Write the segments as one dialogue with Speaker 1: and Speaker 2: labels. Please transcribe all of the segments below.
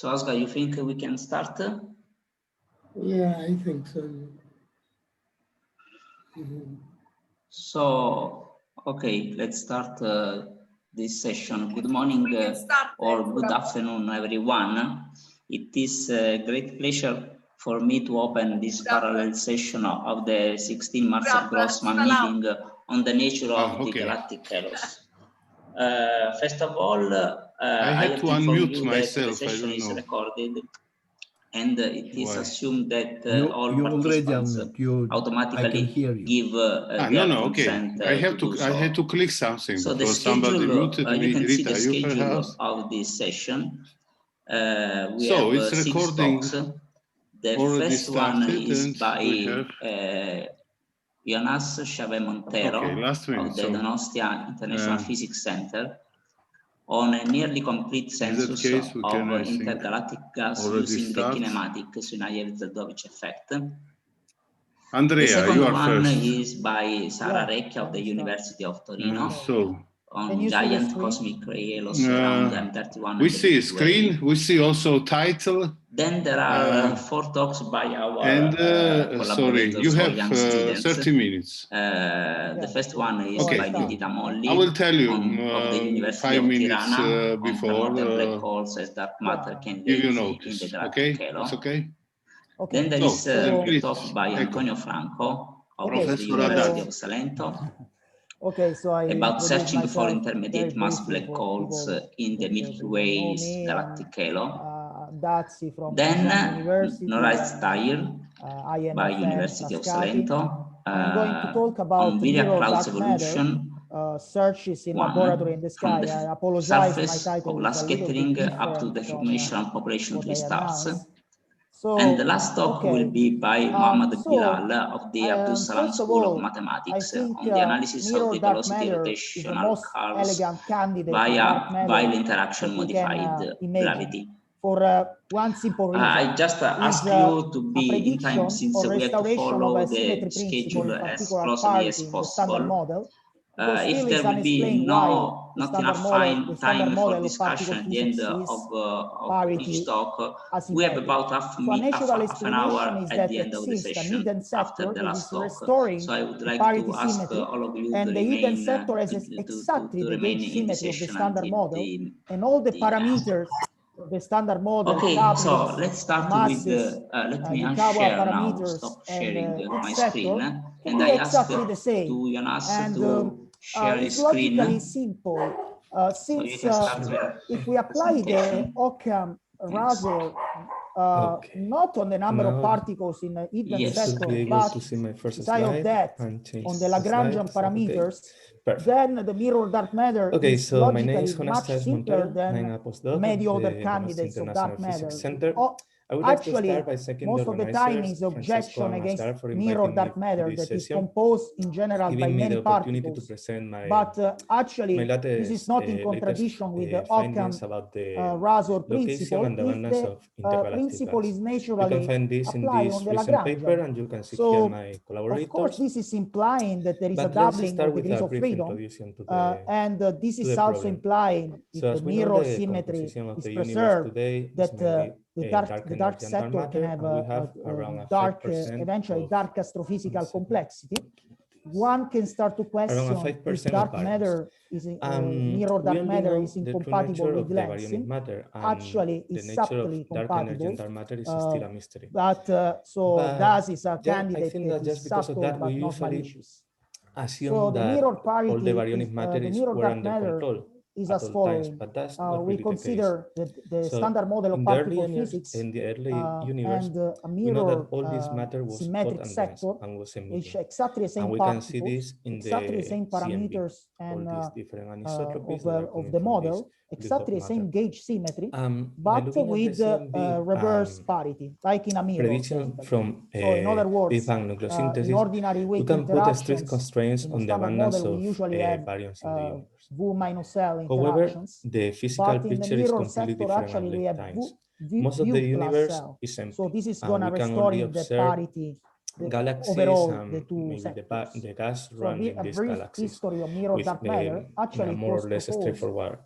Speaker 1: So Oscar, you think we can start?
Speaker 2: Yeah, I think so.
Speaker 1: So, okay, let's start this session. Good morning or good afternoon, everyone. It is a great pleasure for me to open this parallel session of the 16 March Grossman meeting on the nature of the galactic chaos. First of all,
Speaker 3: I had to unmute myself.
Speaker 1: The session is recorded, and it is assumed that all
Speaker 2: you
Speaker 1: participants automatically give their consent.
Speaker 3: I had to click something.
Speaker 1: So the
Speaker 3: somebody muted me.
Speaker 1: you can see the
Speaker 3: Rita,
Speaker 1: schedule of this session. We
Speaker 3: so
Speaker 1: have
Speaker 3: it's
Speaker 1: 6
Speaker 3: recording.
Speaker 1: talks. The first one is by Jonas Chavez Montero of the Donostia International Physics Center on a nearly complete census of intergalactic gas using the kinematic Untitled effect.
Speaker 3: Andrea,
Speaker 1: the second
Speaker 3: you are
Speaker 1: one
Speaker 3: first.
Speaker 1: is by Sara Recchia of the University of Torino on giant cosmic ray halos around M31.
Speaker 3: We see a screen, we see also title.
Speaker 1: Then there are 4 talks by our
Speaker 3: sorry, you have
Speaker 1: young students.
Speaker 3: 30 minutes.
Speaker 1: The first one is by Vidita Molli.
Speaker 3: I will tell you
Speaker 1: of the University
Speaker 3: 5
Speaker 1: of
Speaker 3: minutes
Speaker 1: Tirana
Speaker 3: before.
Speaker 1: black holes as dark matter can
Speaker 3: Give you
Speaker 1: in
Speaker 3: notice.
Speaker 1: the galactic halo.
Speaker 3: It's okay.
Speaker 1: Then there is a talk by Antonio Franco of the University of Salento.
Speaker 4: So
Speaker 1: about searching for intermediate mass black holes in the Milky Way's galactic halo. Then Norris Tyre by University of Salento
Speaker 4: I'm going to talk about
Speaker 1: on
Speaker 4: mirror
Speaker 1: clouds
Speaker 4: dark matter,
Speaker 1: evolution.
Speaker 4: searches in laboratory in the sky. I apologize, my title
Speaker 1: of last
Speaker 4: is a little
Speaker 1: scattering
Speaker 4: bit
Speaker 1: up to the formation and population of the stars.
Speaker 4: So,
Speaker 1: And the last talk will be by Mohammad Bilal of the Abdul Salam School of Mathematics on the analysis of the velocity rotational curves via Weyl interaction modified gravity.
Speaker 4: For one simple reason,
Speaker 1: I just ask you to be in time since we have to follow the schedule as closely as possible. If there will be not enough time for discussion at the end of each talk, we have about half an hour at the end of the session after the last talk. So I would like to ask all of you to remain, to remain in the session until
Speaker 4: and all the parameters the standard model.
Speaker 1: Okay, so let's start with let me unshare now, stop sharing my screen, and I ask to Jonas to share his screen.
Speaker 4: It's logically simple. Since if we apply the Occam Razor not on the number of particles in the hidden sector, but inside of that on the Lagrangian parameters, then the mirror dark matter is logically much simpler than many other candidates of dark matter. Actually, most of the time is objection against mirror dark matter that is composed in general by many particles. But actually, this is not in contradiction with the Occam Razor principle if the principle is naturally applied on the Lagrangian. So, of course, this is implying that there is a doubling of degrees of freedom, and this is also implying if the mirror symmetry is preserved, that the dark sector can have a dark, eventually dark astrophysical complexity. One can start to question if dark matter is mirror dark matter is incompatible with lensing. Actually, it's subtly compatible. So DAS is a candidate that is subtle but not malicious. So the mirror parity, the mirror dark matter is as following. We consider the standard model of particle physics and a mirror symmetric sector, which exactly the same particles, exactly the same parameters and of the model, exactly the same gauge symmetry, but with reverse parity, like in a mirror.
Speaker 3: From
Speaker 4: so in other words, in ordinary weak interactions,
Speaker 3: constraints on the abundance of baryons in the universe.
Speaker 4: V minus L
Speaker 3: However,
Speaker 4: interactions.
Speaker 3: the physical picture is completely different at late times. Most of the universe is empty.
Speaker 4: So this is going to restore the parity
Speaker 3: galaxies
Speaker 4: overall,
Speaker 3: and
Speaker 4: the two
Speaker 3: the gas run in
Speaker 4: a
Speaker 3: these
Speaker 4: brief
Speaker 3: galaxies
Speaker 4: history of mirror
Speaker 3: with
Speaker 4: dark matter. Actually,
Speaker 3: more or less straightforward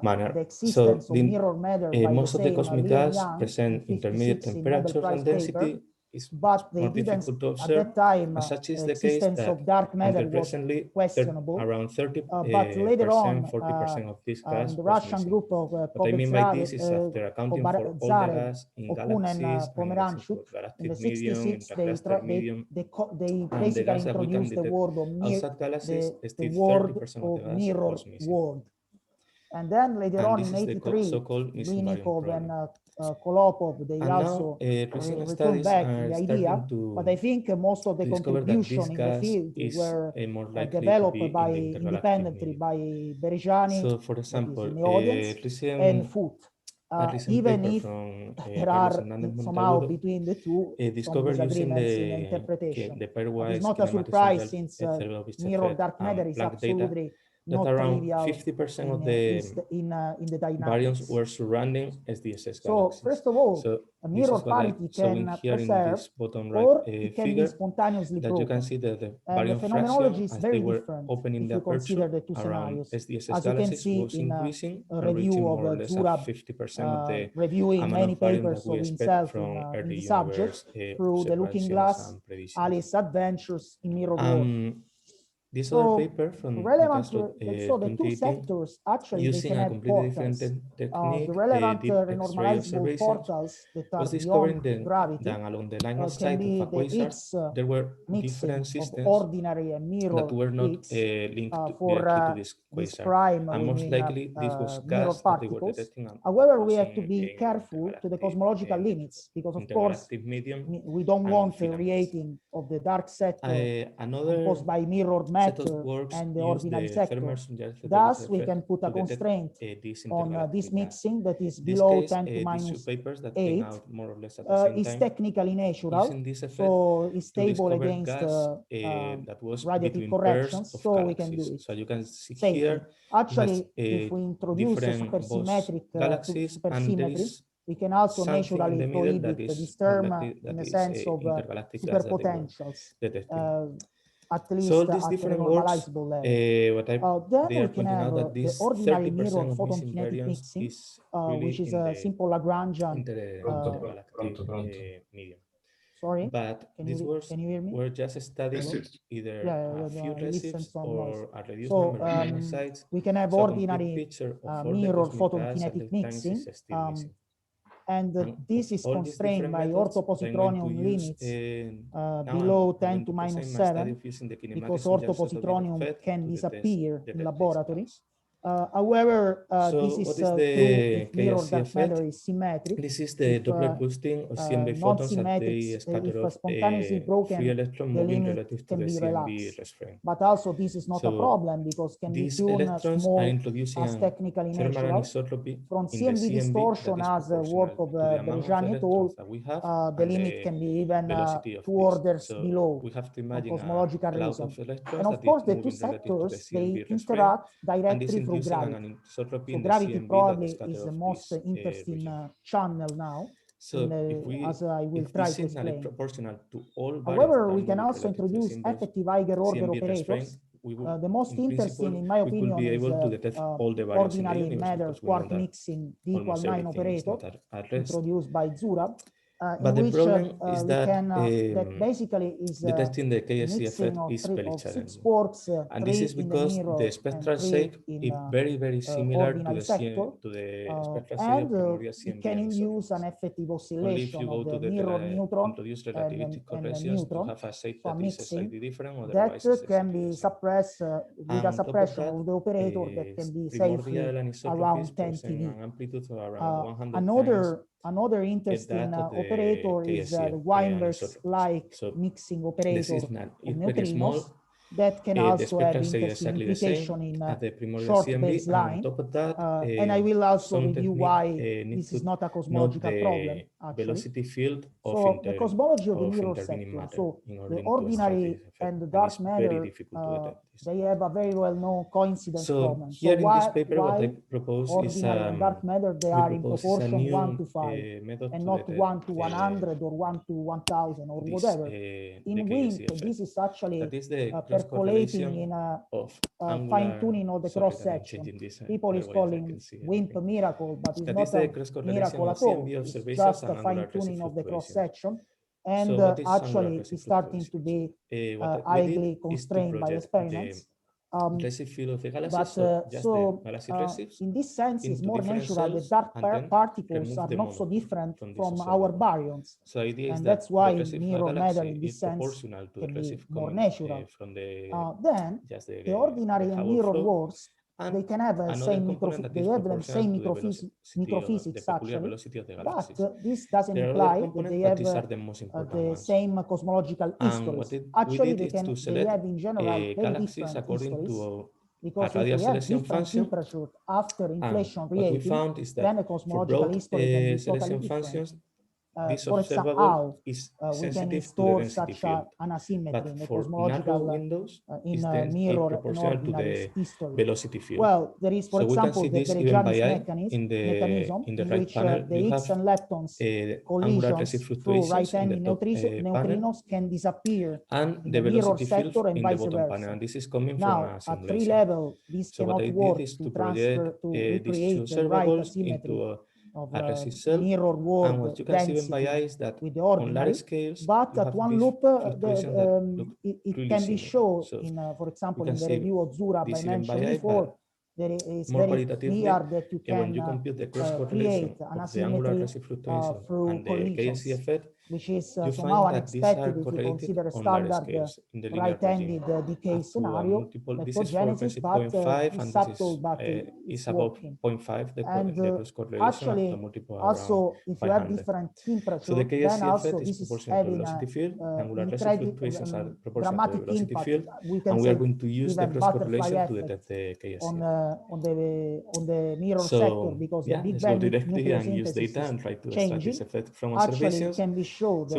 Speaker 3: manner.
Speaker 4: the existence
Speaker 3: So
Speaker 4: of mirror matter by
Speaker 3: most
Speaker 4: the
Speaker 3: of the
Speaker 4: same
Speaker 3: cosmic
Speaker 4: Li and
Speaker 3: gas
Speaker 4: Yang
Speaker 3: present
Speaker 4: in
Speaker 3: intermediate
Speaker 4: 56 in Nobel
Speaker 3: temperatures
Speaker 4: Prize
Speaker 3: and density
Speaker 4: paper,
Speaker 3: is
Speaker 4: but they
Speaker 3: more
Speaker 4: didn't,
Speaker 3: difficult to
Speaker 4: at
Speaker 3: observe.
Speaker 4: that time,
Speaker 3: As such is
Speaker 4: the
Speaker 3: the case
Speaker 4: existence
Speaker 3: that
Speaker 4: of dark matter
Speaker 3: until
Speaker 4: was
Speaker 3: recently,
Speaker 4: questionable.
Speaker 3: around 30%,
Speaker 4: But later on,
Speaker 3: 40% of this gas
Speaker 4: the
Speaker 3: was
Speaker 4: Russian
Speaker 3: missing.
Speaker 4: group of
Speaker 3: What I mean by this is after accounting for all the gas in
Speaker 4: Okun
Speaker 3: galaxies,
Speaker 4: and
Speaker 3: and let's include
Speaker 4: Pomeranchuk, in
Speaker 3: galactic
Speaker 4: the
Speaker 3: medium,
Speaker 4: 66,
Speaker 3: intergalactic medium,
Speaker 4: they
Speaker 3: and the
Speaker 4: basically
Speaker 3: gas that we can
Speaker 4: introduced the
Speaker 3: detect
Speaker 4: word of
Speaker 3: outside galaxies,
Speaker 4: the
Speaker 3: still
Speaker 4: word
Speaker 3: 30% of the
Speaker 4: of
Speaker 3: gas
Speaker 4: mirror
Speaker 3: was missing.
Speaker 4: world. And then later
Speaker 3: And
Speaker 4: on
Speaker 3: this
Speaker 4: in
Speaker 3: is the
Speaker 4: 83,
Speaker 3: so-called missing variant
Speaker 4: Blinikov
Speaker 3: problem.
Speaker 4: and Kolopov, they
Speaker 3: And
Speaker 4: also
Speaker 3: now recent
Speaker 4: returned
Speaker 3: studies
Speaker 4: back
Speaker 3: are
Speaker 4: the idea,
Speaker 3: starting to
Speaker 4: but I think most of the
Speaker 3: discover that this
Speaker 4: contribution in the
Speaker 3: gas
Speaker 4: field
Speaker 3: is
Speaker 4: were
Speaker 3: more likely to
Speaker 4: developed
Speaker 3: be
Speaker 4: by
Speaker 3: in the intergalactic
Speaker 4: independently
Speaker 3: medium.
Speaker 4: by Berejani,
Speaker 3: So, for
Speaker 4: that is
Speaker 3: example,
Speaker 4: in the audience, and Foot.
Speaker 3: a recent
Speaker 4: Even
Speaker 3: paper
Speaker 4: if
Speaker 3: from
Speaker 4: there
Speaker 3: Carlos
Speaker 4: are
Speaker 3: Hernández
Speaker 4: somehow
Speaker 3: Monteagudo
Speaker 4: between the two some
Speaker 3: discovered using
Speaker 4: disagreements in interpretation.
Speaker 3: the
Speaker 4: But
Speaker 3: pairwise
Speaker 4: it's not a
Speaker 3: kinematic
Speaker 4: surprise
Speaker 3: central
Speaker 4: since
Speaker 3: heterobic
Speaker 4: mirror
Speaker 3: effect
Speaker 4: dark matter
Speaker 3: and
Speaker 4: is
Speaker 3: Planck data
Speaker 4: absolutely
Speaker 3: that
Speaker 4: not
Speaker 3: around
Speaker 4: trivial
Speaker 3: 50% of
Speaker 4: in the
Speaker 3: baryons
Speaker 4: dynamics.
Speaker 3: were surrounding SDSS
Speaker 4: So
Speaker 3: galaxies.
Speaker 4: first of all,
Speaker 3: So
Speaker 4: a
Speaker 3: this
Speaker 4: mirror
Speaker 3: is what I'm
Speaker 4: parity
Speaker 3: showing
Speaker 4: can
Speaker 3: here in
Speaker 4: preserve,
Speaker 3: this bottom
Speaker 4: or
Speaker 3: right
Speaker 4: it can be
Speaker 3: figure,
Speaker 4: spontaneously
Speaker 3: that you can
Speaker 4: broken.
Speaker 3: see that the
Speaker 4: And the
Speaker 3: baryon
Speaker 4: phenomenology
Speaker 3: fraction,
Speaker 4: is
Speaker 3: as
Speaker 4: very
Speaker 3: they were
Speaker 4: different
Speaker 3: opening
Speaker 4: if
Speaker 3: the
Speaker 4: you consider
Speaker 3: aperture
Speaker 4: the two
Speaker 3: around
Speaker 4: scenarios.
Speaker 3: SDSS
Speaker 4: As you can
Speaker 3: galaxies,
Speaker 4: see
Speaker 3: was
Speaker 4: in
Speaker 3: increasing
Speaker 4: a
Speaker 3: and
Speaker 4: review
Speaker 3: reaching
Speaker 4: of
Speaker 3: more or less at
Speaker 4: Zurab
Speaker 3: 50% of the
Speaker 4: reviewing
Speaker 3: amount
Speaker 4: many
Speaker 3: of baryon
Speaker 4: papers
Speaker 3: that we
Speaker 4: of
Speaker 3: expect
Speaker 4: himself
Speaker 3: from
Speaker 4: in
Speaker 3: early
Speaker 4: the subject
Speaker 3: universe
Speaker 4: through the Looking
Speaker 3: observations
Speaker 4: Glass,
Speaker 3: and predictions.
Speaker 4: Alice's Adventures in Mirror World.
Speaker 3: This
Speaker 4: So
Speaker 3: other paper from
Speaker 4: relevant,
Speaker 3: Castro,
Speaker 4: so the two
Speaker 3: 2018,
Speaker 4: sectors actually they
Speaker 3: using
Speaker 4: can
Speaker 3: a
Speaker 4: have
Speaker 3: completely different
Speaker 4: portals.
Speaker 3: technique,
Speaker 4: The relevant
Speaker 3: deep X-ray
Speaker 4: renormalizable
Speaker 3: observations,
Speaker 4: portals that are
Speaker 3: was
Speaker 4: beyond
Speaker 3: discovering
Speaker 4: gravity
Speaker 3: that along the line of
Speaker 4: can
Speaker 3: sight of
Speaker 4: be
Speaker 3: a
Speaker 4: the
Speaker 3: quasar,
Speaker 4: Higgs
Speaker 3: there were
Speaker 4: mixing
Speaker 3: different
Speaker 4: of
Speaker 3: systems
Speaker 4: ordinary and mirror
Speaker 3: that were not
Speaker 4: Higgs
Speaker 3: linked
Speaker 4: for
Speaker 3: directly to this
Speaker 4: this
Speaker 3: quasar.
Speaker 4: prime
Speaker 3: And most
Speaker 4: within
Speaker 3: likely, this was
Speaker 4: mirror
Speaker 3: gas that they were
Speaker 4: particles.
Speaker 3: detecting and
Speaker 4: However, we have to
Speaker 3: causing
Speaker 4: be careful to the cosmological limits because, of course,
Speaker 3: intergalactic medium
Speaker 4: we don't
Speaker 3: and
Speaker 4: want the
Speaker 3: filaments.
Speaker 4: re-rating of the dark sector
Speaker 3: Another
Speaker 4: composed by mirror
Speaker 3: set of
Speaker 4: matter
Speaker 3: works
Speaker 4: and the
Speaker 3: use
Speaker 4: ordinary
Speaker 3: the
Speaker 4: sector.
Speaker 3: thermal
Speaker 4: Thus, we
Speaker 3: effect
Speaker 4: can put a
Speaker 3: to detect
Speaker 4: constraint
Speaker 3: this
Speaker 4: on
Speaker 3: intergalactic
Speaker 4: this
Speaker 3: gas.
Speaker 4: mixing that is
Speaker 3: In this
Speaker 4: below
Speaker 3: case,
Speaker 4: 10 to
Speaker 3: these two
Speaker 4: minus
Speaker 3: papers that
Speaker 4: 8
Speaker 3: came out more or less at the same
Speaker 4: is
Speaker 3: time,
Speaker 4: technically natural,
Speaker 3: using this effect
Speaker 4: so it's
Speaker 3: to
Speaker 4: stable
Speaker 3: discover
Speaker 4: against
Speaker 3: gas that was
Speaker 4: radiative
Speaker 3: between
Speaker 4: corrections,
Speaker 3: pairs of
Speaker 4: so we can do
Speaker 3: galaxies.
Speaker 4: it
Speaker 3: So you can see
Speaker 4: safely.
Speaker 3: here,
Speaker 4: Actually, if we introduce a
Speaker 3: different
Speaker 4: supersymmetric
Speaker 3: galaxies, and there
Speaker 4: supersymmetry,
Speaker 3: is
Speaker 4: we can also
Speaker 3: something in
Speaker 4: naturally
Speaker 3: the middle that
Speaker 4: prohibit
Speaker 3: is
Speaker 4: this
Speaker 3: more
Speaker 4: term
Speaker 3: likely
Speaker 4: in the
Speaker 3: that is
Speaker 4: sense of
Speaker 3: intergalactic gas that they were
Speaker 4: superpotentials,
Speaker 3: detecting.
Speaker 4: at
Speaker 3: So
Speaker 4: least
Speaker 3: all these
Speaker 4: at a
Speaker 3: different works,
Speaker 4: normalizable level.
Speaker 3: what
Speaker 4: Then
Speaker 3: they
Speaker 4: we
Speaker 3: are
Speaker 4: can
Speaker 3: pointing
Speaker 4: have
Speaker 3: out that
Speaker 4: the
Speaker 3: this
Speaker 4: ordinary
Speaker 3: 30%
Speaker 4: mirror
Speaker 3: of
Speaker 4: photon
Speaker 3: missing
Speaker 4: kinetic
Speaker 3: variance
Speaker 4: mixing,
Speaker 3: is really
Speaker 4: which is
Speaker 3: in
Speaker 4: a
Speaker 3: the
Speaker 4: simple Lagrangian.
Speaker 3: intergalactic medium.
Speaker 4: Sorry,
Speaker 3: But these works
Speaker 4: can you hear me?
Speaker 3: were just studying either a few
Speaker 4: I listened
Speaker 3: recipes
Speaker 4: some
Speaker 3: or
Speaker 4: noise.
Speaker 3: a reduced
Speaker 4: So
Speaker 3: number of minor sites.
Speaker 4: we can have
Speaker 3: So a complete
Speaker 4: ordinary
Speaker 3: picture of all the
Speaker 4: mirror
Speaker 3: cosmic
Speaker 4: photon
Speaker 3: gas at
Speaker 4: kinetic
Speaker 3: the times
Speaker 4: mixing,
Speaker 3: is still missing.
Speaker 4: and this is
Speaker 3: All these
Speaker 4: constrained
Speaker 3: different
Speaker 4: by
Speaker 3: methods that I'm going to
Speaker 4: orthopositronium
Speaker 3: use
Speaker 4: limits
Speaker 3: now,
Speaker 4: below
Speaker 3: I'm
Speaker 4: 10
Speaker 3: going
Speaker 4: to
Speaker 3: to
Speaker 4: minus
Speaker 3: present my study
Speaker 4: 7,
Speaker 3: of using the
Speaker 4: because
Speaker 3: kinematics and just
Speaker 4: orthopositronium
Speaker 3: effect
Speaker 4: can
Speaker 3: to
Speaker 4: disappear in
Speaker 3: detect
Speaker 4: laboratory.
Speaker 3: these gas.
Speaker 4: However,
Speaker 3: So
Speaker 4: this is
Speaker 3: what is the
Speaker 4: true if mirror
Speaker 3: KSC
Speaker 4: dark
Speaker 3: effect?
Speaker 4: matter is symmetric.
Speaker 3: This is the
Speaker 4: If
Speaker 3: Doppler boosting of CMB photons that
Speaker 4: non-symmetric,
Speaker 3: they scatter
Speaker 4: if
Speaker 3: off
Speaker 4: spontaneously broken,
Speaker 3: free electron
Speaker 4: the
Speaker 3: moving
Speaker 4: limit
Speaker 3: relative to
Speaker 4: can
Speaker 3: the
Speaker 4: be
Speaker 3: CMB
Speaker 4: relaxed.
Speaker 3: rest frame.
Speaker 4: But also this is not a problem because can be
Speaker 3: These
Speaker 4: tuned
Speaker 3: electrons
Speaker 4: small
Speaker 3: are introducing
Speaker 4: as technically
Speaker 3: thermal
Speaker 4: natural.
Speaker 3: anisotropy
Speaker 4: From
Speaker 3: in the
Speaker 4: CMB
Speaker 3: CMB
Speaker 4: distortion
Speaker 3: that is
Speaker 4: as a work
Speaker 3: proportional
Speaker 4: of
Speaker 3: to the amount of
Speaker 4: Berejani et al.
Speaker 3: electrons that we have
Speaker 4: The
Speaker 3: and
Speaker 4: limit
Speaker 3: the
Speaker 4: can be even
Speaker 3: velocity of
Speaker 4: 2
Speaker 3: this.
Speaker 4: orders
Speaker 3: So
Speaker 4: below
Speaker 3: we have to
Speaker 4: for
Speaker 3: imagine a
Speaker 4: cosmological
Speaker 3: cloud
Speaker 4: reason.
Speaker 3: of electrons
Speaker 4: And of
Speaker 3: that
Speaker 4: course,
Speaker 3: is
Speaker 4: the two
Speaker 3: moving relative to the
Speaker 4: sectors,
Speaker 3: CMB
Speaker 4: they
Speaker 3: rest frame,
Speaker 4: interact
Speaker 3: and this
Speaker 4: directly through
Speaker 3: inducing an
Speaker 4: gravity.
Speaker 3: anisotropy
Speaker 4: So
Speaker 3: in the
Speaker 4: gravity
Speaker 3: CMB
Speaker 4: probably
Speaker 3: that
Speaker 4: is
Speaker 3: scatter
Speaker 4: the
Speaker 3: off
Speaker 4: most
Speaker 3: this
Speaker 4: interesting
Speaker 3: region.
Speaker 4: channel now,
Speaker 3: So
Speaker 4: as I will
Speaker 3: if
Speaker 4: try
Speaker 3: this
Speaker 4: to
Speaker 3: signal is
Speaker 4: explain.
Speaker 3: proportional to all baryons that
Speaker 4: However,
Speaker 3: are
Speaker 4: we can
Speaker 3: moving
Speaker 4: also
Speaker 3: relative to the
Speaker 4: introduce
Speaker 3: symbols
Speaker 4: effective higher order
Speaker 3: CMB rest frame,
Speaker 4: operators.
Speaker 3: we will,
Speaker 4: The most
Speaker 3: in
Speaker 4: interesting,
Speaker 3: principle,
Speaker 4: in my
Speaker 3: we could
Speaker 4: opinion,
Speaker 3: be
Speaker 4: is
Speaker 3: able to detect all the baryons in the
Speaker 4: ordinary
Speaker 3: universe
Speaker 4: matter
Speaker 3: because we know
Speaker 4: quark
Speaker 3: that
Speaker 4: mixing D equal
Speaker 3: almost
Speaker 4: 9
Speaker 3: everything is
Speaker 4: operator
Speaker 3: not at rest.
Speaker 4: introduced by Zurab,
Speaker 3: But
Speaker 4: in
Speaker 3: the
Speaker 4: which
Speaker 3: problem is
Speaker 4: we
Speaker 3: that
Speaker 4: can that basically is
Speaker 3: detecting the KSC
Speaker 4: mixing
Speaker 3: effect
Speaker 4: of,
Speaker 3: is very
Speaker 4: 6
Speaker 3: challenging.
Speaker 4: quarks,
Speaker 3: And this
Speaker 4: 3
Speaker 3: is
Speaker 4: in the
Speaker 3: because
Speaker 4: mirror
Speaker 3: the
Speaker 4: and
Speaker 3: spectral
Speaker 4: 3
Speaker 3: shape
Speaker 4: in
Speaker 3: is very, very similar to
Speaker 4: ordinary
Speaker 3: the
Speaker 4: sector,
Speaker 3: spectral shape
Speaker 4: and
Speaker 3: of primordial
Speaker 4: it
Speaker 3: CMB
Speaker 4: can induce an
Speaker 3: anisotropies.
Speaker 4: effective
Speaker 3: Only if
Speaker 4: oscillation
Speaker 3: you go
Speaker 4: of
Speaker 3: to
Speaker 4: the
Speaker 3: the
Speaker 4: mirror neutron
Speaker 3: introduced
Speaker 4: and
Speaker 3: relativity corrections to
Speaker 4: neutron,
Speaker 3: have a shape
Speaker 4: so
Speaker 3: that is
Speaker 4: mixing
Speaker 3: slightly different,
Speaker 4: that
Speaker 3: otherwise it's
Speaker 4: can
Speaker 3: exactly
Speaker 4: be
Speaker 3: the same.
Speaker 4: suppressed with a
Speaker 3: And on top of
Speaker 4: suppression
Speaker 3: that,
Speaker 4: of the operator that can be safely
Speaker 3: primordial anisotropies
Speaker 4: around 10
Speaker 3: present
Speaker 4: TeV.
Speaker 3: an amplitude of around 100 times
Speaker 4: Another interesting
Speaker 3: that of the
Speaker 4: operator is
Speaker 3: KSC
Speaker 4: the Weinberg's-like
Speaker 3: anisotropies. So
Speaker 4: mixing
Speaker 3: the
Speaker 4: operator
Speaker 3: signal
Speaker 4: of
Speaker 3: is very small.
Speaker 4: neutrinos that can
Speaker 3: The
Speaker 4: also have
Speaker 3: spectral shape is
Speaker 4: interesting
Speaker 3: exactly the same
Speaker 4: implication in
Speaker 3: as the primordial
Speaker 4: short
Speaker 3: CMB, and on
Speaker 4: baseline.
Speaker 3: top of that,
Speaker 4: And I will also
Speaker 3: some
Speaker 4: review
Speaker 3: technique
Speaker 4: why
Speaker 3: needs
Speaker 4: this is
Speaker 3: to
Speaker 4: not a
Speaker 3: know
Speaker 4: cosmological
Speaker 3: the
Speaker 4: problem, actually.
Speaker 3: velocity field of,
Speaker 4: So the cosmology of the mirror
Speaker 3: intervening
Speaker 4: sector.
Speaker 3: matter
Speaker 4: So
Speaker 3: in
Speaker 4: the
Speaker 3: order to extract
Speaker 4: ordinary
Speaker 3: this effect,
Speaker 4: and the
Speaker 3: and
Speaker 4: dark
Speaker 3: it's very
Speaker 4: matter,
Speaker 3: difficult to detect this.
Speaker 4: they have a very well-known coincidence
Speaker 3: So
Speaker 4: problem.
Speaker 3: here in this
Speaker 4: why,
Speaker 3: paper, what I propose is
Speaker 4: ordinary and dark matter, they
Speaker 3: we
Speaker 4: are in
Speaker 3: propose is a
Speaker 4: proportion
Speaker 3: new
Speaker 4: 1 to 5
Speaker 3: method
Speaker 4: and
Speaker 3: to
Speaker 4: not
Speaker 3: detect
Speaker 4: 1 to 100 or 1 to 1000 or
Speaker 3: this
Speaker 4: whatever.
Speaker 3: the
Speaker 4: In
Speaker 3: KSC
Speaker 4: WIMP,
Speaker 3: effect.
Speaker 4: this is actually
Speaker 3: That is the
Speaker 4: perceived interpolating in a fine-tuning of the cross-section. People is calling WIMP miracle, but it's not a miracle at all. It's just a fine-tuning of the cross-section. And actually, it's starting to be highly constrained by experiments. In this sense, it's more natural. The dark particles are not so different from our baryons. And that's why mirror matter in this sense can be more natural. Then the ordinary and mirror worlds, they can have the same microphysics actually, but this doesn't imply that they have the same cosmological histories. Actually, they have in general very different histories, because if we have different temperatures after inflation reacting, then the cosmological history can be totally different. For example, how we can install such an asymmetry in the cosmological in mirror and ordinary history. Well, there is, for example, the Berejani's mechanism in which the Higgs and leptons collisions through right-handed neutrinos can disappear in the mirror sector and vice versa. Now, at 3 level, this cannot work to transfer, to recreate the right asymmetry of mirror world density with the ordinary, but at 1 loop, it can be shown in, for example, in the review of Zurab I mentioned before. There is very clear that you can create an asymmetry through collisions, which is somehow unexpected if you consider a standard right-handed decay scenario, leptogenesis, but it's subtle, but it's working. And actually, also, if you have different temperature, then also this is having a dramatic impact. We can say even butterfly effect on the mirror sector, because the Big Bang nucleosynthesis is changing. Actually, it can be shown that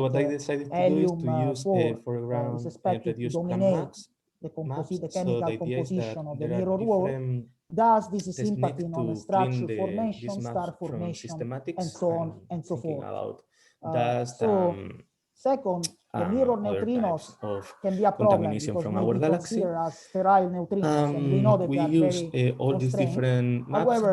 Speaker 4: helium-4 is expected to dominate the chemical composition of the mirror world. Thus, this is impacting on the structure formation, star formation, and so on and so forth. Second, the mirror neutrinos can be a problem because may be considered as sterile neutrinos, and we know that they are very constrained. However,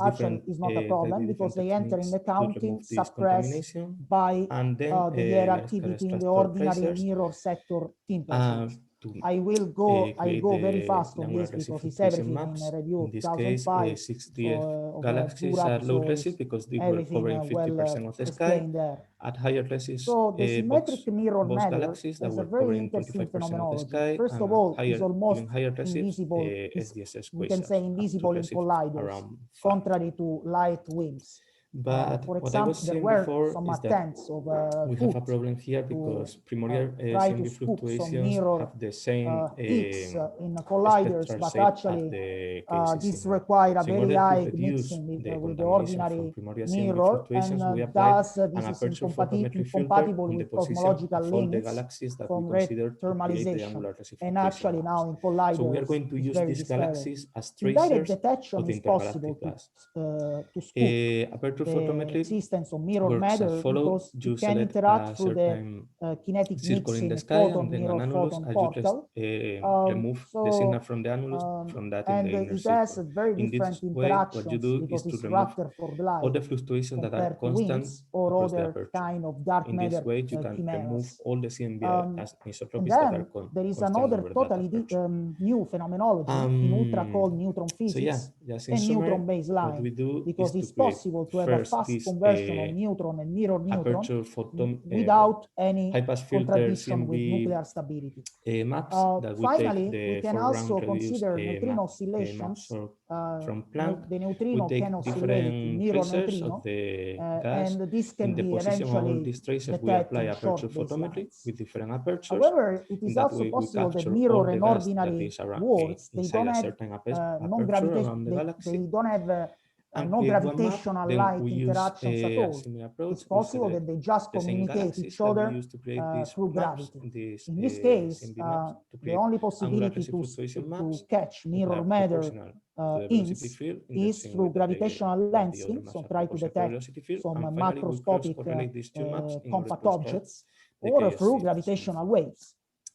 Speaker 4: actually, it's not a problem because they enter in the counting suppressed by the reactivity in the ordinary mirror sector temperatures. I will go very fast on this because it's everything in a review of 2005 of Zurab, so everything well explained there. So the symmetric mirror matter is a very interesting phenomenology. First of all, it's almost invisible. We can say invisible in colliders, contrary to light waves.
Speaker 3: But
Speaker 4: for example, there were some attempts of
Speaker 3: we have a problem here because primordial CMB fluctuations have the same
Speaker 4: peaks in colliders, but actually this requires a very high mixing with the ordinary mirror, and thus this is incompatible with cosmological limits from thermalization. And actually now in colliders,
Speaker 3: so we are going to use these galaxies as
Speaker 4: tracers detection is possible to scoop the existence of mirror matter because you can interact through the kinetic mixing photon mirror photon portal.
Speaker 3: Remove the signal from the annulus from that in the inner
Speaker 4: it has a very different interactions because it's rather for the light
Speaker 3: all the fluctuations that are constant
Speaker 4: or other kind of dark
Speaker 3: in
Speaker 4: matter
Speaker 3: this way you can remove all the CMB as
Speaker 4: and
Speaker 3: isotropies
Speaker 4: then
Speaker 3: that are
Speaker 4: there is another totally new phenomenology in ultra cold neutron physics and neutron baseline, because it's possible to have a fast conversion of neutron and mirror neutron without any contradiction with nuclear stability. Finally, we can also consider neutrino oscillations.
Speaker 3: From Planck,
Speaker 4: the neutrino
Speaker 3: we take
Speaker 4: can oscillate in mirror neutrino, and this can be eventually
Speaker 3: detected we apply aperture photometry with different apertures.
Speaker 4: However, it is also possible that mirror and ordinary worlds, they don't have they don't have no gravitational light interactions at all. It's possible that they just communicate each other through gravity. In this case, the only possibility to catch mirror matter is through gravitational lensing, so try to detect some macroscopic compact objects, or through gravitational waves.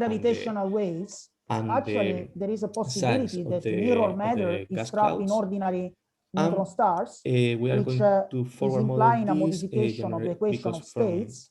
Speaker 4: gravitational waves, actually there is a possibility that the mirror matter is trapped in ordinary neutron stars,
Speaker 3: we are
Speaker 4: which
Speaker 3: going to
Speaker 4: is
Speaker 3: forward model
Speaker 4: implying a
Speaker 3: this
Speaker 4: modification of the equation of states.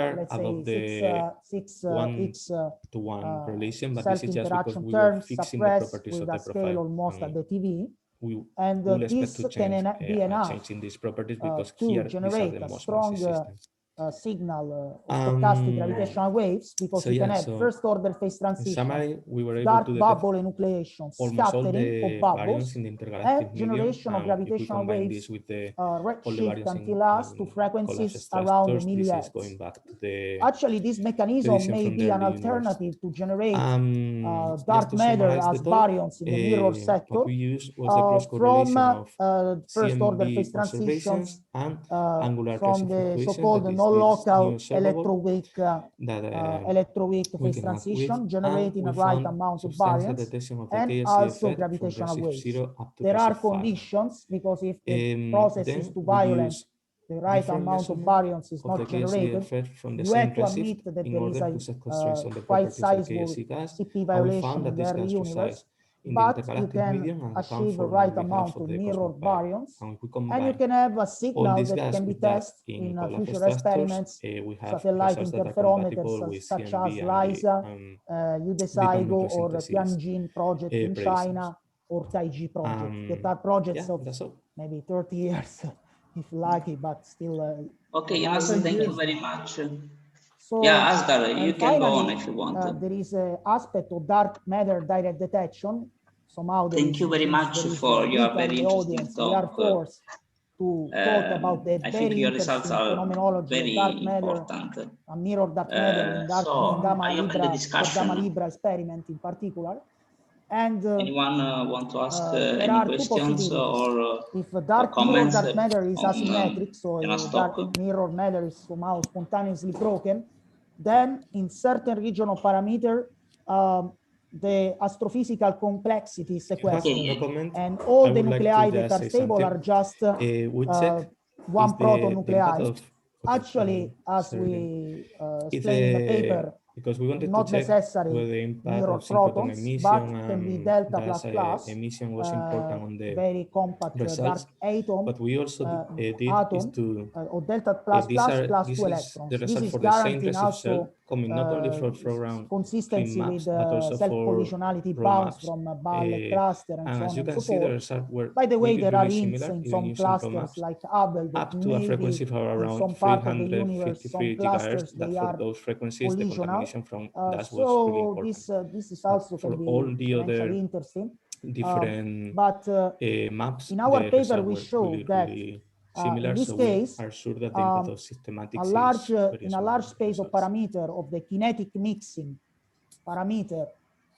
Speaker 3: are
Speaker 4: let's
Speaker 3: above
Speaker 4: say
Speaker 3: the
Speaker 4: six
Speaker 3: 1-to-1 relation, but this is just because
Speaker 4: self-interaction
Speaker 3: we were
Speaker 4: terms
Speaker 3: fixing the
Speaker 4: suppressed
Speaker 3: properties
Speaker 4: with
Speaker 3: of
Speaker 4: a
Speaker 3: the
Speaker 4: scale
Speaker 3: profile.
Speaker 4: almost at the TV. and
Speaker 3: will
Speaker 4: this
Speaker 3: expect to
Speaker 4: can
Speaker 3: change
Speaker 4: be enough
Speaker 3: change in these properties because
Speaker 4: to
Speaker 3: here these are
Speaker 4: generate
Speaker 3: the
Speaker 4: a
Speaker 3: most
Speaker 4: strong
Speaker 3: massive system.
Speaker 4: signal of stochastic gravitational waves, because
Speaker 3: so
Speaker 4: you can
Speaker 3: yeah,
Speaker 4: have
Speaker 3: so
Speaker 4: first order phase
Speaker 3: in
Speaker 4: transition,
Speaker 3: summary, we were able
Speaker 4: dark
Speaker 3: to detect
Speaker 4: bubble enucleation,
Speaker 3: almost all
Speaker 4: scattering of
Speaker 3: the
Speaker 4: bubbles,
Speaker 3: baryons in the intergalactic
Speaker 4: and
Speaker 3: medium.
Speaker 4: generation of
Speaker 3: If we
Speaker 4: gravitational
Speaker 3: combine
Speaker 4: waves
Speaker 3: this with the
Speaker 4: redshift
Speaker 3: baryons
Speaker 4: until us to
Speaker 3: in
Speaker 4: frequencies
Speaker 3: collapse
Speaker 4: around the
Speaker 3: clusters, this is
Speaker 4: millihertz.
Speaker 3: going back to the
Speaker 4: Actually, this mechanism
Speaker 3: tradition
Speaker 4: may
Speaker 3: from
Speaker 4: be
Speaker 3: the
Speaker 4: an
Speaker 3: early universe.
Speaker 4: alternative to generate
Speaker 3: Just
Speaker 4: dark
Speaker 3: to
Speaker 4: matter
Speaker 3: summarize
Speaker 4: as
Speaker 3: the talk,
Speaker 4: baryons in the mirror sector
Speaker 3: what we used was the cross
Speaker 4: from
Speaker 3: correlation of
Speaker 4: first order
Speaker 3: CMB
Speaker 4: phase
Speaker 3: observations
Speaker 4: transitions
Speaker 3: and angular
Speaker 4: from the
Speaker 3: fluctuation,
Speaker 4: so-called
Speaker 3: that is this
Speaker 4: non-local
Speaker 3: new observable
Speaker 4: electroweak
Speaker 3: we
Speaker 4: phase
Speaker 3: came up
Speaker 4: transition,
Speaker 3: with,
Speaker 4: generating
Speaker 3: and
Speaker 4: a
Speaker 3: we
Speaker 4: right
Speaker 3: found
Speaker 4: amount of
Speaker 3: substantial
Speaker 4: baryons
Speaker 3: detection of the
Speaker 4: and
Speaker 3: KSE
Speaker 4: also
Speaker 3: effect from
Speaker 4: gravitational
Speaker 3: progressive
Speaker 4: waves.
Speaker 3: 0 up to
Speaker 4: There are
Speaker 3: progressive 5.
Speaker 4: conditions, because if the process is
Speaker 3: Then
Speaker 4: too
Speaker 3: we
Speaker 4: violent,
Speaker 3: use
Speaker 4: the right
Speaker 3: different
Speaker 4: amount of
Speaker 3: measurement
Speaker 4: baryons is
Speaker 3: of the
Speaker 4: not
Speaker 3: KSE
Speaker 4: generated.
Speaker 3: effect from the
Speaker 4: You
Speaker 3: same
Speaker 4: have to
Speaker 3: redshift
Speaker 4: admit that
Speaker 3: in
Speaker 4: there is
Speaker 3: order
Speaker 4: a
Speaker 3: to set constraints on the
Speaker 4: quite
Speaker 3: properties of the
Speaker 4: sizable
Speaker 3: KSE gas,
Speaker 4: CP
Speaker 3: and we
Speaker 4: violation
Speaker 3: found
Speaker 4: in
Speaker 3: that
Speaker 4: the
Speaker 3: this
Speaker 4: early
Speaker 3: gas
Speaker 4: universe,
Speaker 3: resides in the
Speaker 4: but you
Speaker 3: intergalactic
Speaker 4: can
Speaker 3: medium and accounts
Speaker 4: achieve the
Speaker 3: for
Speaker 4: right
Speaker 3: nearly
Speaker 4: amount
Speaker 3: half of
Speaker 4: of
Speaker 3: the
Speaker 4: mirror
Speaker 3: cosmic baryons.
Speaker 4: baryons,
Speaker 3: And if we
Speaker 4: and you
Speaker 3: combine
Speaker 4: can have a
Speaker 3: all
Speaker 4: signal
Speaker 3: this
Speaker 4: that
Speaker 3: gas
Speaker 4: can be
Speaker 3: with that
Speaker 4: tested
Speaker 3: in
Speaker 4: in
Speaker 3: collapse
Speaker 4: future
Speaker 3: clusters,
Speaker 4: experiments,
Speaker 3: we have
Speaker 4: satellite
Speaker 3: results that are
Speaker 4: interferometers
Speaker 3: compatible with
Speaker 4: such
Speaker 3: CMB
Speaker 4: as
Speaker 3: and
Speaker 4: LISA,
Speaker 3: the
Speaker 4: UDESIGO, or
Speaker 3: nucleosynthesis
Speaker 4: Tianjin project in
Speaker 3: predictions.
Speaker 4: China, or Taiji project, that are projects
Speaker 3: Yeah,
Speaker 4: of
Speaker 3: that's all.
Speaker 4: maybe 30 years, if lucky, but still.
Speaker 1: Okay, Jonas, thank you very much.
Speaker 4: So,
Speaker 1: yeah, Asghar, you can go on
Speaker 4: finally,
Speaker 1: if you want.
Speaker 4: there is an aspect of dark matter direct detection. Somehow,
Speaker 1: thank you very much for your very interesting talk.
Speaker 4: We are forced to talk about the
Speaker 1: I
Speaker 4: very
Speaker 1: think your results
Speaker 4: interesting
Speaker 1: are
Speaker 4: phenomenology
Speaker 1: very
Speaker 4: of dark matter,
Speaker 1: important.
Speaker 4: a mirror dark matter in
Speaker 1: So
Speaker 4: Gamma
Speaker 1: I open the
Speaker 4: Libra,
Speaker 1: discussion.
Speaker 4: Gamma Libra experiment in particular. And
Speaker 1: anyone want to ask
Speaker 4: there
Speaker 1: any
Speaker 4: are two
Speaker 1: questions
Speaker 4: possibilities. If a
Speaker 1: or
Speaker 4: dark mirror
Speaker 1: comments
Speaker 4: dark matter is asymmetric, so a
Speaker 1: Jonas'
Speaker 4: dark
Speaker 1: talk?
Speaker 4: mirror matter is somehow spontaneously broken, then in certain region of parameter, the astrophysical complexity is sequestered,
Speaker 3: No comment.
Speaker 4: and all
Speaker 3: I
Speaker 4: the
Speaker 3: would like
Speaker 4: nuclei
Speaker 3: to
Speaker 4: that
Speaker 3: just
Speaker 4: are
Speaker 3: say
Speaker 4: stable
Speaker 3: something.
Speaker 4: are just one proton nuclei. Actually, as we explain in the paper,
Speaker 3: because we wanted
Speaker 4: not
Speaker 3: to check
Speaker 4: necessary
Speaker 3: whether the impact
Speaker 4: mirror
Speaker 3: of synchrotron
Speaker 4: protons,
Speaker 3: emission
Speaker 4: but can be
Speaker 3: and
Speaker 4: delta
Speaker 3: gas
Speaker 4: plus
Speaker 3: emission was important on the
Speaker 4: very compact
Speaker 3: results.
Speaker 4: dark atom.
Speaker 3: But we also did is to
Speaker 4: or delta plus
Speaker 3: this
Speaker 4: two
Speaker 3: is
Speaker 4: electrons.
Speaker 3: the result
Speaker 4: This is
Speaker 3: for the same
Speaker 4: guaranteeing
Speaker 3: receive cell
Speaker 4: also
Speaker 3: coming not only for clean
Speaker 4: consistency
Speaker 3: maps
Speaker 4: with
Speaker 3: but also for
Speaker 4: self-collisionality
Speaker 3: raw
Speaker 4: bounds
Speaker 3: maps.
Speaker 4: from Ballet cluster and so
Speaker 3: And as
Speaker 4: on
Speaker 3: you
Speaker 4: and
Speaker 3: can
Speaker 4: so
Speaker 3: see, the
Speaker 4: forth.
Speaker 3: results were
Speaker 4: By the way, there are
Speaker 3: really
Speaker 4: hints
Speaker 3: similar,
Speaker 4: in
Speaker 3: even
Speaker 4: some
Speaker 3: using raw
Speaker 4: clusters
Speaker 3: maps,
Speaker 4: like Hubble that
Speaker 3: up to a frequency of
Speaker 4: in
Speaker 3: around
Speaker 4: some part of the universe,
Speaker 3: 353
Speaker 4: some clusters,
Speaker 3: gigahertz. That
Speaker 4: they
Speaker 3: for
Speaker 4: are
Speaker 3: those frequencies, the
Speaker 4: collisional.
Speaker 3: contamination from gas was really
Speaker 4: So
Speaker 3: important.
Speaker 4: this is also
Speaker 3: For
Speaker 4: can be
Speaker 3: all the
Speaker 4: potentially
Speaker 3: other
Speaker 4: interesting.
Speaker 3: different
Speaker 4: But
Speaker 3: maps,
Speaker 4: in our
Speaker 3: the
Speaker 4: paper,
Speaker 3: results
Speaker 4: we
Speaker 3: were
Speaker 4: show
Speaker 3: really,
Speaker 4: that
Speaker 3: really similar.
Speaker 4: in this
Speaker 3: So
Speaker 4: case,
Speaker 3: we are sure that the impact of systematics is very
Speaker 4: in a
Speaker 3: small
Speaker 4: large space of
Speaker 3: results.
Speaker 4: parameter of the kinetic mixing parameter.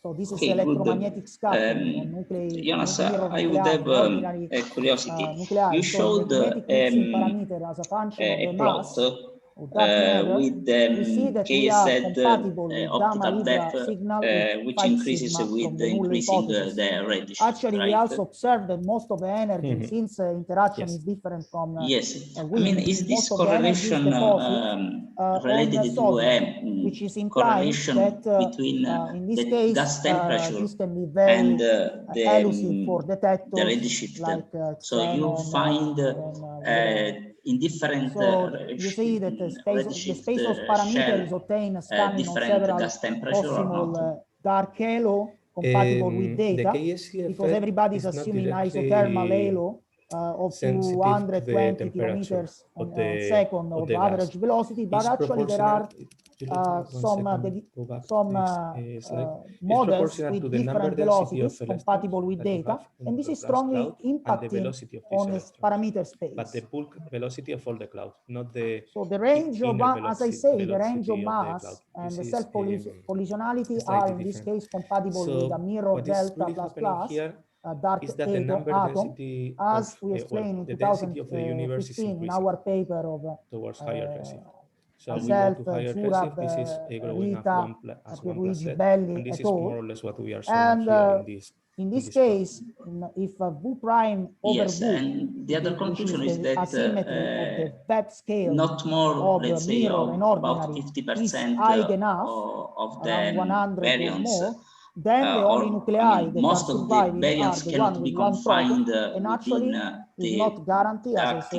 Speaker 4: So this is
Speaker 1: Okay,
Speaker 4: electromagnetic scattering on nuclei,
Speaker 1: Jonas,
Speaker 4: mirror
Speaker 1: I would
Speaker 4: nuclei,
Speaker 1: have
Speaker 4: ordinary
Speaker 1: a curiosity.
Speaker 4: nuclei.
Speaker 1: You
Speaker 4: So
Speaker 1: showed
Speaker 4: the kinetic mixing parameter as a function of the
Speaker 1: a plot
Speaker 4: mass of dark matter.
Speaker 1: with
Speaker 4: We see that we are
Speaker 1: KZ
Speaker 4: compatible with Gamma
Speaker 1: optical
Speaker 4: Libra
Speaker 1: depth,
Speaker 4: signal with
Speaker 1: which
Speaker 4: 5
Speaker 1: increases
Speaker 4: sigma
Speaker 1: with
Speaker 4: from the null
Speaker 1: increasing
Speaker 4: hypothesis.
Speaker 1: the redshift.
Speaker 4: Actually, we
Speaker 1: right?
Speaker 4: also observed that most of the energy, since interaction is different from
Speaker 1: yes.
Speaker 4: wind,
Speaker 1: I mean, is this
Speaker 4: most of the energy is
Speaker 1: correlation
Speaker 4: deposited
Speaker 1: related
Speaker 4: on
Speaker 1: to
Speaker 4: sodium, which is implying that
Speaker 1: between
Speaker 4: in this
Speaker 1: the
Speaker 4: case,
Speaker 1: gas temperature
Speaker 4: this can be very
Speaker 1: and
Speaker 4: elusive for detectors
Speaker 1: the redshift?
Speaker 4: like
Speaker 1: So you find in different
Speaker 4: so you see that the space of parameter is obtained scanning on several
Speaker 1: gas temperature
Speaker 4: possible dark halo compatible with data, because everybody is assuming isothermal halo of 220 kilometers on second of average velocity, but actually there are some models with different velocities compatible with data, and this is strongly impacting on this parameter space.
Speaker 3: But the bulk velocity of all the clouds, not the
Speaker 4: so the range of, as I say, the range of mass and the self-collisionality are in this case compatible with a mirror delta plus plus dark atom, as we explained in 2015 in our paper of
Speaker 3: towards higher redshift. So we go
Speaker 4: myself,
Speaker 3: to higher
Speaker 4: Zurab,
Speaker 3: redshift. This is growing
Speaker 4: Rita,
Speaker 3: as one plus
Speaker 4: Pierluigi
Speaker 3: set,
Speaker 4: Belli,
Speaker 3: and this
Speaker 4: et
Speaker 3: is
Speaker 4: al.
Speaker 3: more or less what we are showing here
Speaker 4: in this case, if V prime over
Speaker 1: yes,
Speaker 4: V,
Speaker 1: and the other conclusion is that
Speaker 4: asymmetry of the Webb scale
Speaker 1: not more,
Speaker 4: of
Speaker 1: let's say,
Speaker 4: mirror and
Speaker 1: about
Speaker 4: ordinary
Speaker 1: 50%
Speaker 4: is high enough,
Speaker 1: of the
Speaker 4: around 100
Speaker 1: baryons.
Speaker 4: or more, then the only nuclei that
Speaker 1: most
Speaker 4: are
Speaker 1: of the
Speaker 4: surviving
Speaker 1: baryons
Speaker 4: are the
Speaker 1: cannot
Speaker 4: one
Speaker 1: be
Speaker 4: with one
Speaker 1: confined
Speaker 4: proton, and actually is not guaranteed, as I say,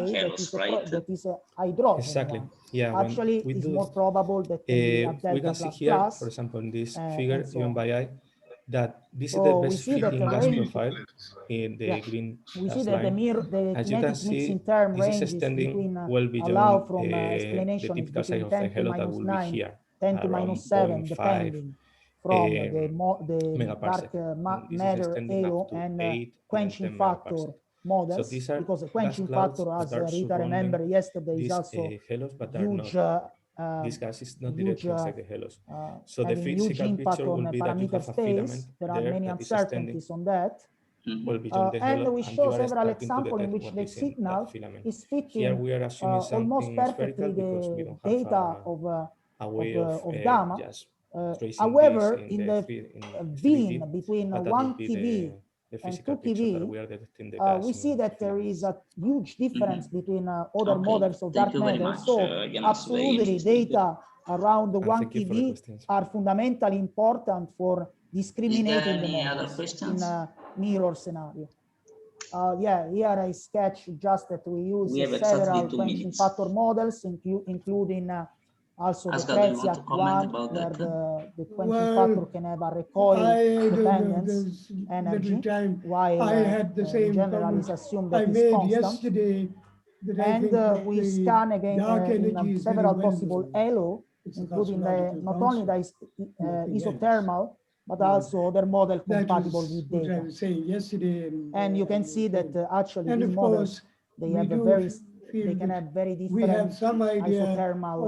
Speaker 4: that is a hydrogen
Speaker 3: exactly.
Speaker 4: one.
Speaker 3: Yeah,
Speaker 4: actually, it's more probable that can be a
Speaker 3: we
Speaker 4: delta
Speaker 3: can see
Speaker 4: plus
Speaker 3: here,
Speaker 4: plus,
Speaker 3: for example, in this figure, even by eye, that this is
Speaker 4: So
Speaker 3: the
Speaker 4: we
Speaker 3: best
Speaker 4: see that
Speaker 3: fitting
Speaker 4: the
Speaker 3: gas
Speaker 4: range,
Speaker 3: profile in the green
Speaker 4: we see that
Speaker 3: line.
Speaker 4: the
Speaker 3: As you can
Speaker 4: kinetic mixing
Speaker 3: see,
Speaker 4: term
Speaker 3: this is
Speaker 4: ranges
Speaker 3: extending
Speaker 4: between
Speaker 3: well
Speaker 4: allow
Speaker 3: beyond
Speaker 4: from
Speaker 3: the
Speaker 4: explanation is
Speaker 3: typical size
Speaker 4: between
Speaker 3: of the
Speaker 4: 10 to
Speaker 3: halo that
Speaker 4: minus
Speaker 3: will be
Speaker 4: 9,
Speaker 3: here,
Speaker 4: 10 to
Speaker 3: around
Speaker 4: minus 7,
Speaker 3: 0.5
Speaker 4: depending from the
Speaker 3: megaparsec.
Speaker 4: dark
Speaker 3: This is
Speaker 4: matter
Speaker 3: extending
Speaker 4: halo
Speaker 3: up to
Speaker 4: and
Speaker 3: 8, even
Speaker 4: quenching
Speaker 3: 10
Speaker 4: factor
Speaker 3: megaparsec. So
Speaker 4: models,
Speaker 3: these are
Speaker 4: because the
Speaker 3: gas
Speaker 4: quenching
Speaker 3: clouds
Speaker 4: factor, as
Speaker 3: that are
Speaker 4: Rita remember
Speaker 3: surrounding
Speaker 4: yesterday, is
Speaker 3: these
Speaker 4: also
Speaker 3: halos, but are
Speaker 4: huge,
Speaker 3: not. This gas is not
Speaker 4: huge,
Speaker 3: directly inside the halos. So the
Speaker 4: having huge
Speaker 3: physical
Speaker 4: impact
Speaker 3: picture
Speaker 4: on
Speaker 3: will
Speaker 4: the
Speaker 3: be that you
Speaker 4: parameter
Speaker 3: have a filament
Speaker 4: space. There are
Speaker 3: there
Speaker 4: many
Speaker 3: that is extending
Speaker 4: uncertainties on that.
Speaker 3: well beyond the halo,
Speaker 4: And we
Speaker 3: and
Speaker 4: show
Speaker 3: you are
Speaker 4: several
Speaker 3: starting to
Speaker 4: examples in
Speaker 3: detect
Speaker 4: which
Speaker 3: what
Speaker 4: the
Speaker 3: is in that
Speaker 4: signal
Speaker 3: filament.
Speaker 4: is
Speaker 3: Here
Speaker 4: fitting
Speaker 3: we are assuming
Speaker 4: almost
Speaker 3: something
Speaker 4: perfectly
Speaker 3: spherical because we
Speaker 4: the
Speaker 3: don't have
Speaker 4: data
Speaker 3: a way
Speaker 4: of gamma.
Speaker 3: just tracing
Speaker 4: However,
Speaker 3: this
Speaker 4: in the
Speaker 3: in 3D,
Speaker 4: beam between
Speaker 3: but that would
Speaker 4: 1
Speaker 3: be
Speaker 4: keV
Speaker 3: the
Speaker 4: and
Speaker 3: physical
Speaker 4: 2
Speaker 3: picture that
Speaker 4: keV,
Speaker 3: we are detecting the gas
Speaker 4: we see
Speaker 3: in
Speaker 4: that there is a huge difference between other
Speaker 1: Okay,
Speaker 4: models of
Speaker 1: thank
Speaker 4: dark
Speaker 1: you very
Speaker 4: matter.
Speaker 1: much,
Speaker 4: So
Speaker 1: Jonas, very
Speaker 4: absolutely,
Speaker 1: interesting.
Speaker 4: data around the
Speaker 3: And
Speaker 4: 1
Speaker 3: thank you for the
Speaker 4: keV
Speaker 3: questions.
Speaker 4: are fundamentally important for discriminating the
Speaker 1: any other
Speaker 4: models
Speaker 1: questions?
Speaker 4: in a mirror scenario. Yeah, here I sketch just that we use
Speaker 1: We have
Speaker 4: several
Speaker 1: exactly 2
Speaker 4: quenching
Speaker 1: minutes.
Speaker 4: factor models, including also the
Speaker 1: Asghar, do you want to
Speaker 4: Preziak
Speaker 1: comment
Speaker 4: one,
Speaker 1: about
Speaker 4: where
Speaker 1: that?
Speaker 4: the quenching
Speaker 2: Well,
Speaker 4: factor can have a recoil
Speaker 2: I don't know,
Speaker 4: dependence
Speaker 2: there's
Speaker 4: energy,
Speaker 2: little time.
Speaker 4: while
Speaker 2: I had the
Speaker 4: in
Speaker 2: same
Speaker 4: general
Speaker 2: comment
Speaker 4: is assumed
Speaker 2: I
Speaker 4: that it's
Speaker 2: made
Speaker 4: constant.
Speaker 2: yesterday, that I
Speaker 4: And
Speaker 2: think that
Speaker 4: we
Speaker 2: the
Speaker 4: scan again
Speaker 2: dark energy
Speaker 4: in
Speaker 2: is very
Speaker 4: several
Speaker 2: well
Speaker 4: possible
Speaker 2: known.
Speaker 4: halo,
Speaker 2: It's a
Speaker 4: including
Speaker 2: cosmological
Speaker 4: not only the
Speaker 2: concept, nothing else.
Speaker 4: isothermal, but
Speaker 2: Yeah.
Speaker 4: also other model
Speaker 2: That
Speaker 4: compatible
Speaker 2: was
Speaker 4: with
Speaker 2: what I
Speaker 4: data.
Speaker 2: was saying yesterday.
Speaker 4: And you can see that actually
Speaker 2: and
Speaker 4: these
Speaker 2: of
Speaker 4: models,
Speaker 2: course,
Speaker 4: they
Speaker 2: we
Speaker 4: have a
Speaker 2: do
Speaker 4: very,
Speaker 2: feel
Speaker 4: they can
Speaker 2: that
Speaker 4: have very
Speaker 2: we have
Speaker 4: different
Speaker 2: some idea
Speaker 4: isothermal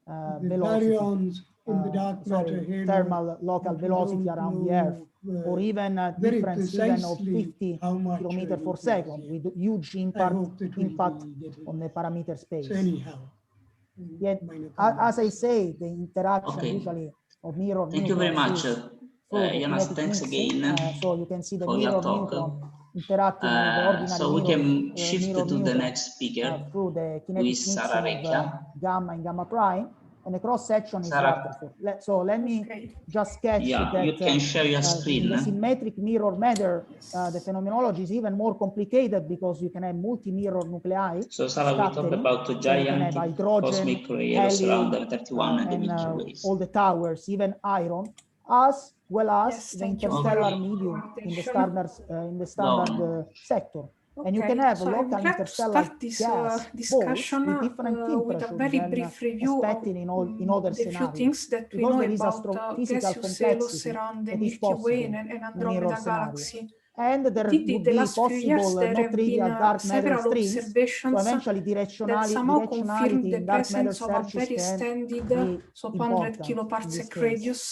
Speaker 2: of the
Speaker 4: velocity,
Speaker 2: baryons in the dark matter halo,
Speaker 4: thermal local
Speaker 2: but we
Speaker 4: velocity
Speaker 2: don't
Speaker 4: around the Earth, or even a
Speaker 2: very
Speaker 4: difference even of
Speaker 2: precisely
Speaker 4: 50
Speaker 2: how much
Speaker 4: kilometers per
Speaker 2: it is
Speaker 4: second,
Speaker 2: yet.
Speaker 4: with huge
Speaker 2: I
Speaker 4: impact
Speaker 2: hope that we'll be getting
Speaker 4: on the parameter space.
Speaker 2: So anyhow,
Speaker 4: Yet,
Speaker 2: minor
Speaker 4: as I
Speaker 2: comments.
Speaker 4: say, the interaction
Speaker 1: Okay.
Speaker 4: usually of mirror
Speaker 1: Thank you very
Speaker 4: neutrons
Speaker 1: much,
Speaker 4: is through the
Speaker 1: Jonas.
Speaker 4: kinetic
Speaker 1: Thanks
Speaker 4: mixing.
Speaker 1: again
Speaker 4: So you can see the
Speaker 1: for your
Speaker 4: mirror
Speaker 1: talk.
Speaker 4: neutron interacting with the ordinary
Speaker 1: So we can shift
Speaker 4: mirror
Speaker 1: to the
Speaker 4: neutron
Speaker 1: next speaker,
Speaker 4: through the
Speaker 1: who
Speaker 4: kinetic
Speaker 1: is
Speaker 4: mixing
Speaker 1: Sara
Speaker 4: of
Speaker 1: Recchia.
Speaker 4: gamma and gamma prime, and the cross section is
Speaker 1: Sara,
Speaker 4: Rutherford. So let me just sketch
Speaker 1: yeah,
Speaker 4: that
Speaker 1: you can share your
Speaker 4: in
Speaker 1: screen.
Speaker 4: the symmetric mirror matter, the phenomenology is even more complicated because you can have multi-mirror nuclei.
Speaker 1: So Sara, we talk about the giant cosmic halos around the 31 and the Milky Way.
Speaker 4: All the towers, even iron, as well as the
Speaker 5: thank you for
Speaker 4: interstellar
Speaker 5: the
Speaker 4: medium in the
Speaker 5: invitation.
Speaker 4: standard sector. And you can
Speaker 5: Okay,
Speaker 4: have
Speaker 5: so I
Speaker 4: local
Speaker 5: would like to
Speaker 4: interstellar
Speaker 5: start this
Speaker 4: gas
Speaker 5: discussion
Speaker 4: balls with different
Speaker 5: with a
Speaker 4: temperatures
Speaker 5: very
Speaker 4: than
Speaker 5: brief review of
Speaker 4: expected in other
Speaker 5: the few
Speaker 4: scenarios.
Speaker 5: things that we
Speaker 4: Because
Speaker 5: know
Speaker 4: there is
Speaker 5: about
Speaker 4: physical
Speaker 5: gaseous halos
Speaker 4: complexity
Speaker 5: around the
Speaker 4: that is
Speaker 5: Milky Way
Speaker 4: possible
Speaker 5: and
Speaker 4: in a
Speaker 5: Andromeda
Speaker 4: mirror scenario.
Speaker 5: galaxy.
Speaker 4: And there
Speaker 5: Indeed, in
Speaker 4: would
Speaker 5: the
Speaker 4: be
Speaker 5: last few years,
Speaker 4: possible
Speaker 5: there
Speaker 4: not
Speaker 5: have
Speaker 4: trivial
Speaker 5: been
Speaker 4: dark matter
Speaker 5: several
Speaker 4: streams. So
Speaker 5: observations
Speaker 4: eventually
Speaker 5: that somehow confirmed
Speaker 4: directionality
Speaker 5: the
Speaker 4: in dark matter
Speaker 5: presence of a
Speaker 4: searches
Speaker 5: very
Speaker 4: can
Speaker 5: extended,
Speaker 4: be
Speaker 5: so 200
Speaker 4: important in this
Speaker 5: kiloparsec
Speaker 4: case.
Speaker 5: radius,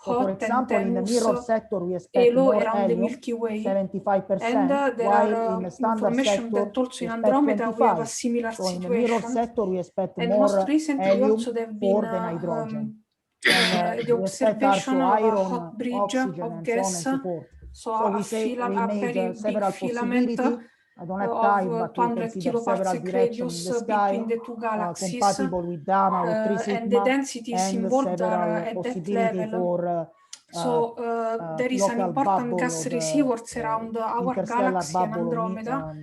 Speaker 4: So for
Speaker 5: hot and
Speaker 4: example, in the
Speaker 5: tenuous
Speaker 4: mirror sector, we expect
Speaker 5: halo
Speaker 4: more
Speaker 5: around the
Speaker 4: helium,
Speaker 5: Milky Way.
Speaker 4: 75%,
Speaker 5: And there
Speaker 4: while
Speaker 5: are
Speaker 4: in the standard
Speaker 5: information
Speaker 4: sector,
Speaker 5: that also
Speaker 4: we
Speaker 5: in
Speaker 4: expect
Speaker 5: Andromeda we have a
Speaker 4: 25.
Speaker 5: similar
Speaker 4: So in the mirror
Speaker 5: situation.
Speaker 4: sector, we expect
Speaker 5: And most
Speaker 4: more
Speaker 5: recently
Speaker 4: helium
Speaker 5: also there have
Speaker 4: for
Speaker 5: been
Speaker 4: the nitrogen.
Speaker 5: the
Speaker 4: We expect
Speaker 5: observation
Speaker 4: also
Speaker 5: of a
Speaker 4: iron,
Speaker 5: hot bridge
Speaker 4: oxygen,
Speaker 5: of
Speaker 4: and so on
Speaker 5: gas.
Speaker 4: and so forth.
Speaker 5: So
Speaker 4: So
Speaker 5: a
Speaker 4: we made
Speaker 5: very big
Speaker 4: several
Speaker 5: filament
Speaker 4: possibilities. I don't have
Speaker 5: of
Speaker 4: time, but we
Speaker 5: 200
Speaker 4: consider several
Speaker 5: kiloparsec
Speaker 4: directions in
Speaker 5: radius
Speaker 4: the sky,
Speaker 5: between the two galaxies.
Speaker 4: compatible with gamma or 3
Speaker 5: And the
Speaker 4: sigma,
Speaker 5: densities
Speaker 4: and
Speaker 5: involved are
Speaker 4: several
Speaker 5: at that
Speaker 4: possibility
Speaker 5: level.
Speaker 4: for
Speaker 5: So there is an
Speaker 4: local
Speaker 5: important
Speaker 4: bubble
Speaker 5: gas
Speaker 4: of
Speaker 5: reservoirs around our
Speaker 4: interstellar
Speaker 5: galaxy and
Speaker 4: bubble
Speaker 5: Andromeda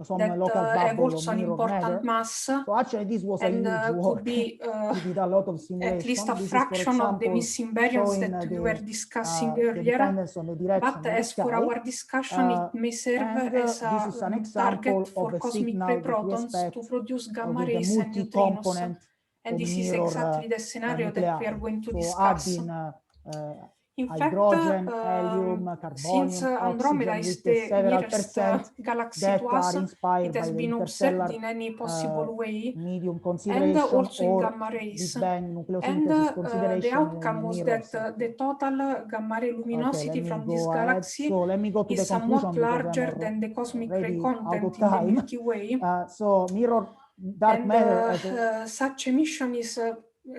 Speaker 4: some
Speaker 5: that
Speaker 4: local
Speaker 5: have
Speaker 4: bubble of
Speaker 5: also an
Speaker 4: mirror
Speaker 5: important
Speaker 4: matter.
Speaker 5: mass.
Speaker 4: So actually, this was a
Speaker 5: And
Speaker 4: huge
Speaker 5: could
Speaker 4: work.
Speaker 5: be
Speaker 4: We did a lot of simulation.
Speaker 5: at least a
Speaker 4: This is, for
Speaker 5: fraction of the
Speaker 4: example,
Speaker 5: missing baryons
Speaker 4: showing
Speaker 5: that we were discussing
Speaker 4: the
Speaker 5: earlier.
Speaker 4: dependence on the direction
Speaker 5: But
Speaker 4: in the
Speaker 5: as for
Speaker 4: sky.
Speaker 5: our discussion, it may serve
Speaker 4: And
Speaker 5: as
Speaker 4: this
Speaker 5: a
Speaker 4: is an example
Speaker 5: target for
Speaker 4: of a
Speaker 5: cosmic
Speaker 4: signal
Speaker 5: ray
Speaker 4: that we
Speaker 5: protons
Speaker 4: expect
Speaker 5: to produce gamma
Speaker 4: with the
Speaker 5: rays and neutrinos.
Speaker 4: multi-component
Speaker 5: And
Speaker 4: of
Speaker 5: this is
Speaker 4: mirror
Speaker 5: exactly the scenario that we are going to
Speaker 4: so
Speaker 5: discuss.
Speaker 4: adding
Speaker 5: In fact,
Speaker 4: hydrogen, helium,
Speaker 5: since
Speaker 4: carbonium,
Speaker 5: Andromeda
Speaker 4: oxygen
Speaker 5: is
Speaker 4: with
Speaker 5: the
Speaker 4: several
Speaker 5: nearest
Speaker 4: percent
Speaker 5: galaxy
Speaker 4: that
Speaker 5: to us,
Speaker 4: are inspired
Speaker 5: it
Speaker 4: by
Speaker 5: has
Speaker 4: the
Speaker 5: been observed
Speaker 4: interstellar
Speaker 5: in any possible way,
Speaker 4: medium
Speaker 5: and
Speaker 4: consideration
Speaker 5: also in
Speaker 4: or
Speaker 5: gamma rays.
Speaker 4: Big Bang
Speaker 5: And
Speaker 4: nucleosynthesis consideration
Speaker 5: the outcome
Speaker 4: in the
Speaker 5: was
Speaker 4: mirror
Speaker 5: that
Speaker 4: sector.
Speaker 5: the total gamma ray luminosity
Speaker 4: Okay,
Speaker 5: from this
Speaker 4: go ahead.
Speaker 5: galaxy
Speaker 4: So let me go to the
Speaker 5: is somewhat
Speaker 4: conclusion because
Speaker 5: larger
Speaker 4: I'm
Speaker 5: than the cosmic ray
Speaker 4: already out
Speaker 5: content
Speaker 4: of
Speaker 5: in the
Speaker 4: time.
Speaker 5: Milky Way.
Speaker 4: So mirror dark
Speaker 5: And
Speaker 4: matter as
Speaker 5: such emission is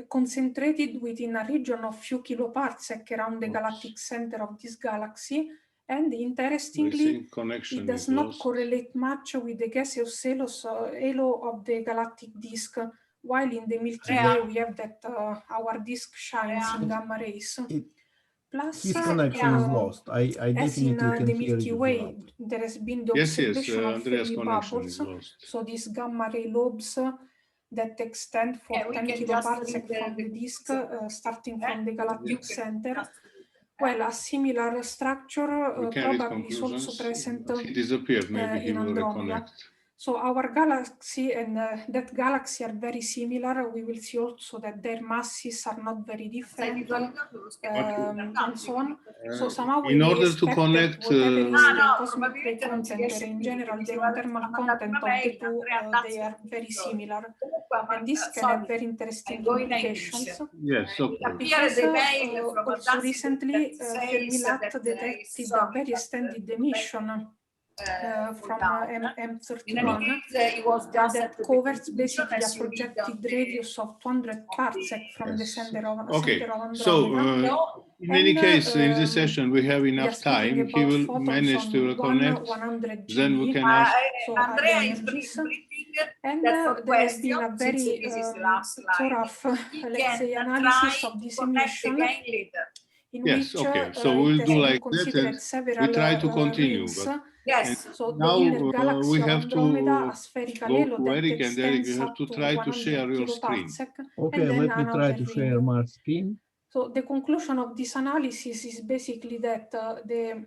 Speaker 5: concentrated within a region of few kiloparsec around the galactic center of this galaxy. And interestingly, it does not correlate much with the gaseous halo of the galactic disk, while in the Milky Way we have that our disk shines in gamma rays. Plus,
Speaker 6: his connection is lost. I definitely can
Speaker 5: the
Speaker 6: hear
Speaker 5: Milky
Speaker 6: you
Speaker 5: Way,
Speaker 6: now.
Speaker 5: there has been the observation of Fermi bubbles, so these gamma ray lobes that extend for 10 kiloparsec from the disk, starting from the galactic center. Well, a similar structure probably is also present
Speaker 7: he disappeared. Maybe he
Speaker 5: in
Speaker 7: will
Speaker 5: Andromeda.
Speaker 7: reconnect.
Speaker 5: So our galaxy and that galaxy are very similar. We will see also that their masses are not very different, and so on. So somehow
Speaker 7: in order to connect,
Speaker 5: whatever is the cosmic ray content, or in general the non-thermal content of the two, they are very similar, and this can have very interesting implications.
Speaker 7: Yes, okay.
Speaker 5: Because also recently Fermi-LAT detected a very extended emission from M31 that covers basically a projected radius of 200 parsec from the center of Andromeda.
Speaker 7: So in any case, in this session we have enough time. He will manage to reconnect. Then we can ask.
Speaker 5: So energies. And there has been a very thorough, let's say, analysis of this emission.
Speaker 7: Yes, okay. So we'll do like that, and we try to continue.
Speaker 5: So
Speaker 7: now
Speaker 5: the inner galaxy
Speaker 7: we
Speaker 5: of
Speaker 7: have
Speaker 5: Andromeda,
Speaker 7: to
Speaker 5: a spherical
Speaker 7: go
Speaker 5: halo
Speaker 7: to
Speaker 5: that
Speaker 7: Eric, and Eric, you
Speaker 5: extends
Speaker 7: have
Speaker 5: up
Speaker 7: to
Speaker 5: to
Speaker 7: try to
Speaker 5: 100
Speaker 7: share your screen.
Speaker 5: kiloparsec.
Speaker 6: Okay,
Speaker 5: and then
Speaker 6: let me try to share my screen.
Speaker 5: So the conclusion of this analysis is basically that the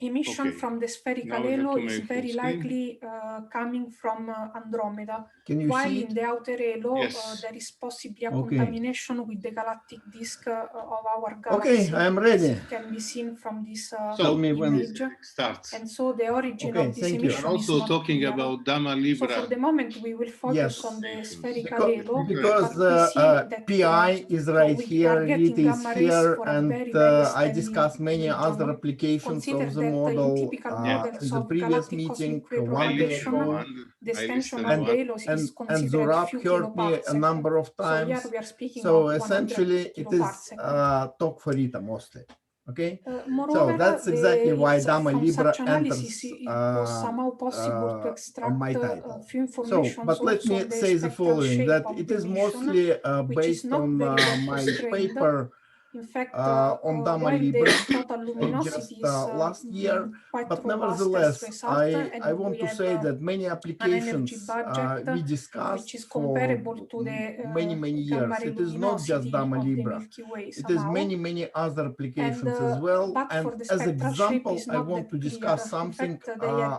Speaker 5: emission from the spherical halo is very likely coming from Andromeda, while in the outer halo there is possibly a contamination with the galactic disk of our galaxy.
Speaker 6: Okay, I'm ready.
Speaker 5: It can be seen from this
Speaker 6: Tell me when
Speaker 5: image.
Speaker 7: Starts.
Speaker 5: And so the origin of this emission
Speaker 7: I'm also
Speaker 5: is not
Speaker 7: talking
Speaker 5: clear.
Speaker 7: about Dama Libra.
Speaker 5: So for the moment we will focus on the spherical halo,
Speaker 6: because
Speaker 5: that
Speaker 6: PI is right here, it is here, and I discussed many other applications of the model in the previous meeting one day ago,
Speaker 5: the extension of the halo is
Speaker 6: and Zurab heard me a number of times.
Speaker 5: So, we are speaking
Speaker 6: so
Speaker 5: of
Speaker 6: essentially it is talk for Rita mostly. Okay,
Speaker 5: moreover,
Speaker 6: so that's exactly why Dama Libra enters
Speaker 5: was somehow possible to extract
Speaker 6: on my title.
Speaker 5: a few information.
Speaker 6: But let me say the following, that it is mostly based on my paper
Speaker 5: in fact,
Speaker 6: on Dama Libra just last year, but nevertheless, I want to say that many applications we discussed
Speaker 5: which is
Speaker 6: for
Speaker 5: comparable to the
Speaker 6: many years. It is not just Dama Libra. It is many other applications as well. And as example, I want to discuss something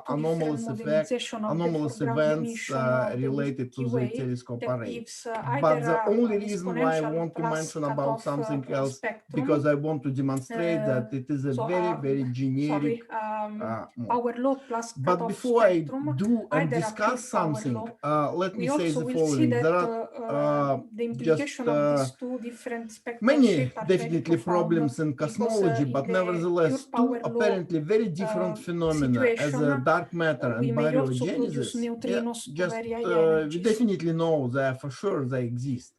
Speaker 6: anomalous effect, anomalous events related to the telescope array. But the only reason why I want to mention about something else, because I want to demonstrate that it is a very generic
Speaker 5: model.
Speaker 6: But before I do and discuss something, let me say the following. There are just many definitely problems in cosmology, but nevertheless two apparently very different phenomena as a dark matter and baryogenesis. We definitely know that for sure they exist.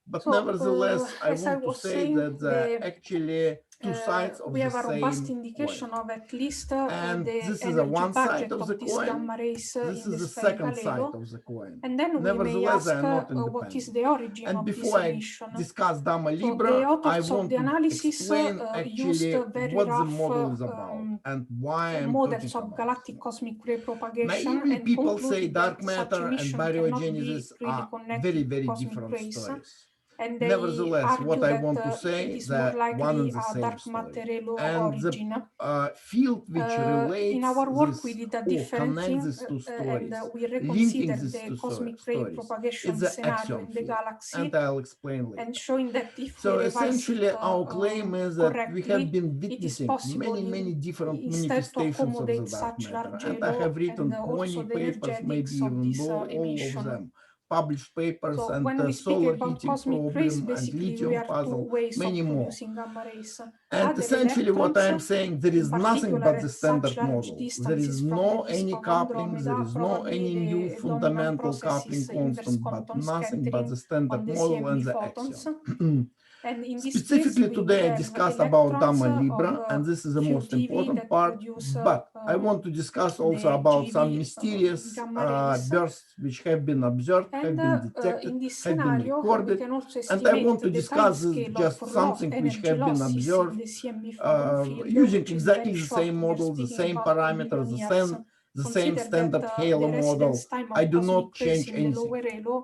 Speaker 6: But nevertheless, I want to say that actually two sides of the same
Speaker 5: indication
Speaker 6: coin.
Speaker 5: of at least
Speaker 6: And this is one side of the coin. This is the second side of the coin.
Speaker 5: And then
Speaker 6: nevertheless, they are not independent.
Speaker 5: What is the origin
Speaker 6: and
Speaker 5: of
Speaker 6: before
Speaker 5: this
Speaker 6: I
Speaker 5: emission?
Speaker 6: discuss Dama Libra, I want to explain actually what the model is about and why I'm
Speaker 5: models
Speaker 6: talking
Speaker 5: of galactic cosmic ray propagation.
Speaker 6: Naively,
Speaker 5: and
Speaker 6: people say dark
Speaker 5: such
Speaker 6: matter and
Speaker 5: emission
Speaker 6: baryogenesis
Speaker 5: really
Speaker 6: are
Speaker 5: connected
Speaker 6: very
Speaker 5: to cosmic
Speaker 6: different
Speaker 5: rays.
Speaker 6: stories.
Speaker 5: And they
Speaker 6: Nevertheless, what I want to say
Speaker 5: it
Speaker 6: is
Speaker 5: is more
Speaker 6: that
Speaker 5: likely
Speaker 6: one and the
Speaker 5: a
Speaker 6: same
Speaker 5: dark
Speaker 6: story.
Speaker 5: matter
Speaker 6: And
Speaker 5: origin.
Speaker 6: the field which relates
Speaker 5: in our work
Speaker 6: this
Speaker 5: we did a different
Speaker 6: connects
Speaker 5: thing,
Speaker 6: these two stories,
Speaker 5: and we
Speaker 6: linking
Speaker 5: reconsidered
Speaker 6: these
Speaker 5: the
Speaker 6: two
Speaker 5: cosmic ray
Speaker 6: stories,
Speaker 5: propagation
Speaker 6: is the
Speaker 5: scenario
Speaker 6: axion
Speaker 5: in the
Speaker 6: field,
Speaker 5: galaxy,
Speaker 6: and I'll explain later.
Speaker 5: and showing that if
Speaker 6: So
Speaker 5: we
Speaker 6: essentially, our claim is that we have been
Speaker 5: it is
Speaker 6: witnessing
Speaker 5: possible
Speaker 6: many different
Speaker 5: instead to
Speaker 6: manifestations of the
Speaker 5: accommodate
Speaker 6: dark
Speaker 5: such
Speaker 6: matter,
Speaker 5: large
Speaker 6: and I have written
Speaker 5: and also
Speaker 6: 20
Speaker 5: the
Speaker 6: papers, maybe
Speaker 5: energetics of
Speaker 6: even
Speaker 5: this
Speaker 6: all of
Speaker 5: emission.
Speaker 6: them. Published papers
Speaker 5: So
Speaker 6: and
Speaker 5: when we speak
Speaker 6: solar
Speaker 5: about
Speaker 6: heating
Speaker 5: cosmic rays,
Speaker 6: problem and
Speaker 5: basically we
Speaker 6: lithium
Speaker 5: have two
Speaker 6: puzzle,
Speaker 5: ways
Speaker 6: many
Speaker 5: of
Speaker 6: more.
Speaker 5: producing gamma rays.
Speaker 6: And
Speaker 5: Other
Speaker 6: essentially what I'm
Speaker 5: electrons,
Speaker 6: saying, there is nothing but the standard model. There is no any coupling, there is no any new fundamental coupling constant, but nothing but the standard model and the axiom.
Speaker 5: And in this
Speaker 6: Specifically
Speaker 5: case,
Speaker 6: today I discussed about Dama Libra, and this is the most important part, but I want to discuss also about some mysterious bursts which have been observed, have been detected, have been recorded, and I want to discuss just something which have been observed using exactly the same model, the same parameters, the same standard halo model. I do not change anything.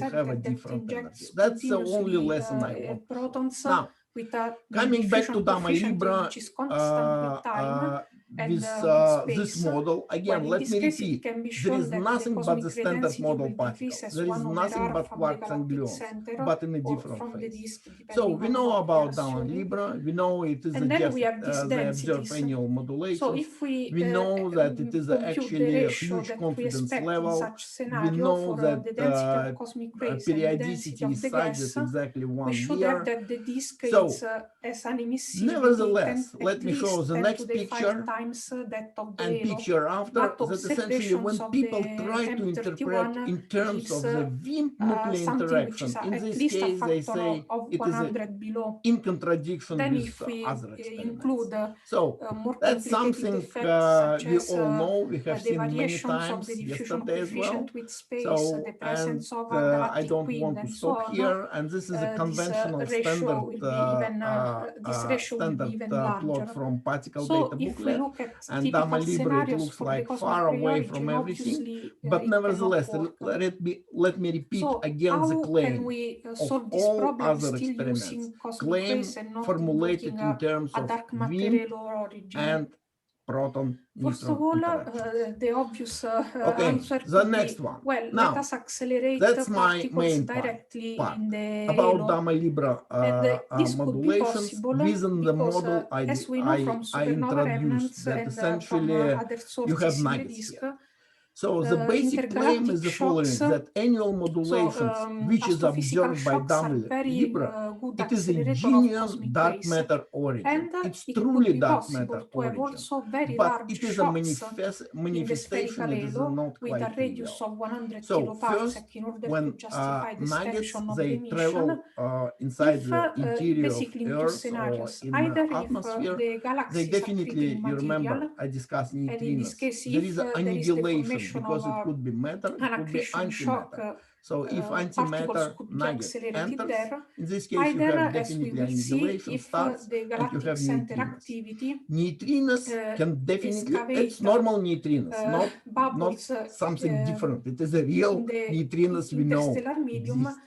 Speaker 6: have a different energy. That's the only lesson I want. Now, coming back to Dama Libra, with this model, again, let me repeat, there is nothing but the standard model particles. There is nothing but quarks and gluons, but in a different phase. So we know about Down Libra, we know it is the observed annual modulation. We know that it is actually a huge confidence level. We know that periodicity is such that exactly 1 year. So, nevertheless, let me show the next picture and picture after, that essentially when people try to interpret in terms of the WIMP nuclear interaction, in this case they say it is in contradiction with other experiments. So that's something we all know, we have seen many times yesterday as well. So, and I don't want to stop here, and this is a conventional standard plot from particle data booklet, and Gamma Libra, it looks like far away from everything, but nevertheless, let me repeat again the claim of all other experiments, claim formulated in terms of WIMP and proton neutron interaction.
Speaker 5: The obvious
Speaker 6: okay,
Speaker 5: answer
Speaker 6: the next one.
Speaker 5: Well,
Speaker 6: now,
Speaker 5: let us accelerate
Speaker 6: that's my main
Speaker 5: directly
Speaker 6: part
Speaker 5: in the
Speaker 6: about
Speaker 5: halo.
Speaker 6: Gamma Libra modulations within the model I introduced, that essentially you have nuggets here. So the basic claim is the following, that annual modulations, which is observed by Gamma Libra, it is a genuine dark matter origin. It's truly dark matter origin, but it is a manifestation, it is not quite trivial. So first, when nuggets, they travel inside the interior of Earth or in the atmosphere, they definitely, you remember, I discussed neutrinos. There is an annihilation, because it could be matter, it could be antimatter. So if antimatter nugget enters, in this case you have definitely annihilation starts and you have neutrinos. Neutrinos can definitely, it's normal neutrinos, not something different. It is a real neutrinos we know exist.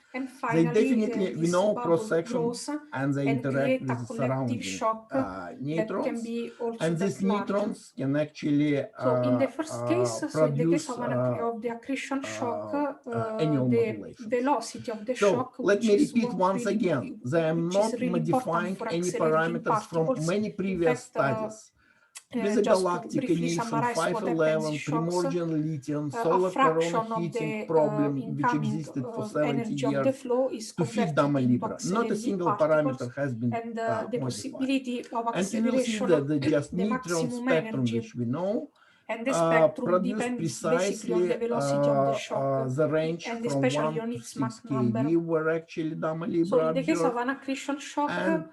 Speaker 6: They definitely, we know cross-section and they interact with the surrounding neutrons, and these neutrons can actually
Speaker 5: in the first case,
Speaker 6: produce
Speaker 5: of the accretion shock,
Speaker 6: annual
Speaker 5: the velocity of the shock.
Speaker 6: So let me repeat once again, they are not modifying any parameters from many previous studies. With the galactic emission 511, primordial lithium, solar corona heating problem, which existed for 70 years, to fit Gamma Libra. Not a single parameter has been modified. And you will see that the just neutron spectrum, which we know,
Speaker 5: and the spectrum
Speaker 6: produce
Speaker 5: depends
Speaker 6: precisely
Speaker 5: basically on the velocity of the shock,
Speaker 6: the range
Speaker 5: and
Speaker 6: from
Speaker 5: especially
Speaker 6: 1
Speaker 5: on
Speaker 6: to
Speaker 5: its
Speaker 6: 6
Speaker 5: Mach
Speaker 6: kV
Speaker 5: number.
Speaker 6: were actually Gamma Libra
Speaker 5: So in the case of
Speaker 6: observed.
Speaker 5: an accretion shock,
Speaker 6: And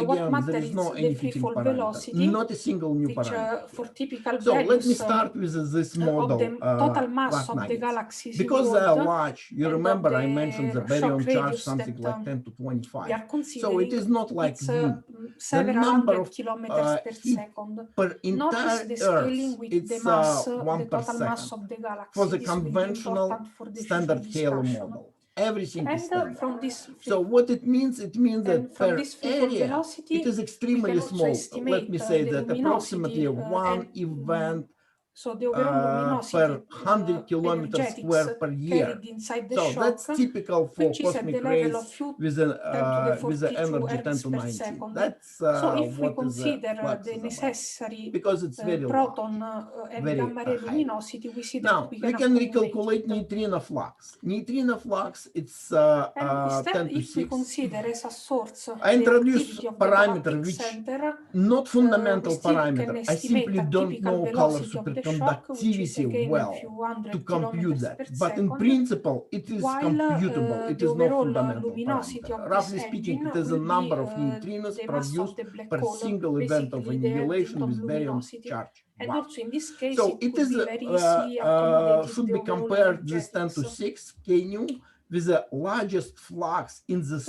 Speaker 5: what
Speaker 6: again,
Speaker 5: matters
Speaker 6: there is no
Speaker 5: is
Speaker 6: any
Speaker 5: the free
Speaker 6: fitting
Speaker 5: fall
Speaker 6: parameter,
Speaker 5: velocity,
Speaker 6: not a single new
Speaker 5: which
Speaker 6: parameter.
Speaker 5: for typical
Speaker 6: So
Speaker 5: values
Speaker 6: let me start with this model,
Speaker 5: of the total mass
Speaker 6: quark
Speaker 5: of the
Speaker 6: nuggets.
Speaker 5: galaxies
Speaker 6: Because they are
Speaker 5: involved,
Speaker 6: large, you
Speaker 5: and
Speaker 6: remember
Speaker 5: of
Speaker 6: I mentioned the baryon
Speaker 5: shock
Speaker 6: charge,
Speaker 5: radius
Speaker 6: something
Speaker 5: that,
Speaker 6: like 10 to
Speaker 5: we
Speaker 6: 25.
Speaker 5: are
Speaker 6: So it is not like
Speaker 5: it's
Speaker 6: WIMP.
Speaker 5: several
Speaker 6: number
Speaker 5: hundred
Speaker 6: of
Speaker 5: kilometers per second.
Speaker 6: per
Speaker 5: Notice
Speaker 6: entire
Speaker 5: the scaling
Speaker 6: Earth,
Speaker 5: with
Speaker 6: it's
Speaker 5: the mass,
Speaker 6: 1
Speaker 5: the
Speaker 6: per
Speaker 5: total mass
Speaker 6: second.
Speaker 5: of the galaxy.
Speaker 6: For the
Speaker 5: This will be
Speaker 6: conventional
Speaker 5: important for the
Speaker 6: standard
Speaker 5: future
Speaker 6: halo
Speaker 5: discussion.
Speaker 6: model, everything is
Speaker 5: And
Speaker 6: standard.
Speaker 5: from this
Speaker 6: So what it means that
Speaker 5: from
Speaker 6: per
Speaker 5: this free fall
Speaker 6: area,
Speaker 5: velocity,
Speaker 6: it is
Speaker 5: we
Speaker 6: extremely
Speaker 5: can also
Speaker 6: small.
Speaker 5: estimate
Speaker 6: Let me say
Speaker 5: the
Speaker 6: that approximately
Speaker 5: luminosity,
Speaker 6: one
Speaker 5: and,
Speaker 6: event
Speaker 5: so the overall luminosity
Speaker 6: per 100 kilometers
Speaker 5: energetics
Speaker 6: square per year.
Speaker 5: carried inside the
Speaker 6: So
Speaker 5: shock,
Speaker 6: that's typical for
Speaker 5: which is at the
Speaker 6: cosmic
Speaker 5: level
Speaker 6: rays
Speaker 5: of few
Speaker 6: with the energy 10
Speaker 5: ergs
Speaker 6: to
Speaker 5: per
Speaker 6: 90.
Speaker 5: second.
Speaker 6: That's
Speaker 5: So if we
Speaker 6: what
Speaker 5: consider
Speaker 6: flux
Speaker 5: the
Speaker 6: is about.
Speaker 5: necessary
Speaker 6: Because it's very
Speaker 5: proton
Speaker 6: large,
Speaker 5: and
Speaker 6: very
Speaker 5: gamma ray
Speaker 6: high.
Speaker 5: luminosity, we see that
Speaker 6: Now, we can recalculate neutrino flux. Neutrino flux, it's 10 to
Speaker 5: if we
Speaker 6: 6.
Speaker 5: consider as a source
Speaker 6: I introduce
Speaker 5: the
Speaker 6: parameter which
Speaker 5: center,
Speaker 6: not fundamental
Speaker 5: we still
Speaker 6: parameter.
Speaker 5: can
Speaker 6: I simply
Speaker 5: estimate a
Speaker 6: don't
Speaker 5: typical
Speaker 6: know color
Speaker 5: velocity of the shock, which is
Speaker 6: superconductivity
Speaker 5: again
Speaker 6: well
Speaker 5: a few hundred
Speaker 6: to compute that.
Speaker 5: kilometers per
Speaker 6: But in
Speaker 5: second,
Speaker 6: principle, it is
Speaker 5: while
Speaker 6: computable. It
Speaker 5: the
Speaker 6: is not
Speaker 5: overall
Speaker 6: fundamental
Speaker 5: luminosity
Speaker 6: parameter.
Speaker 5: of
Speaker 6: Roughly
Speaker 5: this
Speaker 6: speaking,
Speaker 5: engine
Speaker 6: it is the
Speaker 5: will
Speaker 6: number
Speaker 5: be
Speaker 6: of neutrinos
Speaker 5: the mass of
Speaker 6: produced
Speaker 5: the black
Speaker 6: per
Speaker 5: hole,
Speaker 6: single event of
Speaker 5: basically the
Speaker 6: annihilation
Speaker 5: Eddington
Speaker 6: with baryon
Speaker 5: luminosity.
Speaker 6: charge.
Speaker 5: And
Speaker 6: Wow.
Speaker 5: also in this case,
Speaker 6: So
Speaker 5: it
Speaker 6: it is
Speaker 5: could be very easily accommodated
Speaker 6: should
Speaker 5: the
Speaker 6: be
Speaker 5: overall
Speaker 6: compared this 10 to
Speaker 5: energetics.
Speaker 6: 6 knu with the largest flux in the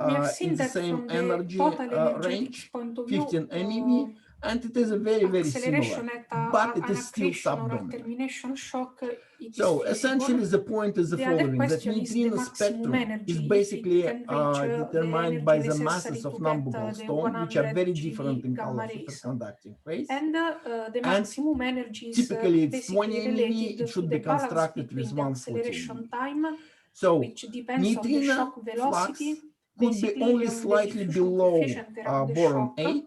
Speaker 5: We have seen that
Speaker 6: same
Speaker 5: from the
Speaker 6: energy
Speaker 5: total energetics
Speaker 6: range,
Speaker 5: point of view,
Speaker 6: 15 MeV, And it is a very similar,
Speaker 5: acceleration at
Speaker 6: but it
Speaker 5: an
Speaker 6: is still
Speaker 5: accretion or a
Speaker 6: subdominant.
Speaker 5: termination shock, it is
Speaker 6: So
Speaker 5: feasible.
Speaker 6: essentially the point is the
Speaker 5: The other
Speaker 6: following, that
Speaker 5: question is the
Speaker 6: neutrino
Speaker 5: maximum
Speaker 6: spectrum
Speaker 5: energy,
Speaker 6: is
Speaker 5: if it
Speaker 6: basically
Speaker 5: can reach
Speaker 6: determined
Speaker 5: the
Speaker 6: by
Speaker 5: energy
Speaker 6: the
Speaker 5: necessary
Speaker 6: masses of
Speaker 5: to get
Speaker 6: non-Bogle
Speaker 5: the
Speaker 6: stone, which are
Speaker 5: 100
Speaker 6: very different in
Speaker 5: gamma
Speaker 6: color
Speaker 5: rays.
Speaker 6: superconducting phase.
Speaker 5: And the maximum energy is
Speaker 6: typically it's
Speaker 5: basically
Speaker 6: 20 MeV,
Speaker 5: related
Speaker 6: it should
Speaker 5: to
Speaker 6: be
Speaker 5: the balance
Speaker 6: constructed
Speaker 5: between
Speaker 6: with
Speaker 5: the
Speaker 6: 140
Speaker 5: acceleration
Speaker 6: MeV.
Speaker 5: time,
Speaker 6: So
Speaker 5: which depends on the
Speaker 6: neutrino
Speaker 5: shock velocity,
Speaker 6: flux could be
Speaker 5: basically
Speaker 6: only
Speaker 5: on the
Speaker 6: slightly
Speaker 5: diffusion
Speaker 6: below
Speaker 5: coefficient around the
Speaker 6: boron
Speaker 5: shock,
Speaker 6: 8,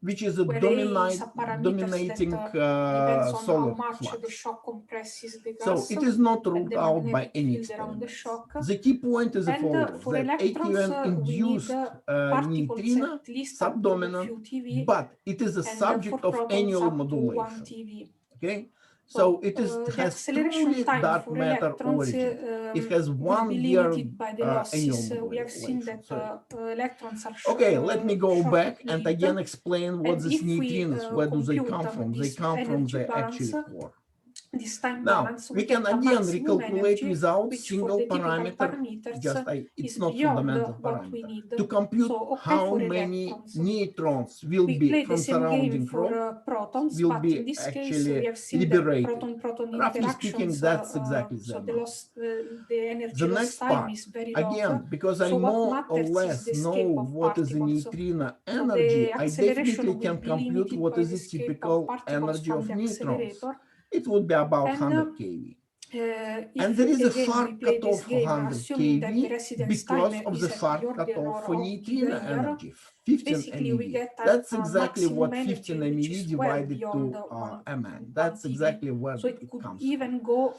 Speaker 6: which is a
Speaker 5: where A is a parameter
Speaker 6: dominating
Speaker 5: that depends on how
Speaker 6: solar
Speaker 5: much
Speaker 6: flux.
Speaker 5: the shock compresses the gas.
Speaker 6: So it is not
Speaker 5: and
Speaker 6: ruled
Speaker 5: the
Speaker 6: out by
Speaker 5: magnetic
Speaker 6: any
Speaker 5: field around the
Speaker 6: experiments.
Speaker 5: shock.
Speaker 6: The key point is the
Speaker 5: And
Speaker 6: following,
Speaker 5: for
Speaker 6: that
Speaker 5: electrons,
Speaker 6: AQN
Speaker 5: we
Speaker 6: induced
Speaker 5: need particles
Speaker 6: neutrino
Speaker 5: at least up to
Speaker 6: subdominant,
Speaker 5: few TeV,
Speaker 6: but it is a
Speaker 5: and
Speaker 6: subject
Speaker 5: for
Speaker 6: of
Speaker 5: protons
Speaker 6: annual
Speaker 5: up to 1
Speaker 6: modulation.
Speaker 5: TeV.
Speaker 6: Okay,
Speaker 5: So
Speaker 6: so it is
Speaker 5: the
Speaker 6: has
Speaker 5: acceleration
Speaker 6: truly
Speaker 5: time
Speaker 6: dark
Speaker 5: for
Speaker 6: matter
Speaker 5: electrons
Speaker 6: origin. It has
Speaker 5: will
Speaker 6: 1
Speaker 5: be
Speaker 6: year
Speaker 5: limited by the
Speaker 6: annual
Speaker 5: losses. We have seen
Speaker 6: modulation.
Speaker 5: that electrons are
Speaker 6: Okay, let me go
Speaker 5: short
Speaker 6: back and
Speaker 5: lived.
Speaker 6: again explain what
Speaker 5: And
Speaker 6: these
Speaker 5: if we
Speaker 6: neutrinos, where do they
Speaker 5: compute
Speaker 6: come from? They
Speaker 5: this
Speaker 6: come from
Speaker 5: energy
Speaker 6: the
Speaker 5: balance,
Speaker 6: actual core.
Speaker 5: this time
Speaker 6: Now,
Speaker 5: balance,
Speaker 6: we
Speaker 5: we
Speaker 6: can
Speaker 5: get a
Speaker 6: again
Speaker 5: maximum
Speaker 6: recalculate
Speaker 5: energy,
Speaker 6: without
Speaker 5: which for
Speaker 6: single
Speaker 5: the typical
Speaker 6: parameter,
Speaker 5: parameters
Speaker 6: just it's
Speaker 5: is
Speaker 6: not
Speaker 5: beyond
Speaker 6: fundamental
Speaker 5: what we
Speaker 6: parameter,
Speaker 5: need.
Speaker 6: to compute
Speaker 5: So, okay,
Speaker 6: how
Speaker 5: for
Speaker 6: many
Speaker 5: electrons,
Speaker 6: neutrons will
Speaker 5: we
Speaker 6: be
Speaker 5: play the
Speaker 6: from
Speaker 5: same game
Speaker 6: surrounding
Speaker 5: for
Speaker 6: rock,
Speaker 5: protons,
Speaker 6: will
Speaker 5: but
Speaker 6: be
Speaker 5: in this case,
Speaker 6: actually
Speaker 5: we have seen that
Speaker 6: liberated.
Speaker 5: proton-proton
Speaker 6: Roughly
Speaker 5: interactions,
Speaker 6: speaking, that's exactly the
Speaker 5: so
Speaker 6: amount.
Speaker 5: the energy
Speaker 6: The
Speaker 5: loss
Speaker 6: next
Speaker 5: time
Speaker 6: part,
Speaker 5: is very
Speaker 6: again,
Speaker 5: long.
Speaker 6: because I
Speaker 5: So what
Speaker 6: more or
Speaker 5: matters is
Speaker 6: less
Speaker 5: the
Speaker 6: know
Speaker 5: escape of
Speaker 6: what is the
Speaker 5: particles.
Speaker 6: neutrino
Speaker 5: So
Speaker 6: energy,
Speaker 5: the
Speaker 6: I
Speaker 5: acceleration
Speaker 6: definitely
Speaker 5: will
Speaker 6: can
Speaker 5: be
Speaker 6: compute
Speaker 5: limited
Speaker 6: what
Speaker 5: by
Speaker 6: is
Speaker 5: the
Speaker 6: the
Speaker 5: escape
Speaker 6: typical
Speaker 5: of particles
Speaker 6: energy
Speaker 5: from
Speaker 6: of
Speaker 5: the
Speaker 6: neutrons.
Speaker 5: accelerator.
Speaker 6: It would be about
Speaker 5: And
Speaker 6: 100 keV.
Speaker 5: if
Speaker 6: And there is a
Speaker 5: again we
Speaker 6: Fark
Speaker 5: play this
Speaker 6: cutoff for
Speaker 5: game,
Speaker 6: 100
Speaker 5: assuming that the
Speaker 6: keV
Speaker 5: residence time
Speaker 6: because of
Speaker 5: is
Speaker 6: the
Speaker 5: at
Speaker 6: Fark
Speaker 5: the order
Speaker 6: cutoff for
Speaker 5: of
Speaker 6: neutrino
Speaker 5: gigayear,
Speaker 6: energy, 15
Speaker 5: basically we
Speaker 6: MeV.
Speaker 5: get
Speaker 6: That's
Speaker 5: a
Speaker 6: exactly what
Speaker 5: maximum
Speaker 6: 15
Speaker 5: energy which
Speaker 6: MeV
Speaker 5: is well
Speaker 6: divided
Speaker 5: beyond
Speaker 6: to Mn.
Speaker 5: 1
Speaker 6: That's
Speaker 5: TeV.
Speaker 6: exactly where
Speaker 5: So
Speaker 6: it
Speaker 5: it could
Speaker 6: comes
Speaker 5: even
Speaker 6: from.
Speaker 5: go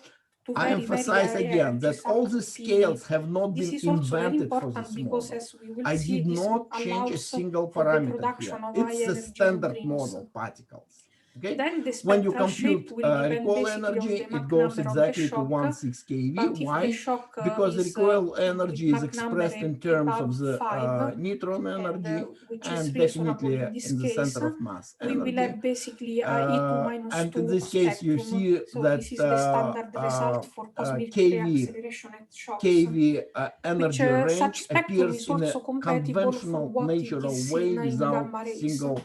Speaker 5: to
Speaker 6: I
Speaker 5: very
Speaker 6: emphasize
Speaker 5: high
Speaker 6: again that
Speaker 5: energies,
Speaker 6: all
Speaker 5: up to
Speaker 6: the
Speaker 5: PeV.
Speaker 6: scales have not
Speaker 5: This
Speaker 6: been
Speaker 5: is also very
Speaker 6: invented for
Speaker 5: important
Speaker 6: this
Speaker 5: because,
Speaker 6: model.
Speaker 5: as we will
Speaker 6: I
Speaker 5: see,
Speaker 6: did
Speaker 5: this
Speaker 6: not change a
Speaker 5: allows
Speaker 6: single
Speaker 5: for the
Speaker 6: parameter
Speaker 5: production
Speaker 6: here.
Speaker 5: of high
Speaker 6: It's a
Speaker 5: energy
Speaker 6: standard
Speaker 5: neutrinos.
Speaker 6: model, particles. Okay?
Speaker 5: Then the
Speaker 6: When you
Speaker 5: spectral shape
Speaker 6: compute
Speaker 5: will depend
Speaker 6: recoil
Speaker 5: basically
Speaker 6: energy,
Speaker 5: on the
Speaker 6: it
Speaker 5: Mach
Speaker 6: goes
Speaker 5: number of the
Speaker 6: exactly to
Speaker 5: shock.
Speaker 6: 1.6 keV.
Speaker 5: But if the
Speaker 6: Why?
Speaker 5: shock
Speaker 6: Because the
Speaker 5: is
Speaker 6: recoil
Speaker 5: with
Speaker 6: energy is
Speaker 5: Mach number
Speaker 6: expressed in terms of
Speaker 5: above
Speaker 6: the
Speaker 5: 5,
Speaker 6: neutron
Speaker 5: and
Speaker 6: energy
Speaker 5: which
Speaker 6: and
Speaker 5: is reasonable
Speaker 6: definitely
Speaker 5: in this
Speaker 6: in the
Speaker 5: case,
Speaker 6: center of mass
Speaker 5: we will
Speaker 6: energy.
Speaker 5: have basically a E2 minus
Speaker 6: And
Speaker 5: 2
Speaker 6: in this case, you
Speaker 5: spectrum.
Speaker 6: see
Speaker 5: So
Speaker 6: that
Speaker 5: this is the standard result for cosmic ray
Speaker 6: KV
Speaker 5: acceleration at shocks.
Speaker 6: KV energy
Speaker 5: Such
Speaker 6: range
Speaker 5: spectrum
Speaker 6: appears
Speaker 5: is
Speaker 6: in a
Speaker 5: also compatible for
Speaker 6: conventional
Speaker 5: what it
Speaker 6: natural
Speaker 5: is
Speaker 6: way
Speaker 5: seen in
Speaker 6: without
Speaker 5: gamma rays.
Speaker 6: single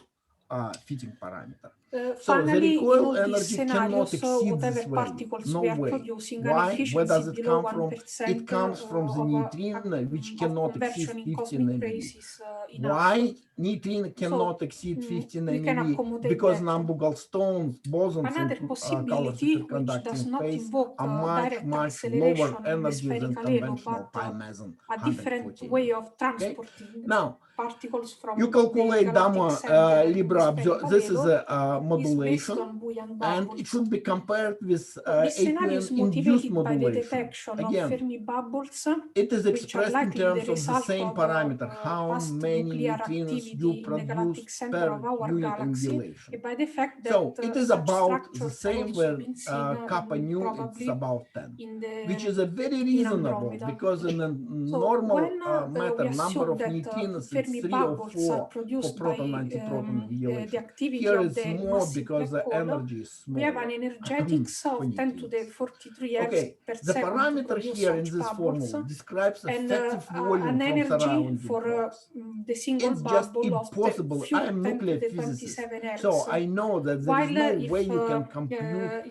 Speaker 6: fitting parameter. So the
Speaker 5: Finally, in
Speaker 6: recoil
Speaker 5: all these
Speaker 6: energy cannot
Speaker 5: scenarios,
Speaker 6: exceed
Speaker 5: whatever
Speaker 6: this value.
Speaker 5: particles
Speaker 6: No
Speaker 5: we are
Speaker 6: way.
Speaker 5: producing an
Speaker 6: Why? Where does
Speaker 5: efficiency
Speaker 6: it
Speaker 5: below
Speaker 6: come from?
Speaker 5: 1%
Speaker 6: It comes from the
Speaker 5: of
Speaker 6: neutrino, which
Speaker 5: of
Speaker 6: cannot exceed
Speaker 5: conversion in
Speaker 6: 15
Speaker 5: cosmic
Speaker 6: MeV.
Speaker 5: rays is enough.
Speaker 6: Why neutrino cannot
Speaker 5: So
Speaker 6: exceed 15
Speaker 5: we can
Speaker 6: MeV?
Speaker 5: accommodate
Speaker 6: Because
Speaker 5: that.
Speaker 6: non-Bogle stones, bosons
Speaker 5: Another
Speaker 6: in color
Speaker 5: possibility, which does
Speaker 6: superconducting
Speaker 5: not
Speaker 6: phase
Speaker 5: invoke
Speaker 6: are
Speaker 5: direct
Speaker 6: much lower
Speaker 5: acceleration in the
Speaker 6: energies than
Speaker 5: spherical halo,
Speaker 6: conventional
Speaker 5: but
Speaker 6: pi meson
Speaker 5: a different way of transporting
Speaker 6: Now,
Speaker 5: particles from
Speaker 6: you
Speaker 5: the
Speaker 6: calculate
Speaker 5: galactic
Speaker 6: gamma
Speaker 5: center and the
Speaker 6: Libra.
Speaker 5: spherical
Speaker 6: This is
Speaker 5: halo
Speaker 6: a
Speaker 5: is based
Speaker 6: modulation,
Speaker 5: on buoyant
Speaker 6: and
Speaker 5: bubbles.
Speaker 6: it should be compared with
Speaker 5: This scenario is
Speaker 6: AQN induced
Speaker 5: motivated by the
Speaker 6: modulation.
Speaker 5: detection of
Speaker 6: Again,
Speaker 5: Fermi bubbles,
Speaker 6: it is
Speaker 5: which are
Speaker 6: expressed in
Speaker 5: likely
Speaker 6: terms
Speaker 5: the
Speaker 6: of the
Speaker 5: result
Speaker 6: same
Speaker 5: of
Speaker 6: parameter, how
Speaker 5: past
Speaker 6: many
Speaker 5: nuclear
Speaker 6: neutrinos
Speaker 5: activity
Speaker 6: you
Speaker 5: in the
Speaker 6: produce
Speaker 5: galactic center
Speaker 6: per
Speaker 5: of our
Speaker 6: unit
Speaker 5: galaxy,
Speaker 6: angulation.
Speaker 5: and by the fact that
Speaker 6: So it is
Speaker 5: such
Speaker 6: about the
Speaker 5: structures are
Speaker 6: same
Speaker 5: also
Speaker 6: where
Speaker 5: been seen
Speaker 6: kappa nu, it's
Speaker 5: probably
Speaker 6: about 10,
Speaker 5: in the
Speaker 6: which is a very
Speaker 5: in
Speaker 6: reasonable,
Speaker 5: Andromeda.
Speaker 6: because in a
Speaker 5: So
Speaker 6: normal
Speaker 5: when
Speaker 6: matter
Speaker 5: we
Speaker 6: number
Speaker 5: assume
Speaker 6: of
Speaker 5: that
Speaker 6: neutrinos, it's
Speaker 5: Fermi
Speaker 6: 3 or
Speaker 5: bubbles
Speaker 6: 4
Speaker 5: are
Speaker 6: for
Speaker 5: produced by
Speaker 6: proton antiproton
Speaker 5: the
Speaker 6: annihilation.
Speaker 5: activity
Speaker 6: Here
Speaker 5: of
Speaker 6: it's
Speaker 5: the
Speaker 6: more
Speaker 5: massive
Speaker 6: because
Speaker 5: black
Speaker 6: the
Speaker 5: hole,
Speaker 6: energy is
Speaker 5: we have an
Speaker 6: smaller
Speaker 5: energetics
Speaker 6: for
Speaker 5: of 10 to the
Speaker 6: neutrinos.
Speaker 5: 43 Hertz
Speaker 6: Okay,
Speaker 5: per
Speaker 6: the
Speaker 5: second to
Speaker 6: parameter
Speaker 5: produce
Speaker 6: here in
Speaker 5: such
Speaker 6: this
Speaker 5: bubbles,
Speaker 6: formula describes
Speaker 5: and
Speaker 6: effective volume
Speaker 5: an
Speaker 6: from
Speaker 5: energy
Speaker 6: surrounding
Speaker 5: for
Speaker 6: rocks.
Speaker 5: the single
Speaker 6: It's just
Speaker 5: bubble of
Speaker 6: impossible. I am
Speaker 5: 10 to
Speaker 6: nuclear
Speaker 5: the
Speaker 6: physicist,
Speaker 5: 27 Hertz.
Speaker 6: so I know that there is
Speaker 5: While
Speaker 6: no
Speaker 5: if
Speaker 6: way you can compute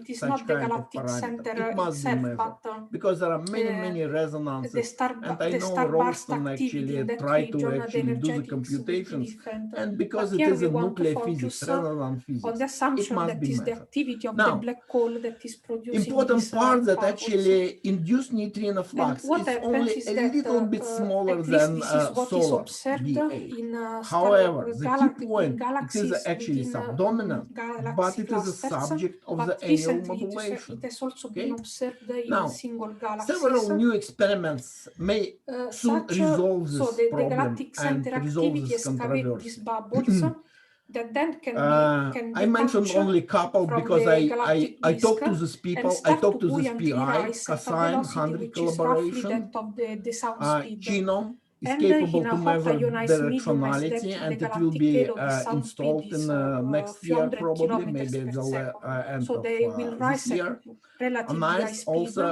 Speaker 5: it is
Speaker 6: such
Speaker 5: not the
Speaker 6: kind of
Speaker 5: galactic
Speaker 6: parameter.
Speaker 5: center
Speaker 6: It must be
Speaker 5: itself,
Speaker 6: measured
Speaker 5: but
Speaker 6: because there are many resonances, and I
Speaker 5: the
Speaker 6: know
Speaker 5: starburst
Speaker 6: Rolston
Speaker 5: activity
Speaker 6: actually
Speaker 5: in that
Speaker 6: tried to
Speaker 5: region, the
Speaker 6: actually do the
Speaker 5: energetics will be
Speaker 6: computations,
Speaker 5: different.
Speaker 6: and because
Speaker 5: But
Speaker 6: it
Speaker 5: here
Speaker 6: is
Speaker 5: we
Speaker 6: a
Speaker 5: want to
Speaker 6: nuclear physics,
Speaker 5: focus
Speaker 6: resonance
Speaker 5: on
Speaker 6: physics,
Speaker 5: the
Speaker 6: it
Speaker 5: assumption
Speaker 6: must
Speaker 5: that
Speaker 6: be
Speaker 5: is the
Speaker 6: measured.
Speaker 5: activity of the
Speaker 6: Now,
Speaker 5: black hole that is producing
Speaker 6: important
Speaker 5: these
Speaker 6: part that
Speaker 5: bubbles.
Speaker 6: actually induced neutrino
Speaker 5: And
Speaker 6: flux
Speaker 5: what
Speaker 6: is
Speaker 5: happens
Speaker 6: only
Speaker 5: is
Speaker 6: a
Speaker 5: that,
Speaker 6: little bit smaller
Speaker 5: at least
Speaker 6: than
Speaker 5: this is what is
Speaker 6: solar
Speaker 5: observed
Speaker 6: BA.
Speaker 5: in
Speaker 6: However, the key
Speaker 5: in
Speaker 6: point, it is
Speaker 5: galaxies
Speaker 6: actually
Speaker 5: within
Speaker 6: subdominant,
Speaker 5: galaxy
Speaker 6: but it is a
Speaker 5: clusters.
Speaker 6: subject of
Speaker 5: But
Speaker 6: the annual
Speaker 5: recently
Speaker 6: modulation.
Speaker 5: it has also
Speaker 6: Okay?
Speaker 5: been observed in
Speaker 6: Now,
Speaker 5: single galaxies.
Speaker 6: several new experiments may soon resolve this
Speaker 5: So the
Speaker 6: problem
Speaker 5: galactic
Speaker 6: and
Speaker 5: center
Speaker 6: resolve
Speaker 5: activity
Speaker 6: this
Speaker 5: excavate these
Speaker 6: controversy.
Speaker 5: bubbles that then can
Speaker 6: I
Speaker 5: be
Speaker 6: mentioned
Speaker 5: detached
Speaker 6: only couple
Speaker 5: from
Speaker 6: because
Speaker 5: the
Speaker 6: I
Speaker 5: galactic
Speaker 6: talked to
Speaker 5: disk
Speaker 6: these
Speaker 5: and
Speaker 6: people. I
Speaker 5: start
Speaker 6: talked
Speaker 5: to
Speaker 6: to this
Speaker 5: buoyantly
Speaker 6: PI,
Speaker 5: rise at a
Speaker 6: Kassim,
Speaker 5: velocity
Speaker 6: 100
Speaker 5: which is roughly
Speaker 6: collaboration,
Speaker 5: that of the sound speed.
Speaker 6: Genome. is
Speaker 5: And
Speaker 6: capable
Speaker 5: in a
Speaker 6: to
Speaker 5: hot
Speaker 6: measure
Speaker 5: ionized
Speaker 6: directionality,
Speaker 5: medium-ice
Speaker 6: and
Speaker 5: depth,
Speaker 6: it will
Speaker 5: the
Speaker 6: be
Speaker 5: galactic halo, the sound
Speaker 6: installed
Speaker 5: speed
Speaker 6: in
Speaker 5: is
Speaker 6: next
Speaker 5: few
Speaker 6: year,
Speaker 5: hundred
Speaker 6: probably,
Speaker 5: kilometers
Speaker 6: maybe at
Speaker 5: per
Speaker 6: the
Speaker 5: second.
Speaker 6: end
Speaker 5: So
Speaker 6: of
Speaker 5: they will
Speaker 6: this
Speaker 5: rise
Speaker 6: year. A
Speaker 5: relatively high
Speaker 6: nice
Speaker 5: speed.
Speaker 6: also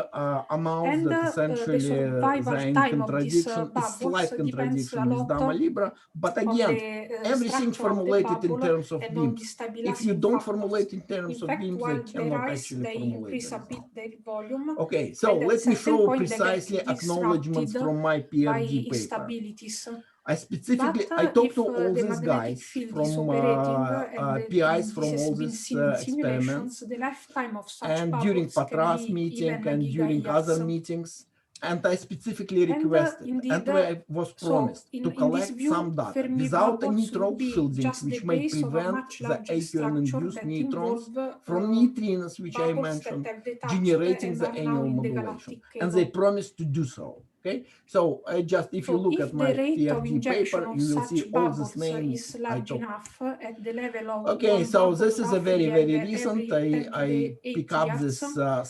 Speaker 6: amounts
Speaker 5: And
Speaker 6: that
Speaker 5: the
Speaker 6: essentially
Speaker 5: survival
Speaker 6: the
Speaker 5: time of these
Speaker 6: contradiction is
Speaker 5: bubbles
Speaker 6: slight
Speaker 5: depends
Speaker 6: contradiction
Speaker 5: a
Speaker 6: with
Speaker 5: lot
Speaker 6: Dama Libra, but
Speaker 5: on
Speaker 6: again,
Speaker 5: the
Speaker 6: everything
Speaker 5: structure of the
Speaker 6: formulated in
Speaker 5: bubble
Speaker 6: terms of
Speaker 5: and on the
Speaker 6: beams. If
Speaker 5: stabilizing
Speaker 6: you don't
Speaker 5: factors.
Speaker 6: formulate in
Speaker 5: In
Speaker 6: terms of
Speaker 5: fact,
Speaker 6: beams, they
Speaker 5: while they
Speaker 6: cannot
Speaker 5: rise,
Speaker 6: actually
Speaker 5: they
Speaker 6: formulate
Speaker 5: increase
Speaker 6: the
Speaker 5: a bit
Speaker 6: result.
Speaker 5: their volume.
Speaker 6: Okay, so
Speaker 5: And at
Speaker 6: let me
Speaker 5: certain
Speaker 6: show
Speaker 5: point they get
Speaker 6: precisely acknowledgements
Speaker 5: disrupted
Speaker 6: from my
Speaker 5: by
Speaker 6: PhD paper.
Speaker 5: instabilities.
Speaker 6: I specifically,
Speaker 5: But
Speaker 6: I talked
Speaker 5: if
Speaker 6: to all
Speaker 5: the
Speaker 6: these
Speaker 5: magnetic
Speaker 6: guys
Speaker 5: field is
Speaker 6: from
Speaker 5: operating and
Speaker 6: PIs from
Speaker 5: this has
Speaker 6: all
Speaker 5: been
Speaker 6: these
Speaker 5: seen in
Speaker 6: experiments,
Speaker 5: simulations, the lifetime of such
Speaker 6: and during
Speaker 5: bubbles can
Speaker 6: Patras
Speaker 5: be
Speaker 6: meeting
Speaker 5: even
Speaker 6: and during other
Speaker 5: gigayears.
Speaker 6: meetings. And I specifically
Speaker 5: And
Speaker 6: requested,
Speaker 5: indeed,
Speaker 6: and I was promised
Speaker 5: so
Speaker 6: to
Speaker 5: in this
Speaker 6: collect
Speaker 5: view,
Speaker 6: some data
Speaker 5: Fermi
Speaker 6: without a
Speaker 5: bubbles
Speaker 6: neutral
Speaker 5: would be
Speaker 6: shielding,
Speaker 5: just the
Speaker 6: which may
Speaker 5: base of a
Speaker 6: prevent
Speaker 5: much
Speaker 6: the
Speaker 5: larger structure
Speaker 6: AQN-induced
Speaker 5: that
Speaker 6: neutrons
Speaker 5: involve
Speaker 6: from neutrinos, which I
Speaker 5: bubbles that
Speaker 6: mentioned,
Speaker 5: have detached
Speaker 6: generating
Speaker 5: and
Speaker 6: the
Speaker 5: are now
Speaker 6: annual
Speaker 5: in the
Speaker 6: modulation.
Speaker 5: galactic
Speaker 6: And they
Speaker 5: halo.
Speaker 6: promised to do so. Okay, so if you
Speaker 5: So
Speaker 6: look
Speaker 5: if
Speaker 6: at
Speaker 5: the
Speaker 6: my
Speaker 5: rate of
Speaker 6: PhD
Speaker 5: injection
Speaker 6: paper,
Speaker 5: of
Speaker 6: you will see
Speaker 5: such
Speaker 6: all these
Speaker 5: bubbles
Speaker 6: names
Speaker 5: is
Speaker 6: I
Speaker 5: large
Speaker 6: talked.
Speaker 5: enough at the level of
Speaker 6: Okay,
Speaker 5: one
Speaker 6: so
Speaker 5: bubble
Speaker 6: this is a
Speaker 5: roughly
Speaker 6: very
Speaker 5: every
Speaker 6: recent.
Speaker 5: 10 to
Speaker 6: I
Speaker 5: the 8
Speaker 6: pick up
Speaker 5: years,
Speaker 6: this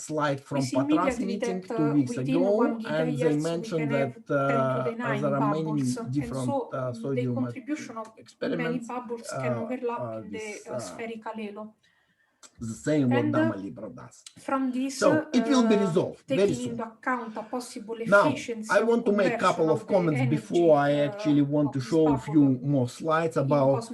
Speaker 6: slide
Speaker 5: we
Speaker 6: from
Speaker 5: see
Speaker 6: Patras
Speaker 5: immediately
Speaker 6: meeting
Speaker 5: that
Speaker 6: 2 weeks
Speaker 5: within 1
Speaker 6: ago, and they
Speaker 5: gigahertz we
Speaker 6: mentioned
Speaker 5: can
Speaker 6: that
Speaker 5: have 10 to the 9
Speaker 6: there are many
Speaker 5: bubbles. And
Speaker 6: different
Speaker 5: so the
Speaker 6: sodium
Speaker 5: contribution of many
Speaker 6: experiments.
Speaker 5: bubbles can overlap in
Speaker 6: This,
Speaker 5: the spherical halo.
Speaker 6: the same what
Speaker 5: And
Speaker 6: Dama Libra does.
Speaker 5: from this,
Speaker 6: So it will be resolved very
Speaker 5: taking
Speaker 6: soon.
Speaker 5: into account a possible
Speaker 6: Now,
Speaker 5: efficiency
Speaker 6: I
Speaker 5: of
Speaker 6: want to make a
Speaker 5: conversion
Speaker 6: couple of comments before I actually want to show a few more slides about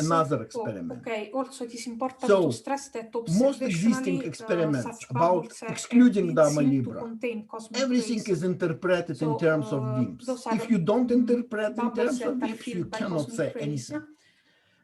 Speaker 6: another experiment.
Speaker 5: Okay, also it is important
Speaker 6: So,
Speaker 5: to stress that
Speaker 6: most existing
Speaker 5: observationally
Speaker 6: experiments
Speaker 5: such
Speaker 6: about
Speaker 5: bubbles
Speaker 6: excluding
Speaker 5: have been
Speaker 6: Dama
Speaker 5: seen to
Speaker 6: Libra,
Speaker 5: contain cosmic
Speaker 6: everything
Speaker 5: rays.
Speaker 6: is interpreted in
Speaker 5: So,
Speaker 6: terms of beams.
Speaker 5: those are
Speaker 6: If you don't interpret in
Speaker 5: bubbles
Speaker 6: terms
Speaker 5: that
Speaker 6: of
Speaker 5: are
Speaker 6: beams, you
Speaker 5: filled by
Speaker 6: cannot
Speaker 5: cosmic
Speaker 6: say
Speaker 5: rays.
Speaker 6: anything.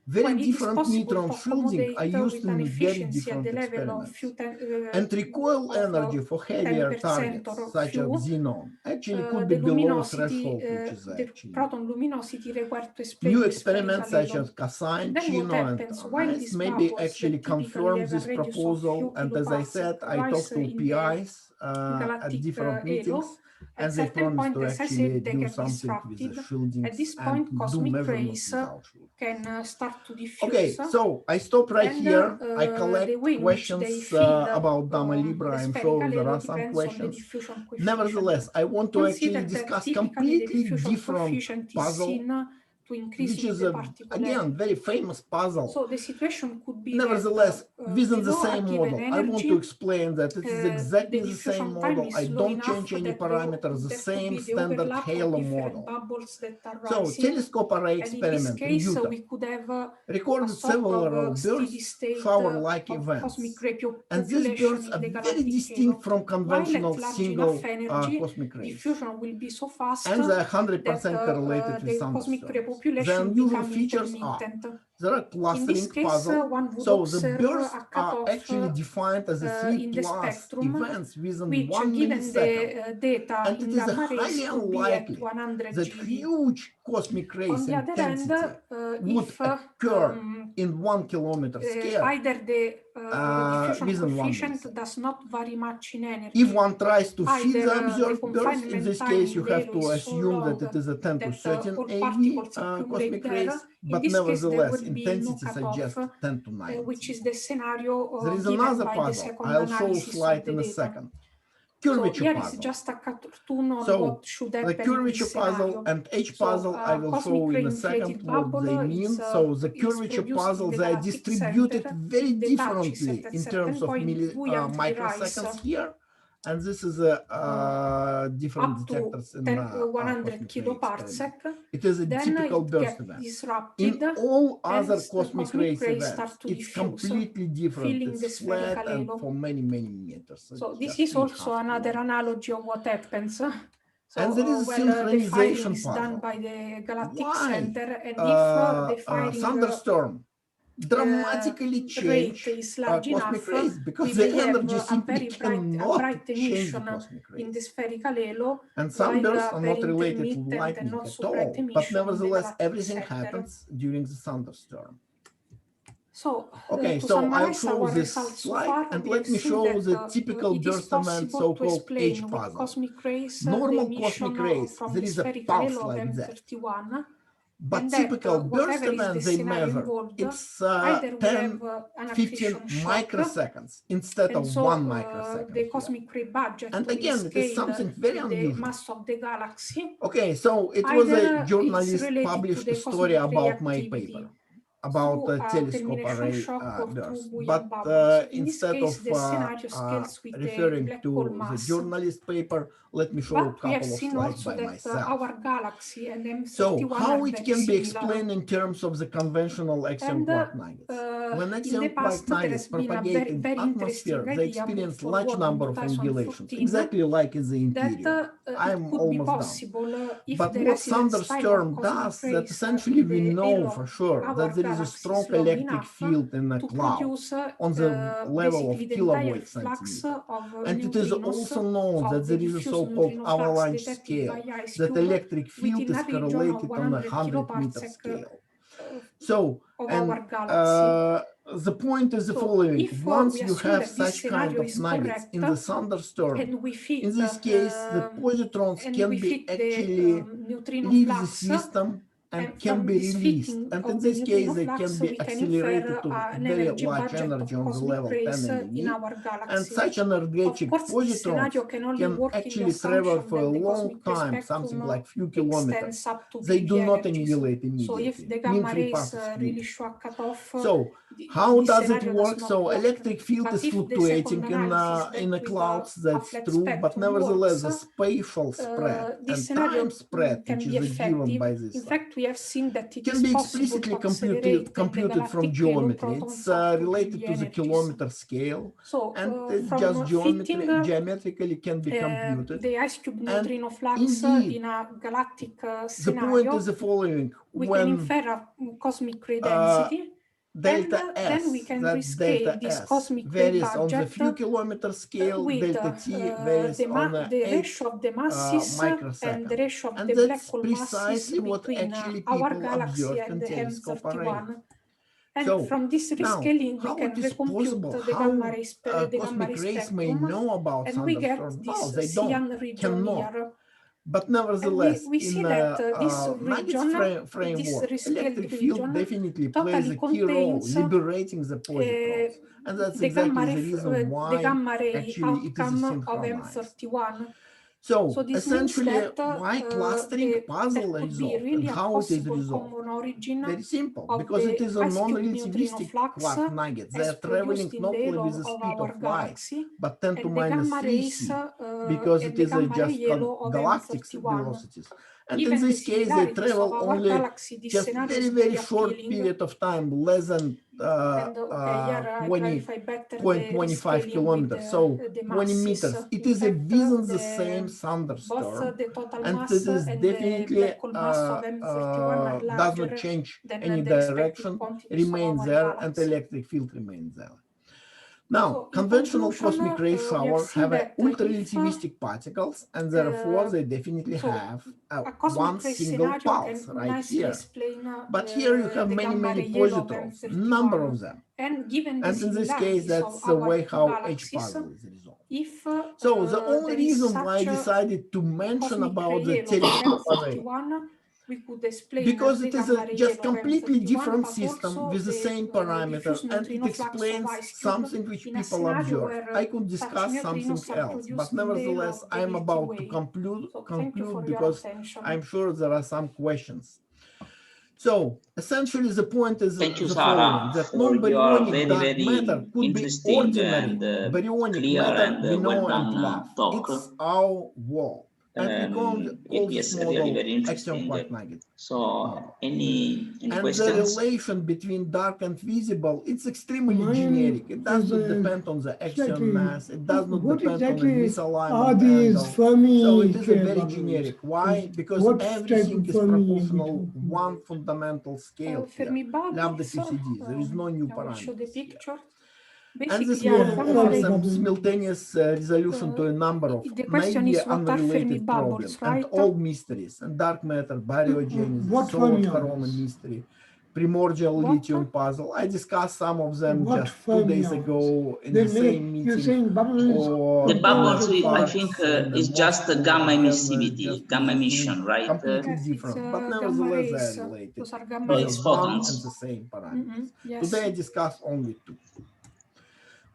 Speaker 6: Very
Speaker 5: When it is
Speaker 6: different
Speaker 5: possible
Speaker 6: neutron
Speaker 5: to
Speaker 6: shielding are
Speaker 5: accommodate
Speaker 6: used
Speaker 5: with an
Speaker 6: in very
Speaker 5: efficiency at
Speaker 6: different
Speaker 5: the level of
Speaker 6: experiments. And recoil energy for heavier
Speaker 5: 10%
Speaker 6: targets,
Speaker 5: or
Speaker 6: such as
Speaker 5: few,
Speaker 6: xenon, actually could
Speaker 5: the
Speaker 6: be below
Speaker 5: luminosity,
Speaker 6: threshold, which is
Speaker 5: the
Speaker 6: actually
Speaker 5: proton luminosity required to explain
Speaker 6: new
Speaker 5: the
Speaker 6: experiments
Speaker 5: spherical
Speaker 6: such
Speaker 5: halo.
Speaker 6: as Cassine,
Speaker 5: Then what
Speaker 6: Chino, and
Speaker 5: happens while
Speaker 6: Arnice
Speaker 5: these
Speaker 6: maybe
Speaker 5: bubbles
Speaker 6: actually
Speaker 5: that typically
Speaker 6: confirm
Speaker 5: have
Speaker 6: this
Speaker 5: a radius of
Speaker 6: proposal.
Speaker 5: few
Speaker 6: And as I said,
Speaker 5: kiloparsec
Speaker 6: I
Speaker 5: rise
Speaker 6: talked to
Speaker 5: in the
Speaker 6: PIs at
Speaker 5: galactic
Speaker 6: different meetings,
Speaker 5: halo,
Speaker 6: and
Speaker 5: at
Speaker 6: they
Speaker 5: certain
Speaker 6: promised
Speaker 5: point,
Speaker 6: to
Speaker 5: as I
Speaker 6: actually
Speaker 5: said, they
Speaker 6: do
Speaker 5: get
Speaker 6: something with the
Speaker 5: disrupted.
Speaker 6: shieldings
Speaker 5: At this
Speaker 6: and
Speaker 5: point,
Speaker 6: do
Speaker 5: cosmic
Speaker 6: measurements
Speaker 5: rays
Speaker 6: without shielding.
Speaker 5: can start to diffuse.
Speaker 6: Okay, so I stop right
Speaker 5: And
Speaker 6: here. I
Speaker 5: the
Speaker 6: collect
Speaker 5: way in which they
Speaker 6: questions
Speaker 5: fill
Speaker 6: about Dama Libra.
Speaker 5: the
Speaker 6: I'm
Speaker 5: spherical
Speaker 6: sure there
Speaker 5: halo
Speaker 6: are some
Speaker 5: depends on the
Speaker 6: questions.
Speaker 5: diffusion coefficient.
Speaker 6: Nevertheless, I want to
Speaker 5: Consider
Speaker 6: actually
Speaker 5: that
Speaker 6: discuss
Speaker 5: typically the
Speaker 6: completely
Speaker 5: diffusion
Speaker 6: different
Speaker 5: coefficient is
Speaker 6: puzzle,
Speaker 5: seen to increase
Speaker 6: which
Speaker 5: with
Speaker 6: is,
Speaker 5: the particle
Speaker 6: again,
Speaker 5: area.
Speaker 6: very famous puzzle.
Speaker 5: So the situation could be
Speaker 6: Nevertheless,
Speaker 5: that
Speaker 6: within the
Speaker 5: below a
Speaker 6: same
Speaker 5: given
Speaker 6: model, I
Speaker 5: energy,
Speaker 6: want to explain that it is exactly
Speaker 5: the
Speaker 6: the same
Speaker 5: diffusion time
Speaker 6: model.
Speaker 5: is
Speaker 6: I
Speaker 5: slow
Speaker 6: don't
Speaker 5: enough
Speaker 6: change any
Speaker 5: that
Speaker 6: parameters, the
Speaker 5: there could
Speaker 6: same
Speaker 5: be the
Speaker 6: standard
Speaker 5: overlap
Speaker 6: halo
Speaker 5: of different
Speaker 6: model.
Speaker 5: bubbles that are
Speaker 6: So,
Speaker 5: rising.
Speaker 6: telescope array
Speaker 5: And in this
Speaker 6: experiment in
Speaker 5: case,
Speaker 6: Utah
Speaker 5: we could have a
Speaker 6: recorded
Speaker 5: sort
Speaker 6: several
Speaker 5: of steady
Speaker 6: bursts,
Speaker 5: state
Speaker 6: shower-like
Speaker 5: of
Speaker 6: events.
Speaker 5: cosmic ray
Speaker 6: And these
Speaker 5: population
Speaker 6: bursts
Speaker 5: in
Speaker 6: are
Speaker 5: the
Speaker 6: very
Speaker 5: galactic
Speaker 6: distinct
Speaker 5: halo.
Speaker 6: from
Speaker 5: While
Speaker 6: conventional
Speaker 5: at large
Speaker 6: single
Speaker 5: enough energy,
Speaker 6: cosmic rays.
Speaker 5: diffusion will be so fast
Speaker 6: And they are
Speaker 5: that
Speaker 6: 100% correlated with
Speaker 5: the cosmic ray
Speaker 6: thunderstorms. The
Speaker 5: population
Speaker 6: unusual
Speaker 5: become
Speaker 6: features are
Speaker 5: intermittent.
Speaker 6: there are
Speaker 5: In
Speaker 6: clustering
Speaker 5: this case,
Speaker 6: puzzle.
Speaker 5: one would
Speaker 6: So the
Speaker 5: observe
Speaker 6: bursts
Speaker 5: a
Speaker 6: are
Speaker 5: cutoff
Speaker 6: actually defined as a 3
Speaker 5: in the
Speaker 6: plus
Speaker 5: spectrum,
Speaker 6: events within
Speaker 5: which
Speaker 6: 1
Speaker 5: given
Speaker 6: millisecond.
Speaker 5: the data
Speaker 6: And
Speaker 5: in
Speaker 6: it is
Speaker 5: gamma rays
Speaker 6: highly
Speaker 5: could be at
Speaker 6: unlikely
Speaker 5: 100
Speaker 6: that
Speaker 5: GeV.
Speaker 6: huge cosmic rays
Speaker 5: On the other hand,
Speaker 6: intensity would
Speaker 5: if
Speaker 6: occur in 1 kilometer scale
Speaker 5: either the diffusion
Speaker 6: within 1
Speaker 5: coefficient
Speaker 6: millisecond.
Speaker 5: does not vary much in energy,
Speaker 6: If one tries to fit
Speaker 5: either
Speaker 6: the
Speaker 5: the
Speaker 6: observed burst, in
Speaker 5: confinement
Speaker 6: this
Speaker 5: time
Speaker 6: case
Speaker 5: in
Speaker 6: you
Speaker 5: the
Speaker 6: have
Speaker 5: halo
Speaker 6: to
Speaker 5: is so
Speaker 6: assume
Speaker 5: long
Speaker 6: that it is a 10 to
Speaker 5: that
Speaker 6: 13
Speaker 5: all
Speaker 6: AV
Speaker 5: particles accumulate
Speaker 6: cosmic
Speaker 5: there.
Speaker 6: rays,
Speaker 5: In
Speaker 6: but
Speaker 5: this case, there
Speaker 6: nevertheless
Speaker 5: would be no
Speaker 6: intensity
Speaker 5: cutoff,
Speaker 6: suggests 10 to 9.
Speaker 5: which is the scenario
Speaker 6: There is
Speaker 5: given
Speaker 6: another
Speaker 5: by the
Speaker 6: puzzle.
Speaker 5: second
Speaker 6: I'll show a
Speaker 5: analysis
Speaker 6: slide
Speaker 5: of the
Speaker 6: in a
Speaker 5: data.
Speaker 6: second.
Speaker 5: So
Speaker 6: Curvature
Speaker 5: here is
Speaker 6: puzzle.
Speaker 5: just a cartoon on
Speaker 6: So
Speaker 5: what should happen
Speaker 6: the
Speaker 5: in
Speaker 6: curvature
Speaker 5: this
Speaker 6: puzzle
Speaker 5: scenario.
Speaker 6: and H
Speaker 5: So
Speaker 6: puzzle I will
Speaker 5: cosmic
Speaker 6: show
Speaker 5: ray
Speaker 6: in a second
Speaker 5: inflated
Speaker 6: what
Speaker 5: bubble
Speaker 6: they mean. So the
Speaker 5: is
Speaker 6: curvature
Speaker 5: produced in
Speaker 6: puzzle,
Speaker 5: the
Speaker 6: they are
Speaker 5: galactic
Speaker 6: distributed
Speaker 5: center.
Speaker 6: very
Speaker 5: It detaches
Speaker 6: differently
Speaker 5: at a
Speaker 6: in
Speaker 5: certain
Speaker 6: terms of
Speaker 5: point buoyantly
Speaker 6: microseconds
Speaker 5: rise
Speaker 6: here. And this is a different
Speaker 5: up to
Speaker 6: detectors in
Speaker 5: 100
Speaker 6: cosmic ray
Speaker 5: kiloparsec.
Speaker 6: experiment. It is a
Speaker 5: Then
Speaker 6: typical
Speaker 5: it
Speaker 6: burst
Speaker 5: gets
Speaker 6: event.
Speaker 5: disrupted.
Speaker 6: In all
Speaker 5: and
Speaker 6: other
Speaker 5: the
Speaker 6: cosmic rays events,
Speaker 5: start to
Speaker 6: it's
Speaker 5: diffuse,
Speaker 6: completely different.
Speaker 5: filling the
Speaker 6: It's flat
Speaker 5: spherical
Speaker 6: and
Speaker 5: halo.
Speaker 6: for many, many meters.
Speaker 5: So this
Speaker 6: just
Speaker 5: is
Speaker 6: feet
Speaker 5: also
Speaker 6: half
Speaker 5: another
Speaker 6: kilometers.
Speaker 5: analogy of what happens. So,
Speaker 6: And there is a
Speaker 5: the firing
Speaker 6: synchronization
Speaker 5: is
Speaker 6: puzzle.
Speaker 5: done by the galactic
Speaker 6: Why
Speaker 5: center, and if the firing
Speaker 6: thunderstorm dramatically
Speaker 5: rate
Speaker 6: change
Speaker 5: is large
Speaker 6: cosmic
Speaker 5: enough,
Speaker 6: rays? Because
Speaker 5: we
Speaker 6: the
Speaker 5: may have
Speaker 6: energy
Speaker 5: a
Speaker 6: simply
Speaker 5: very
Speaker 6: cannot
Speaker 5: bright
Speaker 6: change the
Speaker 5: emission
Speaker 6: cosmic
Speaker 5: in the
Speaker 6: rays.
Speaker 5: spherical halo,
Speaker 6: And some
Speaker 5: while
Speaker 6: bursts
Speaker 5: a
Speaker 6: are
Speaker 5: very
Speaker 6: not related to
Speaker 5: intermittent and
Speaker 6: lightning
Speaker 5: not
Speaker 6: at
Speaker 5: so bright
Speaker 6: all. But
Speaker 5: emission in the
Speaker 6: nevertheless,
Speaker 5: galactic
Speaker 6: everything
Speaker 5: center.
Speaker 6: happens during the thunderstorm.
Speaker 5: So,
Speaker 6: Okay,
Speaker 5: to
Speaker 6: so I'll
Speaker 5: summarize
Speaker 6: show
Speaker 5: our
Speaker 6: this
Speaker 5: results so
Speaker 6: slide,
Speaker 5: far,
Speaker 6: and
Speaker 5: we
Speaker 6: let
Speaker 5: have
Speaker 6: me
Speaker 5: seen
Speaker 6: show
Speaker 5: that
Speaker 6: the typical
Speaker 5: it is
Speaker 6: burst event,
Speaker 5: possible to
Speaker 6: so-called
Speaker 5: explain
Speaker 6: H
Speaker 5: with
Speaker 6: puzzle.
Speaker 5: cosmic rays the
Speaker 6: Normal
Speaker 5: emission
Speaker 6: cosmic rays,
Speaker 5: from
Speaker 6: there
Speaker 5: the
Speaker 6: is a
Speaker 5: spherical
Speaker 6: pulse
Speaker 5: halo of
Speaker 6: like that.
Speaker 5: M31.
Speaker 6: But typical burst events they measure, it's 10, 15 microseconds instead of 1 microsecond.
Speaker 5: The cosmic ray budget
Speaker 6: And again, it is something very unusual.
Speaker 5: The mass of the galaxy.
Speaker 6: Okay, so it was a journalist published a story about my paper, about telescope array burst. But instead of referring to the journalist paper, let me show a couple of slides by myself.
Speaker 5: Our galaxy and M31
Speaker 6: so how it can be explained in terms of the conventional axion quark nuggets? When axion quark nuggets propagate in the atmosphere, they experience large number of angulations, exactly like in the interior. I'm almost done. But what thunderstorm does, that essentially we know for sure that there is a strong electric field in the cloud on the level of kilovolt centimeter. And it is also known that there is a so-called avalanche scale, that electric field is correlated on a 100-meter scale. So, and the point is the following: once you have such kind of nuggets in the thunderstorm, in this case, the positrons can be actually leave the system and can be released. And in this case, they can be accelerated to very large energy on the level 10 MeV. And such energetic positrons can actually travel for a long time, something like few kilometers. They do not annihilate immediately. Mean-free path is huge. So how does it work? So electric field is fluctuating in the clouds, that's true, but nevertheless the spatial spread and time spread, which is given by this,
Speaker 5: we have seen that it
Speaker 6: can be explicitly computed from geometry. It's related to the kilometer scale, and it's just geometrically can be computed.
Speaker 5: The ice cube neutrino flux in a galactic scenario,
Speaker 6: the point is the following:
Speaker 5: we can infer a cosmic ray density.
Speaker 6: Delta S,
Speaker 5: then we can rescale this cosmic
Speaker 6: varies on the few kilometer scale, delta T varies on the
Speaker 5: ratio of the masses and the ratio of the black hole masses between our galaxy and the M31. And so, from this rescaling, we can recompute the gamma ray spectrum,
Speaker 6: may know about
Speaker 5: and we get this cyan region here.
Speaker 6: But nevertheless,
Speaker 5: we see
Speaker 6: in
Speaker 5: that this region,
Speaker 6: framework,
Speaker 5: this
Speaker 6: electric field definitely plays a key role liberating the positrons. And that's exactly the reason why
Speaker 5: the gamma ray
Speaker 6: actually it is synchronized.
Speaker 5: M31.
Speaker 6: So essentially, why clustering puzzle resolved and how it is resolved? Very simple, because it is a non-relativistic quark nugget. They are traveling not only with the speed of light, but 10 to minus 3 c, because it is just galactic velocities. And in this case, they travel only just very, very short period of time, less than 20.25 kilometers, so 20 meters. It is within the same thunderstorm, and it is definitely does not change any direction, remains there, and the electric field remains there. Now, conventional cosmic ray showers have ultra-relativistic particles, and therefore they definitely have one single pulse right here. But here you have many, many positrons, number of them. And in this case, that's the way how each puzzle is resolved. So the only reason why I decided to mention about the telescope array, because it is a just completely different system with the same parameters, and it explains something which people observe. I could discuss something else, but nevertheless, I am about to conclude because I'm sure there are some questions. So essentially, the point is the following: that non-baryonic dark matter could be ordinary baryonic matter we know and love. It's our world. And we call this model axion quark nugget.
Speaker 1: So, any questions?
Speaker 6: And the relation between dark and visible, it's extremely generic. It does not depend on the axion mass. It does not depend on the misalignment angle. So it is a very generic. Why? Because everything is proportional one fundamental scale here, lambda PCD. There is no new parameters here. And this model offers some simultaneous resolution to a number of maybe unrelated problems and all mysteries, and dark matter, baryogenesis, solid corona mystery, primordial lithium puzzle. I discussed some of them just 2 days ago in the same meeting.
Speaker 1: The bubbles, I think, is just a gamma emissivity, gamma emission, right?
Speaker 6: Completely different, but nevertheless they are related.
Speaker 5: Those are
Speaker 6: They
Speaker 5: gamma
Speaker 6: have
Speaker 5: rays.
Speaker 6: one and the same parameters.
Speaker 5: Yes.
Speaker 6: Today I discussed only 2.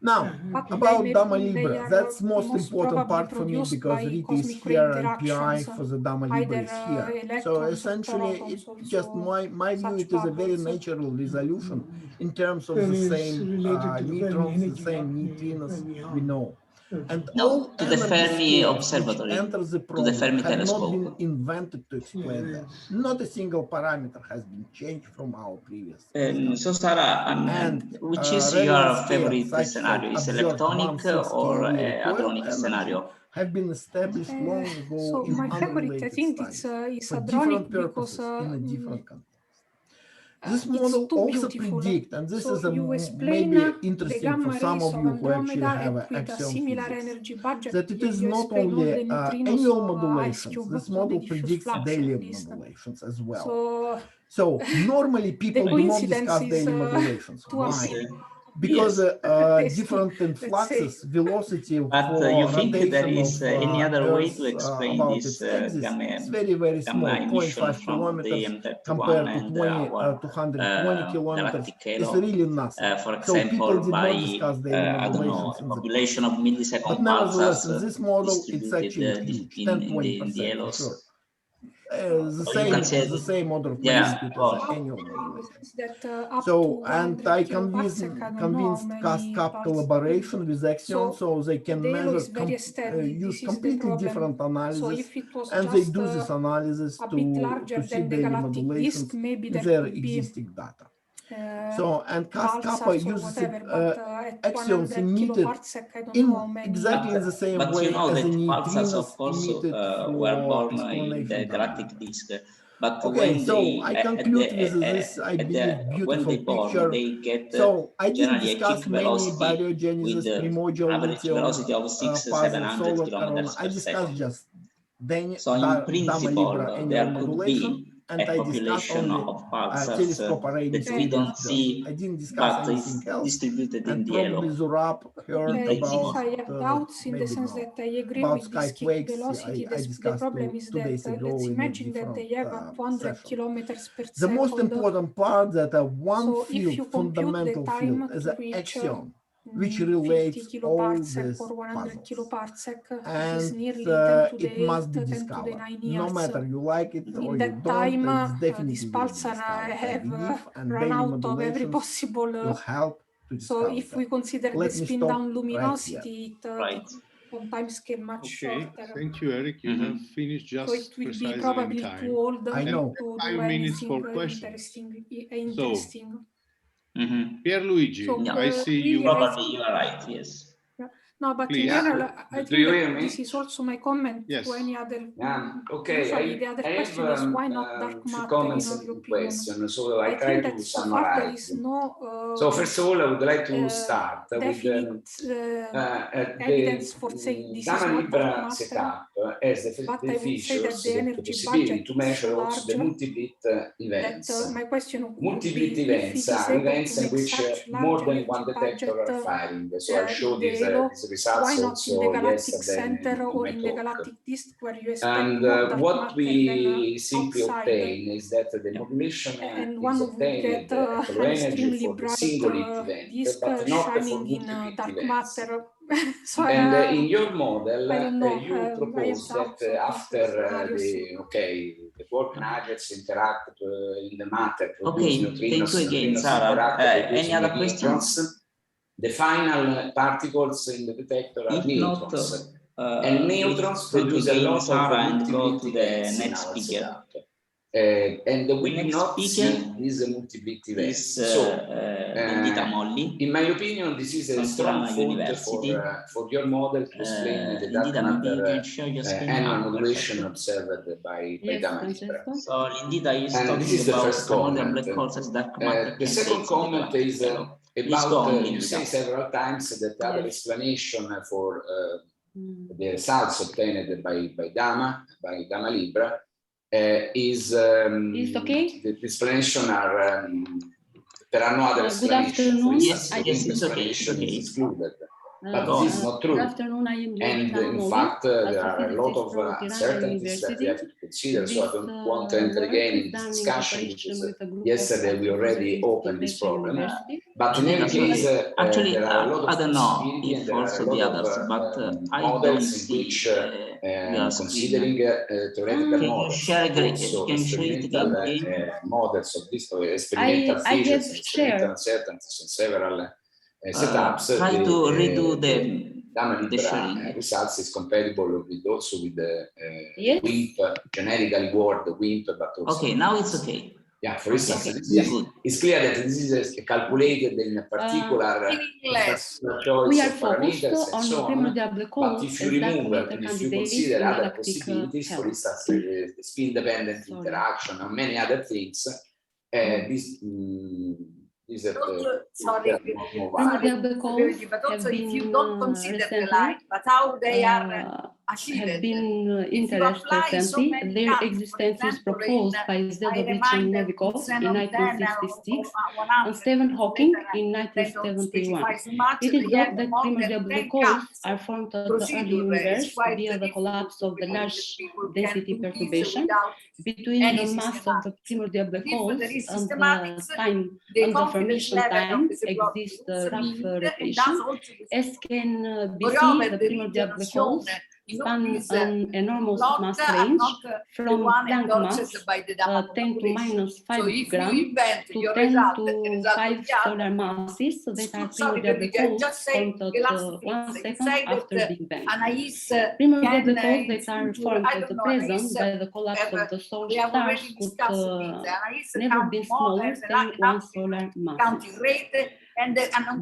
Speaker 6: Now,
Speaker 5: But
Speaker 6: about Dama
Speaker 5: they
Speaker 6: Libre,
Speaker 5: are
Speaker 6: that's most important
Speaker 5: probably
Speaker 6: part for me
Speaker 5: produced
Speaker 6: because
Speaker 5: by
Speaker 6: Rita is
Speaker 5: cosmic ray
Speaker 6: here and PI
Speaker 5: interactions,
Speaker 6: for the Dama Libre is
Speaker 5: either
Speaker 6: here. So
Speaker 5: electrons or
Speaker 6: essentially,
Speaker 5: protons,
Speaker 6: it just my view,
Speaker 5: such
Speaker 6: it is a very
Speaker 5: bubbles.
Speaker 6: natural resolution in terms of the same neutrons, the same neutrinos we know. And all
Speaker 1: to the Fermi Observatory,
Speaker 6: enters the
Speaker 1: to the
Speaker 6: problem
Speaker 1: Fermi
Speaker 6: have not been
Speaker 1: telescope.
Speaker 6: invented to explain that. Not a single parameter has been changed from our previous.
Speaker 1: So Sarah, which is your favorite scenario? Is electronic or hadronic scenario?
Speaker 6: Have been established long ago
Speaker 5: So
Speaker 6: in
Speaker 5: my favorite, I
Speaker 6: unrelated
Speaker 5: think,
Speaker 6: studies
Speaker 5: is
Speaker 6: for
Speaker 5: hadronic
Speaker 6: different
Speaker 5: because
Speaker 6: purposes in a different context. This
Speaker 5: it's
Speaker 6: model
Speaker 5: too
Speaker 6: also
Speaker 5: beautiful.
Speaker 6: predicts, and this
Speaker 5: So
Speaker 6: is
Speaker 5: you explain
Speaker 6: maybe
Speaker 5: the
Speaker 6: interesting
Speaker 5: gamma
Speaker 6: for some
Speaker 5: rays
Speaker 6: of you who actually
Speaker 5: Andromeda
Speaker 6: have
Speaker 5: with a
Speaker 6: axion
Speaker 5: similar
Speaker 6: physics,
Speaker 5: energy budget.
Speaker 6: that it is
Speaker 5: You
Speaker 6: not
Speaker 5: explain all
Speaker 6: only
Speaker 5: the neutrinos
Speaker 6: annual
Speaker 5: of ice
Speaker 6: modulations.
Speaker 5: cube,
Speaker 6: This
Speaker 5: so
Speaker 6: model
Speaker 5: the diffuse
Speaker 6: predicts
Speaker 5: flux
Speaker 6: daily
Speaker 5: at least.
Speaker 6: modulations as well.
Speaker 5: So
Speaker 6: So normally people
Speaker 5: the
Speaker 6: do not
Speaker 5: coincidence
Speaker 6: discuss
Speaker 5: is
Speaker 6: daily modulations. Why? Because different influxes, velocity for
Speaker 1: you think
Speaker 6: rotation
Speaker 1: there is
Speaker 6: of
Speaker 1: any other way to
Speaker 6: Earth
Speaker 1: explain
Speaker 6: about
Speaker 1: this
Speaker 6: its axis is very, very small,
Speaker 1: gamma emission
Speaker 6: 0.5
Speaker 1: from
Speaker 6: kilometers
Speaker 1: the
Speaker 6: compared to
Speaker 1: DM31
Speaker 6: to 220 kilometers.
Speaker 1: galactic
Speaker 6: It's
Speaker 1: halo.
Speaker 6: really nothing.
Speaker 1: For
Speaker 6: So people
Speaker 1: example,
Speaker 6: did
Speaker 1: by
Speaker 6: not discuss daily
Speaker 1: I don't know,
Speaker 6: modulations in
Speaker 1: a
Speaker 6: the
Speaker 1: population
Speaker 6: past.
Speaker 1: of millisecond
Speaker 6: But nevertheless, in
Speaker 1: pulsars
Speaker 6: this model, it's
Speaker 1: distributed
Speaker 6: actually huge,
Speaker 1: in the
Speaker 6: 10-20% for
Speaker 1: halos.
Speaker 6: sure.
Speaker 1: So you can say
Speaker 6: The same order of
Speaker 1: yeah,
Speaker 6: magnitude as the annual modulation.
Speaker 5: that up
Speaker 6: So,
Speaker 5: to
Speaker 6: and
Speaker 5: 100
Speaker 6: I
Speaker 5: kiloparsec, I don't know
Speaker 6: convinced
Speaker 5: how many
Speaker 6: CASCAP
Speaker 5: pulse.
Speaker 6: collaboration with Axion, so they can
Speaker 5: the halo
Speaker 6: measure,
Speaker 5: is very steady.
Speaker 6: use
Speaker 5: This is the
Speaker 6: completely
Speaker 5: problem.
Speaker 6: different
Speaker 5: So
Speaker 6: analysis,
Speaker 5: if it was
Speaker 6: and they
Speaker 5: just
Speaker 6: do this analysis
Speaker 5: a bit larger
Speaker 6: to see
Speaker 5: than the
Speaker 6: daily
Speaker 5: galactic
Speaker 6: modulations
Speaker 5: disk, maybe
Speaker 6: in
Speaker 5: there
Speaker 6: their
Speaker 5: could be
Speaker 6: existing data. So, and CASCAP
Speaker 5: pulsars or
Speaker 6: uses
Speaker 5: whatever, but at
Speaker 6: axions
Speaker 5: 100
Speaker 6: emitted
Speaker 5: kiloparsec, I don't know how many.
Speaker 6: exactly in the same
Speaker 1: but
Speaker 6: way
Speaker 1: you know
Speaker 6: as the
Speaker 1: that pulsars,
Speaker 6: neutrinos
Speaker 1: of course,
Speaker 6: emitted
Speaker 1: were
Speaker 6: for
Speaker 1: born in
Speaker 6: explanation
Speaker 1: the
Speaker 6: Dama
Speaker 1: galactic
Speaker 6: Libre.
Speaker 1: disk. But
Speaker 6: Okay,
Speaker 1: when
Speaker 6: so
Speaker 1: they
Speaker 6: I conclude with this, I believe,
Speaker 1: when
Speaker 6: beautiful
Speaker 1: they born,
Speaker 6: picture.
Speaker 1: they get
Speaker 6: So I didn't
Speaker 1: generally a
Speaker 6: discuss
Speaker 1: kick
Speaker 6: many
Speaker 1: velocity with
Speaker 6: baryogenesis, primordial
Speaker 1: average
Speaker 6: lithium,
Speaker 1: velocity of 600-700
Speaker 6: puzzle, solar corona.
Speaker 1: kilometers
Speaker 6: I
Speaker 1: per
Speaker 6: discussed
Speaker 1: second.
Speaker 6: just
Speaker 1: So in
Speaker 6: Dama
Speaker 1: principle,
Speaker 6: Libre annual
Speaker 1: there could
Speaker 6: modulation,
Speaker 1: be
Speaker 6: and
Speaker 1: a
Speaker 6: I discussed
Speaker 1: population
Speaker 6: only
Speaker 1: of pulsars
Speaker 6: telescope array
Speaker 1: that we don't see,
Speaker 6: I didn't discuss
Speaker 1: but
Speaker 6: anything
Speaker 1: is
Speaker 6: else.
Speaker 1: distributed in
Speaker 6: And
Speaker 1: the
Speaker 6: probably
Speaker 1: halo.
Speaker 6: Zurab heard
Speaker 5: If I
Speaker 6: about,
Speaker 5: have doubts in the
Speaker 6: maybe
Speaker 5: sense
Speaker 6: no,
Speaker 5: that I agree
Speaker 6: about
Speaker 5: with this kick
Speaker 6: skyquakes.
Speaker 5: velocity,
Speaker 6: I
Speaker 5: the
Speaker 6: discussed
Speaker 5: problem is
Speaker 6: 2
Speaker 5: that
Speaker 6: days ago
Speaker 5: let's
Speaker 6: in a
Speaker 5: imagine that they have
Speaker 6: different
Speaker 5: a 200
Speaker 6: session.
Speaker 5: kilometers per
Speaker 6: The most
Speaker 5: second.
Speaker 6: important part that one
Speaker 5: So if
Speaker 6: field,
Speaker 5: you compute the
Speaker 6: fundamental
Speaker 5: time
Speaker 6: field, is
Speaker 5: to
Speaker 6: an
Speaker 5: reach
Speaker 6: axion, which
Speaker 5: 50
Speaker 6: relates all
Speaker 5: kiloparsec
Speaker 6: these
Speaker 5: or 100
Speaker 6: puzzles.
Speaker 5: kiloparsec, it is
Speaker 6: And
Speaker 5: nearly 10 to
Speaker 6: it
Speaker 5: the
Speaker 6: must
Speaker 5: 8,
Speaker 6: be
Speaker 5: 10 to the
Speaker 6: discovered.
Speaker 5: 9
Speaker 6: No
Speaker 5: years.
Speaker 6: matter you like it or
Speaker 5: In
Speaker 6: you
Speaker 5: that
Speaker 6: don't,
Speaker 5: time,
Speaker 6: it's definitely
Speaker 5: these
Speaker 6: will be
Speaker 5: pulsars
Speaker 6: discovered.
Speaker 5: have
Speaker 6: and
Speaker 5: run
Speaker 6: daily
Speaker 5: out of every
Speaker 6: modulations
Speaker 5: possible.
Speaker 6: will help to
Speaker 5: So
Speaker 6: discover
Speaker 5: if
Speaker 6: that.
Speaker 5: we consider the
Speaker 6: Let me
Speaker 5: spin
Speaker 6: stop
Speaker 5: down
Speaker 6: right
Speaker 5: luminosity,
Speaker 1: Right.
Speaker 5: on time scale much
Speaker 7: Okay,
Speaker 5: shorter.
Speaker 7: thank you, Eric. You have finished just
Speaker 5: So it will be
Speaker 7: precisely in
Speaker 5: probably
Speaker 7: time.
Speaker 5: too old
Speaker 6: I know.
Speaker 5: to do
Speaker 7: 5 minutes
Speaker 5: anything
Speaker 7: for questions.
Speaker 5: interesting.
Speaker 7: Pierluigi,
Speaker 5: So,
Speaker 7: I see
Speaker 5: really,
Speaker 7: you.
Speaker 1: Probably you are right, yes.
Speaker 5: No, but
Speaker 7: Please.
Speaker 5: in general, I
Speaker 8: Do
Speaker 5: think
Speaker 8: you hear
Speaker 5: that
Speaker 8: me?
Speaker 5: this is also my comment
Speaker 7: Yes.
Speaker 5: to any other.
Speaker 8: Okay,
Speaker 5: Usually, the other
Speaker 8: I
Speaker 5: question
Speaker 8: have
Speaker 5: is why not dark
Speaker 8: few
Speaker 5: matter,
Speaker 8: comments
Speaker 5: in
Speaker 8: and
Speaker 5: your
Speaker 8: two
Speaker 5: opinion?
Speaker 8: questions. So I
Speaker 5: I
Speaker 8: try
Speaker 5: think
Speaker 8: to
Speaker 5: that so far there
Speaker 8: summarize.
Speaker 5: is no
Speaker 8: So first of all, I would like to start with
Speaker 5: definite evidence for saying this is
Speaker 8: Dama
Speaker 5: not dark
Speaker 8: Libre
Speaker 5: matter.
Speaker 8: setup has the
Speaker 5: But I would say that
Speaker 8: features,
Speaker 5: the
Speaker 8: the
Speaker 5: energy
Speaker 8: possibility
Speaker 5: budget
Speaker 8: to
Speaker 5: is
Speaker 8: measure
Speaker 5: so
Speaker 8: also the
Speaker 5: large
Speaker 8: multi-bit events.
Speaker 5: that my question would
Speaker 8: Multi-bit
Speaker 5: be if
Speaker 8: events
Speaker 5: it is
Speaker 8: are
Speaker 5: able
Speaker 8: events
Speaker 5: to
Speaker 8: in
Speaker 5: make
Speaker 8: which
Speaker 5: such
Speaker 8: more
Speaker 5: large
Speaker 8: than
Speaker 5: energy
Speaker 8: one detector
Speaker 5: budget
Speaker 8: are firing. So I show
Speaker 5: in the
Speaker 8: these
Speaker 5: halo,
Speaker 8: results
Speaker 5: why not
Speaker 8: also
Speaker 5: in the galactic
Speaker 8: yesterday
Speaker 5: center
Speaker 8: in
Speaker 5: or
Speaker 8: my
Speaker 5: in the
Speaker 8: talk.
Speaker 5: galactic disk where you expect
Speaker 8: And
Speaker 5: more dark
Speaker 8: what
Speaker 5: matter
Speaker 8: we
Speaker 5: than
Speaker 8: simply
Speaker 5: outside?
Speaker 8: obtain is that the modulation
Speaker 5: And
Speaker 8: is
Speaker 5: one would
Speaker 8: obtained
Speaker 5: get
Speaker 8: at low
Speaker 5: an
Speaker 8: energy
Speaker 5: extremely
Speaker 8: for the
Speaker 5: bright
Speaker 8: single hit event,
Speaker 5: disk
Speaker 8: but not for
Speaker 5: shining in
Speaker 8: multi-bit
Speaker 5: dark
Speaker 8: events.
Speaker 5: matter. So
Speaker 8: And in your model,
Speaker 5: I don't know.
Speaker 8: you
Speaker 5: I have
Speaker 8: propose that
Speaker 5: doubts on
Speaker 8: after
Speaker 5: these
Speaker 8: the quark nuggets interact in the matter,
Speaker 1: Okay,
Speaker 8: produce
Speaker 1: thank you again,
Speaker 8: neutrinos
Speaker 1: Sarah.
Speaker 8: interact,
Speaker 1: Any
Speaker 8: producing
Speaker 1: other
Speaker 8: neutrons. The final particles in the detector are
Speaker 1: If
Speaker 8: neutrons.
Speaker 1: not,
Speaker 8: And neutrons
Speaker 1: thank
Speaker 8: produce a
Speaker 1: again,
Speaker 8: lot
Speaker 1: Sarah,
Speaker 8: of
Speaker 1: and go
Speaker 8: multi-bit
Speaker 1: to the
Speaker 8: events in
Speaker 1: next
Speaker 8: our
Speaker 1: speaker.
Speaker 8: setup. And we do
Speaker 1: next
Speaker 8: not
Speaker 1: speaker
Speaker 8: see these multi-bit events.
Speaker 1: is Nindita Molly.
Speaker 8: In my opinion, this is a
Speaker 1: from
Speaker 8: strong
Speaker 1: Tirana
Speaker 8: fault
Speaker 1: University.
Speaker 8: for your model to explain the dark
Speaker 1: Lindita, maybe you
Speaker 8: matter
Speaker 1: can share your screen.
Speaker 8: annual modulation observed by Dama Libre.
Speaker 1: So Lindita is
Speaker 8: And
Speaker 1: talking
Speaker 8: this is the
Speaker 1: about
Speaker 8: first
Speaker 1: primordial
Speaker 8: comment.
Speaker 1: black holes as dark matter.
Speaker 8: The second comment is
Speaker 1: Please
Speaker 8: about,
Speaker 1: go on,
Speaker 8: you say
Speaker 1: Lindita.
Speaker 8: several times that the other explanation for the results obtained by Dama Libre is
Speaker 9: okay?
Speaker 8: the explanation are there are no other explanations. For instance, the Wimp explanation is excluded. But this is not true.
Speaker 9: Good afternoon, I am
Speaker 8: And in fact, there are a lot of uncertainties that we have to consider. So I don't want to enter again in this discussion because yesterday we already opened this problem. But in any case,
Speaker 1: actually,
Speaker 8: there are a lot of
Speaker 1: I don't know
Speaker 8: possibilities and
Speaker 1: if
Speaker 8: there are
Speaker 1: also
Speaker 8: a
Speaker 1: the
Speaker 8: lot
Speaker 1: others,
Speaker 8: of
Speaker 1: but I don't
Speaker 8: models in
Speaker 1: see
Speaker 8: which
Speaker 1: considering
Speaker 8: theoretical models,
Speaker 1: share
Speaker 8: also
Speaker 1: can show it
Speaker 8: experimental
Speaker 1: again.
Speaker 8: models of this experimental features and experimental uncertainties and several setups.
Speaker 1: Try to redo the
Speaker 8: Gamma Libra
Speaker 1: sharing.
Speaker 8: results is compatible with also with the
Speaker 9: Yes.
Speaker 8: WIMP, generically word WIMP, but also.
Speaker 1: Okay, now it's okay.
Speaker 8: Yeah, for instance,
Speaker 1: Okay.
Speaker 8: it's clear that this is calculated in a particular choice
Speaker 9: we are
Speaker 8: of parameters
Speaker 9: focused
Speaker 8: and
Speaker 9: on
Speaker 8: so on.
Speaker 9: primordial black
Speaker 8: But
Speaker 9: holes
Speaker 8: if you
Speaker 9: as dark
Speaker 8: remove,
Speaker 9: matter
Speaker 8: if you
Speaker 9: candidates
Speaker 8: consider
Speaker 9: in
Speaker 8: other
Speaker 9: galactic
Speaker 8: possibilities, for
Speaker 9: hell.
Speaker 8: instance, spin-dependent interaction and many other things,
Speaker 9: Primordial black holes have been recently have been interested recently. Their existence is proposed by Zdedovich and Novikov in 1966 and Stephen Hawking in 1971. It is thought that primordial black holes are formed at the early universe via the collapse of the large density perturbation between the mass of the primordial black holes and the time and the formation time exists rough rotation. As can be seen, the primordial black holes span an enormous mass range from Planck mass 10 to minus 5 grams to 10 to 5 solar masses that are primordial black holes formed at 1 second after Big Bang. Primordial black holes that are formed at the present by the collapse of the solar stars could never be smaller than 1 solar mass.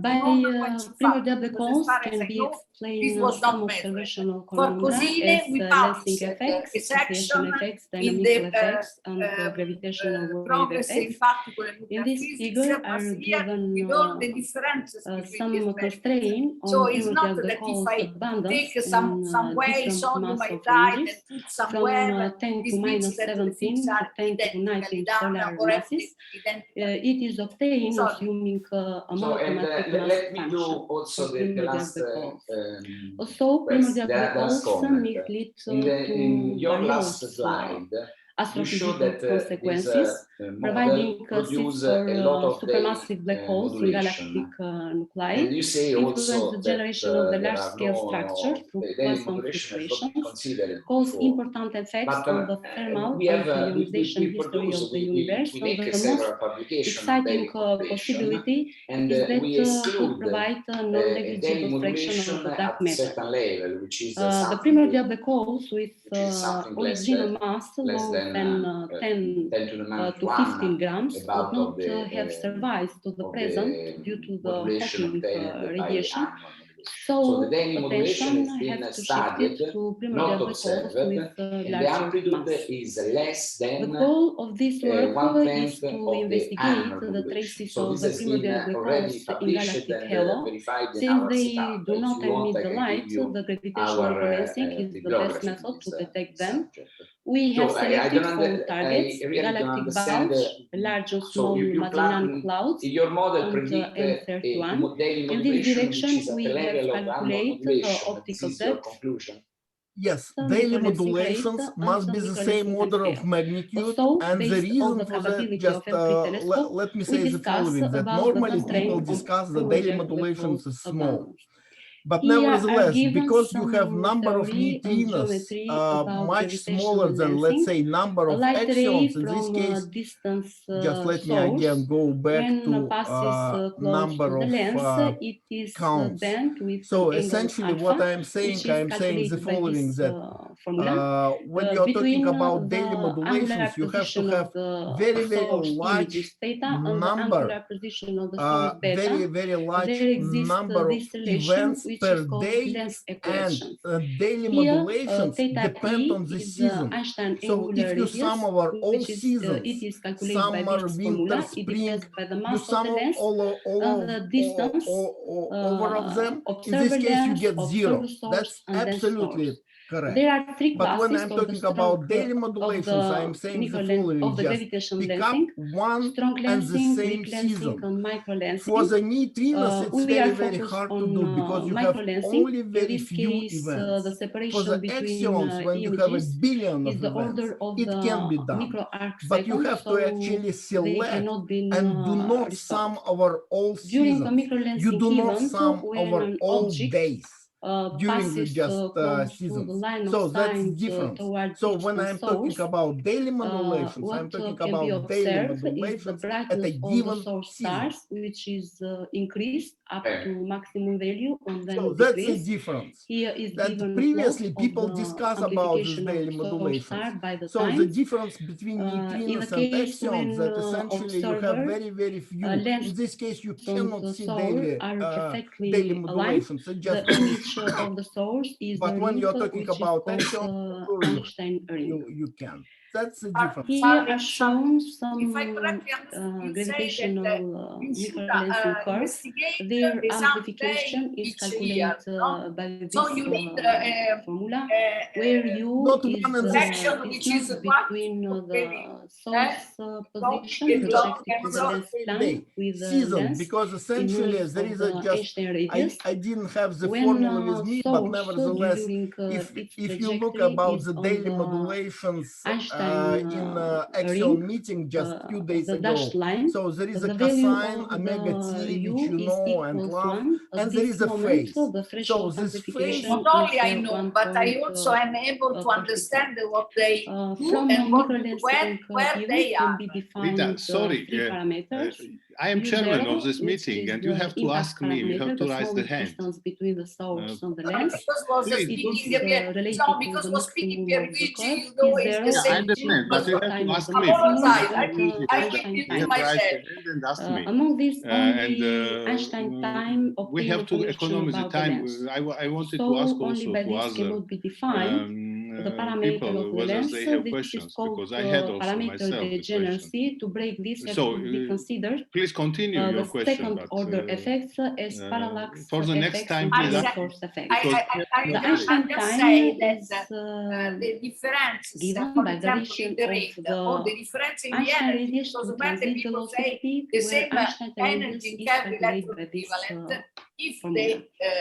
Speaker 9: By primordial black holes can be explained some observational phenomena as lensing effects, accretion effects, dynamical effects, and gravitational wave effects. In this figure are given some constraints on primordial black holes abundance in different mass of ranges from 10 to minus 17 to 10 to 19 solar masses. It is obtained assuming a monochromatic mass
Speaker 8: let me do
Speaker 9: function
Speaker 8: also the last
Speaker 9: also primordial black holes may lead
Speaker 8: in your
Speaker 9: various
Speaker 8: last slide
Speaker 9: astrophysical consequences, providing seeds for supermassive black holes in galactic nuclei, influence the generation of the large-scale structure through quantum fluctuations, cause important effects on the thermal and the ionization history of the universe, and the most exciting possibility is that could provide a non-negligible fraction of the dark matter. The primordial black holes with original mass lower than 10 to 15 grams would not have survived to the present due to the Hawking radiation. So attention has to shift it to primordial black holes with larger mass. The goal of this work is to investigate the traces of the primordial black holes in galactic halo. Since they do not emit the light, the gravitational balancing is the best method to detect them. We have selected 4 targets: galactic bulge, large and small Magellan clouds, and M31. In this direction, we have calculated the optical depth.
Speaker 6: Yes, daily modulations must be the same order of magnitude, and the reason for that, just let me say the following, that normally people discuss the daily modulations as small. But nevertheless, because you have number of neutrinos much smaller than, let's say, number of axions, in this case, just let me again go back to number of counts. So essentially what I'm saying the following, that when you're talking about daily modulations, you have to have very, very large number, very large number of events per day, and daily modulations depend on the season. So if you sum over all seasons, summer, winter, spring, you sum all over of them, in this case you get 0. That's absolutely it. Correct.
Speaker 9: There are three
Speaker 6: But
Speaker 9: classes
Speaker 6: when I'm talking about daily modulations, I'm saying the following: just pick up one
Speaker 9: strong
Speaker 6: and the
Speaker 9: lensing,
Speaker 6: same
Speaker 9: weak lensing,
Speaker 6: season.
Speaker 9: and micro lensing.
Speaker 6: For the neutrinos, it's
Speaker 9: we are
Speaker 6: very
Speaker 9: focused
Speaker 6: hard to
Speaker 9: on
Speaker 6: do because you have
Speaker 9: microlensing.
Speaker 6: only
Speaker 9: In
Speaker 6: very
Speaker 9: this
Speaker 6: few
Speaker 9: case,
Speaker 6: events.
Speaker 9: the
Speaker 6: For
Speaker 9: separation
Speaker 6: the
Speaker 9: between
Speaker 6: axions, when you have a
Speaker 9: images
Speaker 6: billion
Speaker 9: is
Speaker 6: of
Speaker 9: the
Speaker 6: events,
Speaker 9: order of
Speaker 6: it can be
Speaker 9: the
Speaker 6: done.
Speaker 9: micro arc
Speaker 6: But you
Speaker 9: seconds,
Speaker 6: have
Speaker 9: so
Speaker 6: to actually
Speaker 9: they
Speaker 6: select
Speaker 9: cannot be
Speaker 6: and do not
Speaker 9: restored.
Speaker 6: sum over all
Speaker 9: During a
Speaker 6: seasons.
Speaker 9: microlensing
Speaker 6: You do not
Speaker 9: event,
Speaker 6: sum
Speaker 9: when
Speaker 6: over
Speaker 9: an
Speaker 6: all
Speaker 9: object
Speaker 6: days during
Speaker 9: passes
Speaker 6: just
Speaker 9: close
Speaker 6: seasons.
Speaker 9: to the line
Speaker 6: So
Speaker 9: of
Speaker 6: that's
Speaker 9: sight
Speaker 6: different.
Speaker 9: towards
Speaker 6: So
Speaker 9: each
Speaker 6: when I'm talking
Speaker 9: source,
Speaker 6: about daily modulations, I'm
Speaker 9: what
Speaker 6: talking
Speaker 9: can be
Speaker 6: about daily
Speaker 9: observed is the
Speaker 6: modulations at
Speaker 9: brightness
Speaker 6: a
Speaker 9: of the
Speaker 6: given
Speaker 9: source
Speaker 6: season.
Speaker 9: stars, which is increased up to maximum value and then
Speaker 6: So that's the
Speaker 9: decreased.
Speaker 6: difference.
Speaker 9: Here is
Speaker 6: And
Speaker 9: given
Speaker 6: previously
Speaker 9: plot
Speaker 6: people
Speaker 9: of the
Speaker 6: discuss about this
Speaker 9: amplification
Speaker 6: daily
Speaker 9: of source
Speaker 6: modulations.
Speaker 9: star by the
Speaker 6: So
Speaker 9: time.
Speaker 6: the difference between
Speaker 9: In
Speaker 6: neutrinos
Speaker 9: the
Speaker 6: and
Speaker 9: case
Speaker 6: axions,
Speaker 9: when
Speaker 6: that essentially you have
Speaker 9: observer
Speaker 6: very few. In this case, you
Speaker 9: and
Speaker 6: cannot
Speaker 9: the
Speaker 6: see
Speaker 9: soul
Speaker 6: daily
Speaker 9: are perfectly
Speaker 6: daily
Speaker 9: aligned.
Speaker 6: modulations. It's
Speaker 9: The
Speaker 6: just
Speaker 9: image of the source is
Speaker 6: but
Speaker 9: a
Speaker 6: when
Speaker 9: ring
Speaker 6: you're talking
Speaker 9: which is
Speaker 6: about
Speaker 9: called
Speaker 6: axions,
Speaker 9: Einstein ring.
Speaker 6: you can. That's the difference.
Speaker 9: Here are shown some gravitational microlensing curves. Their amplification is calculated by this formula, where U
Speaker 6: Not
Speaker 9: is
Speaker 6: one and the
Speaker 9: distance between the source position projected to the lens plane with the
Speaker 6: season,
Speaker 9: lens
Speaker 6: because essentially
Speaker 9: in
Speaker 6: there
Speaker 9: of
Speaker 6: is
Speaker 9: the
Speaker 6: a just
Speaker 9: Einstein radius.
Speaker 6: I didn't have the
Speaker 9: When
Speaker 6: formula with me, but
Speaker 9: source
Speaker 6: nevertheless,
Speaker 9: during
Speaker 6: if
Speaker 9: its
Speaker 6: you look
Speaker 9: trajectory
Speaker 6: about
Speaker 9: is
Speaker 6: the
Speaker 9: on
Speaker 6: daily
Speaker 9: the
Speaker 6: modulations
Speaker 9: Einstein
Speaker 6: in Axion
Speaker 9: ring,
Speaker 6: meeting just few days
Speaker 9: the
Speaker 6: ago,
Speaker 9: dashed line,
Speaker 6: so there is a
Speaker 9: the value
Speaker 6: cosine
Speaker 9: of
Speaker 6: omega
Speaker 9: the
Speaker 6: t,
Speaker 9: U
Speaker 6: which you
Speaker 9: is
Speaker 6: know and
Speaker 9: equals
Speaker 6: love,
Speaker 9: 1. At
Speaker 6: and there
Speaker 9: this
Speaker 6: is a
Speaker 9: moment,
Speaker 6: phase.
Speaker 9: the
Speaker 6: So
Speaker 9: threshold
Speaker 6: this phase,
Speaker 9: amplification
Speaker 10: not only I know, but I also am able to understand what they do
Speaker 9: from
Speaker 10: and
Speaker 9: microlensing
Speaker 10: where they
Speaker 9: can
Speaker 10: are.
Speaker 9: be defined
Speaker 7: Rita, sorry,
Speaker 9: three parameters.
Speaker 7: I am chairman
Speaker 9: U0,
Speaker 7: of this
Speaker 9: which
Speaker 7: meeting,
Speaker 9: is
Speaker 7: and you have to
Speaker 9: impact
Speaker 7: ask me. You have
Speaker 9: parameter,
Speaker 7: to
Speaker 9: the
Speaker 7: raise the
Speaker 9: smallest
Speaker 7: hand.
Speaker 9: distance between the source and the lens.
Speaker 10: Because was
Speaker 7: Please,
Speaker 10: speaking
Speaker 9: related
Speaker 10: no,
Speaker 9: to
Speaker 10: because
Speaker 9: the
Speaker 10: was speaking
Speaker 9: maximum of the
Speaker 10: Pierluigi,
Speaker 9: curve.
Speaker 10: you know,
Speaker 9: T0
Speaker 10: it's the
Speaker 7: yeah, I
Speaker 10: same
Speaker 7: understand,
Speaker 10: thing.
Speaker 7: but you have
Speaker 9: time
Speaker 7: to
Speaker 9: of
Speaker 7: ask
Speaker 9: the
Speaker 7: me.
Speaker 9: maximum
Speaker 10: Apologize,
Speaker 9: and
Speaker 10: I
Speaker 9: Einstein
Speaker 10: give
Speaker 7: You
Speaker 10: you
Speaker 7: have to raise
Speaker 10: myself.
Speaker 7: the hand and ask me.
Speaker 9: Among these, only
Speaker 7: And
Speaker 9: Einstein time
Speaker 7: we
Speaker 9: obtain
Speaker 7: have to
Speaker 9: information
Speaker 7: economize the
Speaker 9: about the
Speaker 7: time.
Speaker 9: lens.
Speaker 7: I wanted
Speaker 9: So
Speaker 7: to ask
Speaker 9: only
Speaker 7: also
Speaker 9: by
Speaker 7: to
Speaker 9: this
Speaker 7: other
Speaker 9: cannot be defined the parameter
Speaker 7: people
Speaker 9: of the
Speaker 7: whether
Speaker 9: lens.
Speaker 7: they have
Speaker 9: This
Speaker 7: questions,
Speaker 9: is called
Speaker 7: because I had also
Speaker 9: parameter
Speaker 7: myself a question.
Speaker 9: degeneracy. To break this, have
Speaker 7: So
Speaker 9: to be considered
Speaker 7: please continue your
Speaker 9: the
Speaker 7: question.
Speaker 9: second
Speaker 7: But,
Speaker 9: order effects as parallax
Speaker 7: for the next
Speaker 9: effects
Speaker 7: time,
Speaker 9: and
Speaker 7: please
Speaker 9: single
Speaker 7: ask
Speaker 9: source effects.
Speaker 10: The
Speaker 9: Einstein
Speaker 10: just
Speaker 9: time
Speaker 10: say that
Speaker 9: is
Speaker 10: the differences,
Speaker 9: given
Speaker 10: for
Speaker 9: by
Speaker 10: example,
Speaker 9: variation
Speaker 10: in the
Speaker 9: of
Speaker 10: rate
Speaker 9: the
Speaker 10: or the difference in the
Speaker 9: Einstein
Speaker 10: energy,
Speaker 9: radius
Speaker 10: because
Speaker 9: to
Speaker 10: when the
Speaker 9: transit
Speaker 10: people say
Speaker 9: velocity,
Speaker 10: the
Speaker 9: where
Speaker 10: same
Speaker 9: Einstein radius
Speaker 10: energy
Speaker 9: is
Speaker 10: in every
Speaker 9: calculated by
Speaker 10: electron
Speaker 9: this
Speaker 10: equivalent, if
Speaker 9: formula.
Speaker 10: the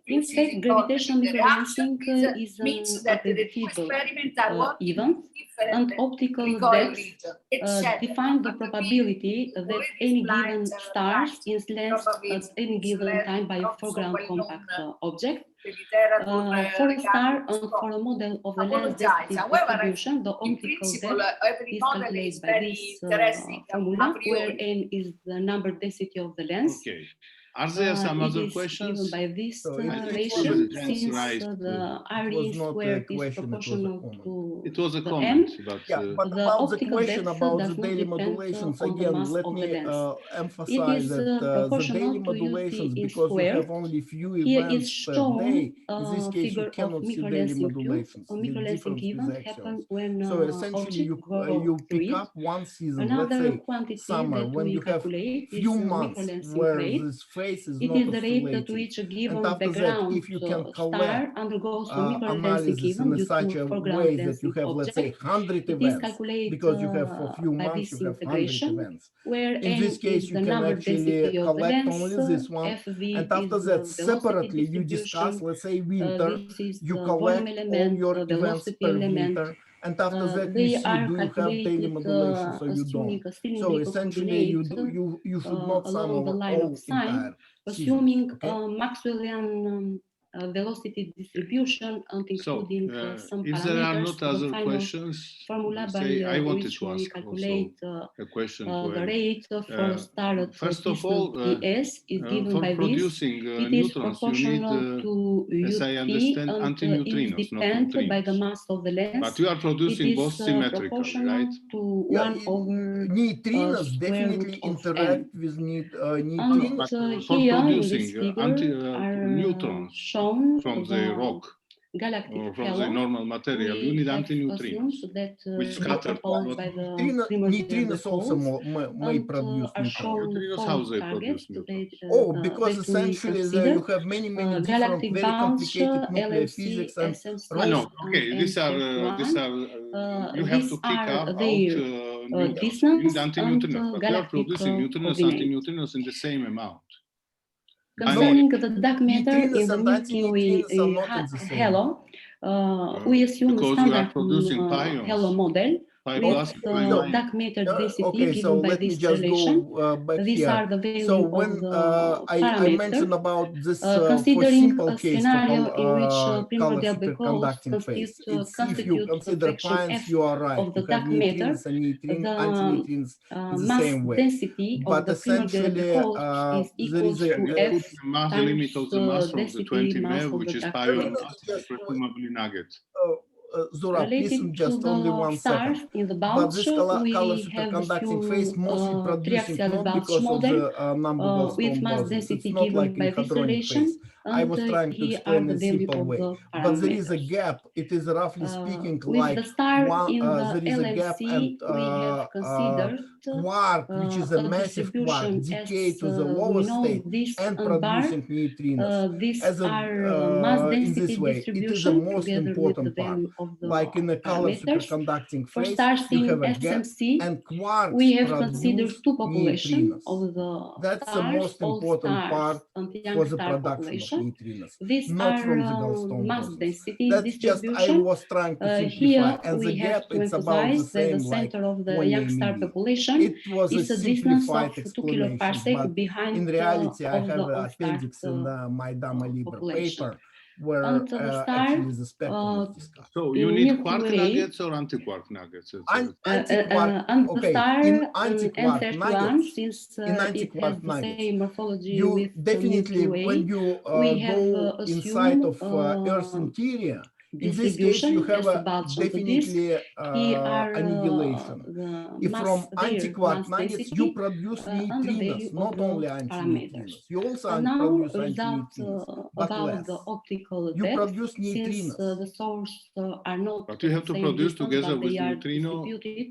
Speaker 9: In fact, gravitational microlensing is an
Speaker 10: means that the two
Speaker 9: unpredictable
Speaker 10: experiments are working
Speaker 9: event,
Speaker 10: different
Speaker 9: and optical
Speaker 10: recoil
Speaker 9: depths
Speaker 10: region, etc.
Speaker 9: define the probability that any given stars is lensed at any given time by a foreground compact object. For a star and for a model of the lens density distribution, the optical depth is calculated by this formula, where n is the number density of the lens.
Speaker 7: Okay. Are there some other questions?
Speaker 9: Given by this
Speaker 6: relation,
Speaker 9: since the R squared is proportional to
Speaker 7: it was a
Speaker 9: the
Speaker 7: comment,
Speaker 9: m.
Speaker 7: but,
Speaker 6: but
Speaker 9: the
Speaker 6: about the
Speaker 9: optical
Speaker 6: question
Speaker 9: depth
Speaker 6: about
Speaker 9: does
Speaker 6: the
Speaker 9: not
Speaker 6: daily
Speaker 9: depend
Speaker 6: modulations,
Speaker 9: on the
Speaker 6: again,
Speaker 9: mass
Speaker 6: let
Speaker 9: of
Speaker 6: me
Speaker 9: the lens.
Speaker 6: emphasize
Speaker 9: It is
Speaker 6: that the
Speaker 9: proportional
Speaker 6: daily
Speaker 9: to
Speaker 6: modulations,
Speaker 9: UT
Speaker 6: because you
Speaker 9: squared.
Speaker 6: have only few
Speaker 9: Here is
Speaker 6: events per
Speaker 9: shown
Speaker 6: day, in
Speaker 9: a
Speaker 6: this case you
Speaker 9: figure of
Speaker 6: cannot see daily
Speaker 9: microlensing tube.
Speaker 6: modulations.
Speaker 9: A
Speaker 6: The
Speaker 9: microlensing
Speaker 6: difference with
Speaker 9: event happens
Speaker 6: actions.
Speaker 9: when
Speaker 6: So essentially
Speaker 9: object
Speaker 6: you
Speaker 9: go
Speaker 6: pick
Speaker 9: through
Speaker 6: up one season, let's
Speaker 9: Another
Speaker 6: say
Speaker 9: quantity
Speaker 6: summer,
Speaker 9: that
Speaker 6: when
Speaker 9: we
Speaker 6: you have
Speaker 9: calculate
Speaker 6: few
Speaker 9: is
Speaker 6: months
Speaker 9: microlensing
Speaker 6: where
Speaker 9: rate.
Speaker 6: this phase is
Speaker 9: It
Speaker 6: not
Speaker 9: is the rate at
Speaker 6: oscillating.
Speaker 9: which a
Speaker 6: And
Speaker 9: given
Speaker 6: after that,
Speaker 9: background
Speaker 6: if you can
Speaker 9: star
Speaker 6: collect
Speaker 9: undergoes a microlensing
Speaker 6: analysis
Speaker 9: event
Speaker 6: in
Speaker 9: due
Speaker 6: such
Speaker 9: to
Speaker 6: a
Speaker 9: foreground
Speaker 6: way that you
Speaker 9: lensing
Speaker 6: have, let's say,
Speaker 9: object,
Speaker 6: 100
Speaker 9: it is
Speaker 6: events,
Speaker 9: calculated
Speaker 6: because you have for few
Speaker 9: by
Speaker 6: months,
Speaker 9: this
Speaker 6: you have 100
Speaker 9: integration,
Speaker 6: events.
Speaker 9: where
Speaker 6: In
Speaker 9: n
Speaker 6: this case,
Speaker 9: is
Speaker 6: you
Speaker 9: the
Speaker 6: can
Speaker 9: number
Speaker 6: actually
Speaker 9: density of the
Speaker 6: collect
Speaker 9: lens,
Speaker 6: only this one.
Speaker 9: Fv
Speaker 6: And after
Speaker 9: is
Speaker 6: that,
Speaker 9: the velocity
Speaker 6: separately, you
Speaker 9: distribution.
Speaker 6: discuss, let's say, winter,
Speaker 9: This is
Speaker 6: you
Speaker 9: the
Speaker 6: collect
Speaker 9: volume
Speaker 6: all
Speaker 9: element,
Speaker 6: your
Speaker 9: the
Speaker 6: events
Speaker 9: velocity
Speaker 6: per
Speaker 9: element.
Speaker 6: winter. And after that, you
Speaker 9: They
Speaker 6: see,
Speaker 9: are
Speaker 6: do you have daily
Speaker 9: calculated
Speaker 6: modulations or you
Speaker 9: assuming
Speaker 6: don't?
Speaker 9: a
Speaker 6: So
Speaker 9: cylindrical
Speaker 6: essentially,
Speaker 9: coordinate
Speaker 6: you should not sum
Speaker 9: along the
Speaker 6: over
Speaker 9: line
Speaker 6: all
Speaker 9: of sine,
Speaker 6: entire
Speaker 9: assuming
Speaker 6: seasons, okay?
Speaker 9: Maxwellian velocity distribution and including some
Speaker 7: if there are
Speaker 9: parameters.
Speaker 7: not
Speaker 9: The
Speaker 7: other
Speaker 9: final
Speaker 7: questions,
Speaker 9: formula by
Speaker 7: I wanted
Speaker 9: which
Speaker 7: to
Speaker 9: we
Speaker 7: ask
Speaker 9: calculate
Speaker 7: a question
Speaker 9: the rate for a star at
Speaker 7: first of
Speaker 9: distance
Speaker 7: all,
Speaker 9: ds is given
Speaker 7: for
Speaker 9: by this.
Speaker 7: producing
Speaker 9: It is
Speaker 7: neutrons, you need,
Speaker 9: proportional to
Speaker 7: as I
Speaker 9: UT
Speaker 7: understand,
Speaker 9: and is
Speaker 7: antineutrinos, not
Speaker 9: dependent by the
Speaker 7: neutrinos.
Speaker 9: mass of the lens.
Speaker 7: But you are producing
Speaker 9: It is
Speaker 7: both symmetrically,
Speaker 9: proportional
Speaker 7: right?
Speaker 9: to
Speaker 6: Yeah,
Speaker 9: 1 over
Speaker 6: neutrinos
Speaker 9: square
Speaker 6: definitely
Speaker 9: root of
Speaker 6: interact
Speaker 9: n.
Speaker 6: with
Speaker 9: And
Speaker 6: neutrinos.
Speaker 7: For
Speaker 9: here in
Speaker 7: producing
Speaker 9: this figure are
Speaker 7: neutrons
Speaker 9: shown
Speaker 7: from the rock,
Speaker 9: galactic
Speaker 7: or from
Speaker 9: halo,
Speaker 7: the normal material, you need antineutrinos, which scatter.
Speaker 6: Neutrinos also may produce neutrons.
Speaker 7: Neutrinos, how they produce neutrons?
Speaker 6: Because essentially there you have many different, very complicated nuclear physics and
Speaker 7: no, okay, these are you have to pick out neutrons. You need antineutrinos, but we are producing neutrinos, antineutrinos in the same amount.
Speaker 9: Concerning the dark matter in the Milky Way halo, we assume a standard halo model with dark matter density given by this relation. These are the values of the
Speaker 6: I mentioned about this for
Speaker 9: considering
Speaker 6: simple
Speaker 9: a
Speaker 6: case
Speaker 9: scenario
Speaker 6: for
Speaker 9: in which
Speaker 6: color
Speaker 9: primordial black holes
Speaker 6: superconducting phase. If you
Speaker 9: constitute
Speaker 6: consider
Speaker 9: fraction
Speaker 6: pions,
Speaker 9: f
Speaker 6: you are right.
Speaker 9: of the
Speaker 6: You have
Speaker 9: dark matter.
Speaker 6: neutrinos and antineutrinos in the
Speaker 9: Mass
Speaker 6: same way.
Speaker 9: density of
Speaker 6: But
Speaker 9: the primordial
Speaker 6: essentially,
Speaker 9: black holes is equal to f
Speaker 7: mass, the limit of the mass from the 20 MeV, which is pion mass, presumably nugget.
Speaker 6: Zora, please just only 1 second. But this color superconducting phase mostly producing not because of the number Goldstone bosons. It's not like in hadronic phase. I was trying to explain in a simple way. But there is a gap. It is roughly speaking like there is a gap and quark, which is a massive quark, decay to the lower state and producing neutrinos. In this way, it is the most important part. Like in a color superconducting phase, you have a gap and quarks
Speaker 9: we have considered two populations
Speaker 6: neutrinos.
Speaker 9: of the
Speaker 6: That's the most important part for the production of neutrinos, not from the Goldstone bosons. That's just I was trying to simplify, and the gap it's about the same like it was a simplified explanation, but in reality I have an appendix in my Dama Libre paper where actually the spectrum is discussed.
Speaker 7: So you need quark nuggets or anti-quark nuggets?
Speaker 6: Anti-quark, okay, in anti-quark nuggets, you definitely, when you go inside of Earth's interior, in this case, you have a definitely annihilation. If from anti-quark nuggets, you produce neutrinos, not only antineutrinos. You also produce antineutrinos, but less. You produce neutrinos.
Speaker 9: The source are not
Speaker 7: but you have to produce together with neutrino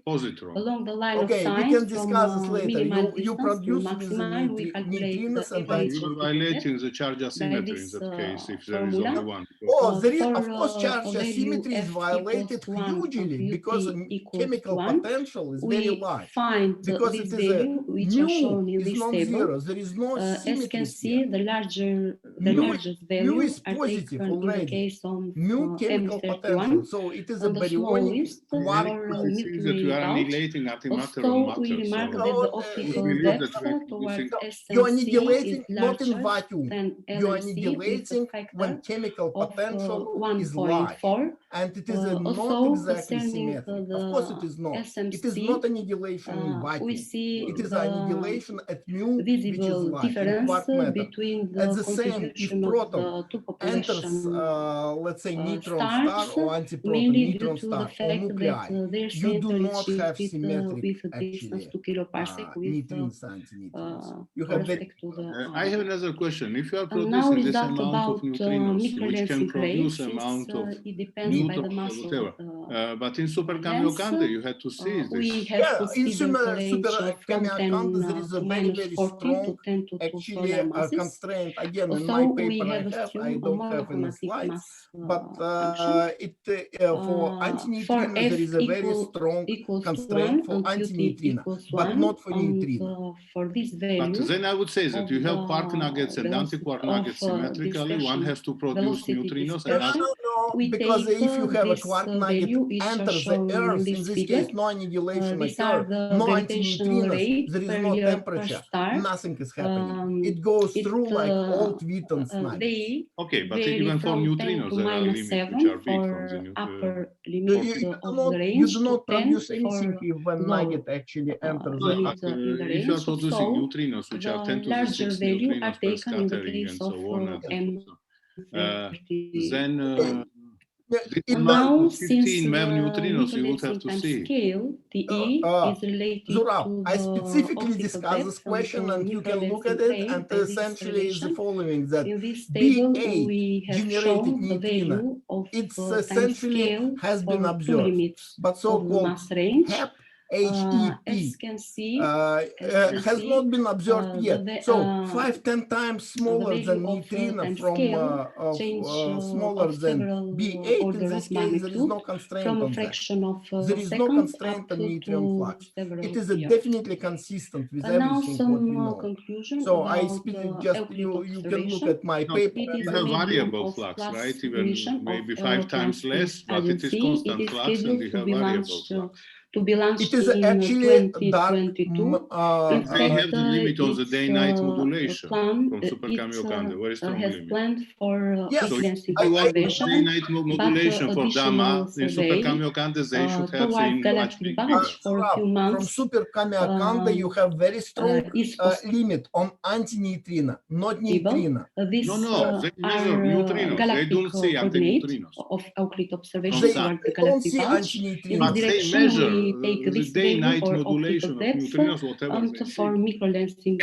Speaker 7: positron.
Speaker 9: Along the line
Speaker 6: okay,
Speaker 9: of
Speaker 6: we can discuss this later. You produce with the neutrinos and
Speaker 7: you are violating the charge asymmetry in that case if there is only one.
Speaker 6: There is, of course, charge asymmetry is violated hugely because the chemical potential is very large. Because it is a mu is non-zero. There is no symmetry here.
Speaker 9: The largest value
Speaker 6: mu is positive already. Mu chemical potential, so it is a baryonic quark.
Speaker 7: That you are annihilating antimatter on matter.
Speaker 6: You're annihilating not in vacuum. You're annihilating when chemical potential is large. And it is not exactly symmetric. Of course it is not. It is not annihilation in vacuum. It is annihilation at mu, which is large, in quark matter. At the same, if proton enters, let's say, neutron star or antiproton neutron star or nuclei, you do not have symmetric, actually, neutrinos and antineutrinos. You have
Speaker 7: I have another question. If you are producing this amount of neutrinos, which can produce amount of neutrons or whatever, but in Super Kamiokande, you had to see this.
Speaker 6: In Super Kamiokande, there is a very, very strong, actually, constraint. Again, in my paper I don't have any slides, but for antineutrino, there is a very strong constraint for antineutrino, but not for neutrino.
Speaker 7: But then I would say that you have quark nuggets and anti-quark nuggets symmetrically. One has to produce neutrinos and
Speaker 6: because if you have a quark nugget enters the Earth, in this case, no annihilation occurs, no antineutrinos, there is no temperature, nothing is happening. It goes through like old Witten's nugget.
Speaker 7: Okay, but even for neutrinos, there are limits which are big from the
Speaker 6: you do not produce anything if a nugget actually enters the
Speaker 7: Earth. If you are producing neutrinos, which are 10 to the 6 neutrinos per scattering and so on, then
Speaker 9: now,
Speaker 7: 15 MeV neutrinos you would have to see.
Speaker 9: Scale, the E is related
Speaker 6: Zora,
Speaker 9: to
Speaker 6: I specifically discussed this question and you can look at it, and essentially is the following, that
Speaker 9: in this table,
Speaker 6: BA
Speaker 9: we have
Speaker 6: generated
Speaker 9: shown the
Speaker 6: neutrino
Speaker 9: value
Speaker 6: it's
Speaker 9: time
Speaker 6: essentially
Speaker 9: scale
Speaker 6: has been
Speaker 9: for two
Speaker 6: observed.
Speaker 9: limits
Speaker 6: But
Speaker 9: of
Speaker 6: so-called
Speaker 9: mass range.
Speaker 6: HEP,
Speaker 9: As can see,
Speaker 6: has not been observed yet. So 5-10 times
Speaker 9: the
Speaker 6: smaller
Speaker 9: value
Speaker 6: than
Speaker 9: of
Speaker 6: neutrino
Speaker 9: time
Speaker 6: from
Speaker 9: scale change
Speaker 6: smaller
Speaker 9: of
Speaker 6: than
Speaker 9: several
Speaker 6: B8. In
Speaker 9: order
Speaker 6: this
Speaker 9: of
Speaker 6: case, there is
Speaker 9: magnitude
Speaker 6: no constraint
Speaker 9: from a
Speaker 6: on that.
Speaker 9: fraction of
Speaker 6: There is no
Speaker 9: second
Speaker 6: constraint
Speaker 9: up
Speaker 6: on neutron
Speaker 9: to
Speaker 6: flux.
Speaker 9: several
Speaker 6: It is
Speaker 9: years.
Speaker 6: definitely consistent with
Speaker 9: And now
Speaker 6: everything what we
Speaker 9: some
Speaker 6: know.
Speaker 9: conclusion
Speaker 6: So I
Speaker 9: about
Speaker 6: speak just
Speaker 9: Euclid
Speaker 6: you can look
Speaker 9: observation.
Speaker 6: at my
Speaker 7: No,
Speaker 6: paper.
Speaker 9: It is
Speaker 7: you
Speaker 9: a
Speaker 7: have
Speaker 9: medium
Speaker 7: variable
Speaker 9: of
Speaker 7: flux,
Speaker 9: plus
Speaker 7: right?
Speaker 9: emission
Speaker 7: Even maybe
Speaker 9: of
Speaker 7: 5 times
Speaker 9: Planck's
Speaker 7: less, but it is
Speaker 9: agency.
Speaker 7: constant
Speaker 9: It is
Speaker 7: flux and
Speaker 9: scheduled
Speaker 7: you
Speaker 9: to
Speaker 7: have
Speaker 9: be
Speaker 7: variable
Speaker 9: launched
Speaker 7: flux.
Speaker 6: It is
Speaker 9: in
Speaker 6: actually dark.
Speaker 9: 2022. In
Speaker 7: They
Speaker 9: fact,
Speaker 7: have the limit on the day-night modulation
Speaker 9: plan,
Speaker 7: from Super Kamiokande, very strong
Speaker 9: has
Speaker 7: limit.
Speaker 9: planned for
Speaker 6: Yes,
Speaker 7: So
Speaker 9: frequency
Speaker 7: if you want
Speaker 9: observation,
Speaker 7: day-night modulation
Speaker 9: but
Speaker 7: for gamma
Speaker 9: additional
Speaker 7: in Super
Speaker 9: survey
Speaker 7: Kamiokande, they should have
Speaker 9: towards
Speaker 7: seen much
Speaker 9: galactic
Speaker 7: bigger.
Speaker 9: bulge for a few
Speaker 6: from
Speaker 9: months
Speaker 6: Super Kamiokande, you have very strong limit on antineutrino, not neutrino.
Speaker 9: These
Speaker 7: No, they measure
Speaker 9: are
Speaker 7: neutrinos. They
Speaker 9: galactic
Speaker 7: don't see
Speaker 9: coordinates
Speaker 7: antineutrinos.
Speaker 9: of Euclid observation
Speaker 6: They
Speaker 9: toward the
Speaker 6: don't
Speaker 9: galactic
Speaker 6: see
Speaker 9: bulge. In
Speaker 6: antineutrinos.
Speaker 9: this
Speaker 7: But they
Speaker 9: direction,
Speaker 7: measure
Speaker 9: we take
Speaker 7: the
Speaker 9: this value
Speaker 7: day-night
Speaker 9: for
Speaker 7: modulation
Speaker 9: optical
Speaker 7: of
Speaker 9: depth
Speaker 7: neutrinos, whatever
Speaker 9: and
Speaker 7: they
Speaker 9: for
Speaker 7: see.
Speaker 9: microlensing.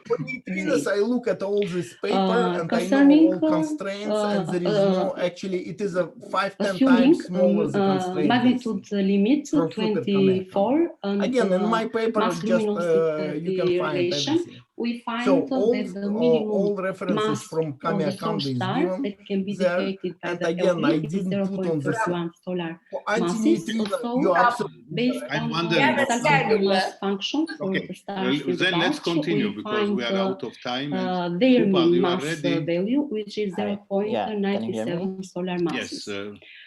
Speaker 6: For neutrinos, I look at all this paper and I know
Speaker 9: Concerning
Speaker 6: all constraints, and there is no actually. It is a 5-10
Speaker 9: assuming
Speaker 6: times smaller the constraint.
Speaker 9: magnitude limit
Speaker 6: From Super
Speaker 9: 24 and
Speaker 6: again, in my paper,
Speaker 9: mass
Speaker 6: just
Speaker 9: luminosity
Speaker 6: you can find
Speaker 9: relation,
Speaker 6: everything.
Speaker 9: we find
Speaker 6: So
Speaker 9: that the minimum
Speaker 6: all references
Speaker 9: mass
Speaker 6: from
Speaker 9: of the
Speaker 6: Kamiokande
Speaker 9: source
Speaker 6: is
Speaker 9: star
Speaker 6: given
Speaker 9: that can be
Speaker 6: there.
Speaker 9: detected by
Speaker 6: And
Speaker 9: the
Speaker 6: again, I
Speaker 9: Euclid is
Speaker 6: didn't put on the
Speaker 9: 0.31 solar
Speaker 6: for
Speaker 9: masses.
Speaker 6: antineutrino.
Speaker 9: Also,
Speaker 6: You're absolutely
Speaker 9: based
Speaker 7: I'm
Speaker 9: on
Speaker 7: wondering.
Speaker 9: the mass function for
Speaker 7: Okay,
Speaker 9: the stars in the
Speaker 7: then let's
Speaker 9: bulge,
Speaker 7: continue
Speaker 9: we
Speaker 7: because
Speaker 9: find
Speaker 7: we are out of time. And
Speaker 9: their
Speaker 7: Upal,
Speaker 9: mean
Speaker 7: you are
Speaker 9: mass
Speaker 7: ready?
Speaker 9: value, which is
Speaker 4: Yeah, can you hear me?
Speaker 9: 0.97 solar masses.
Speaker 7: Yes.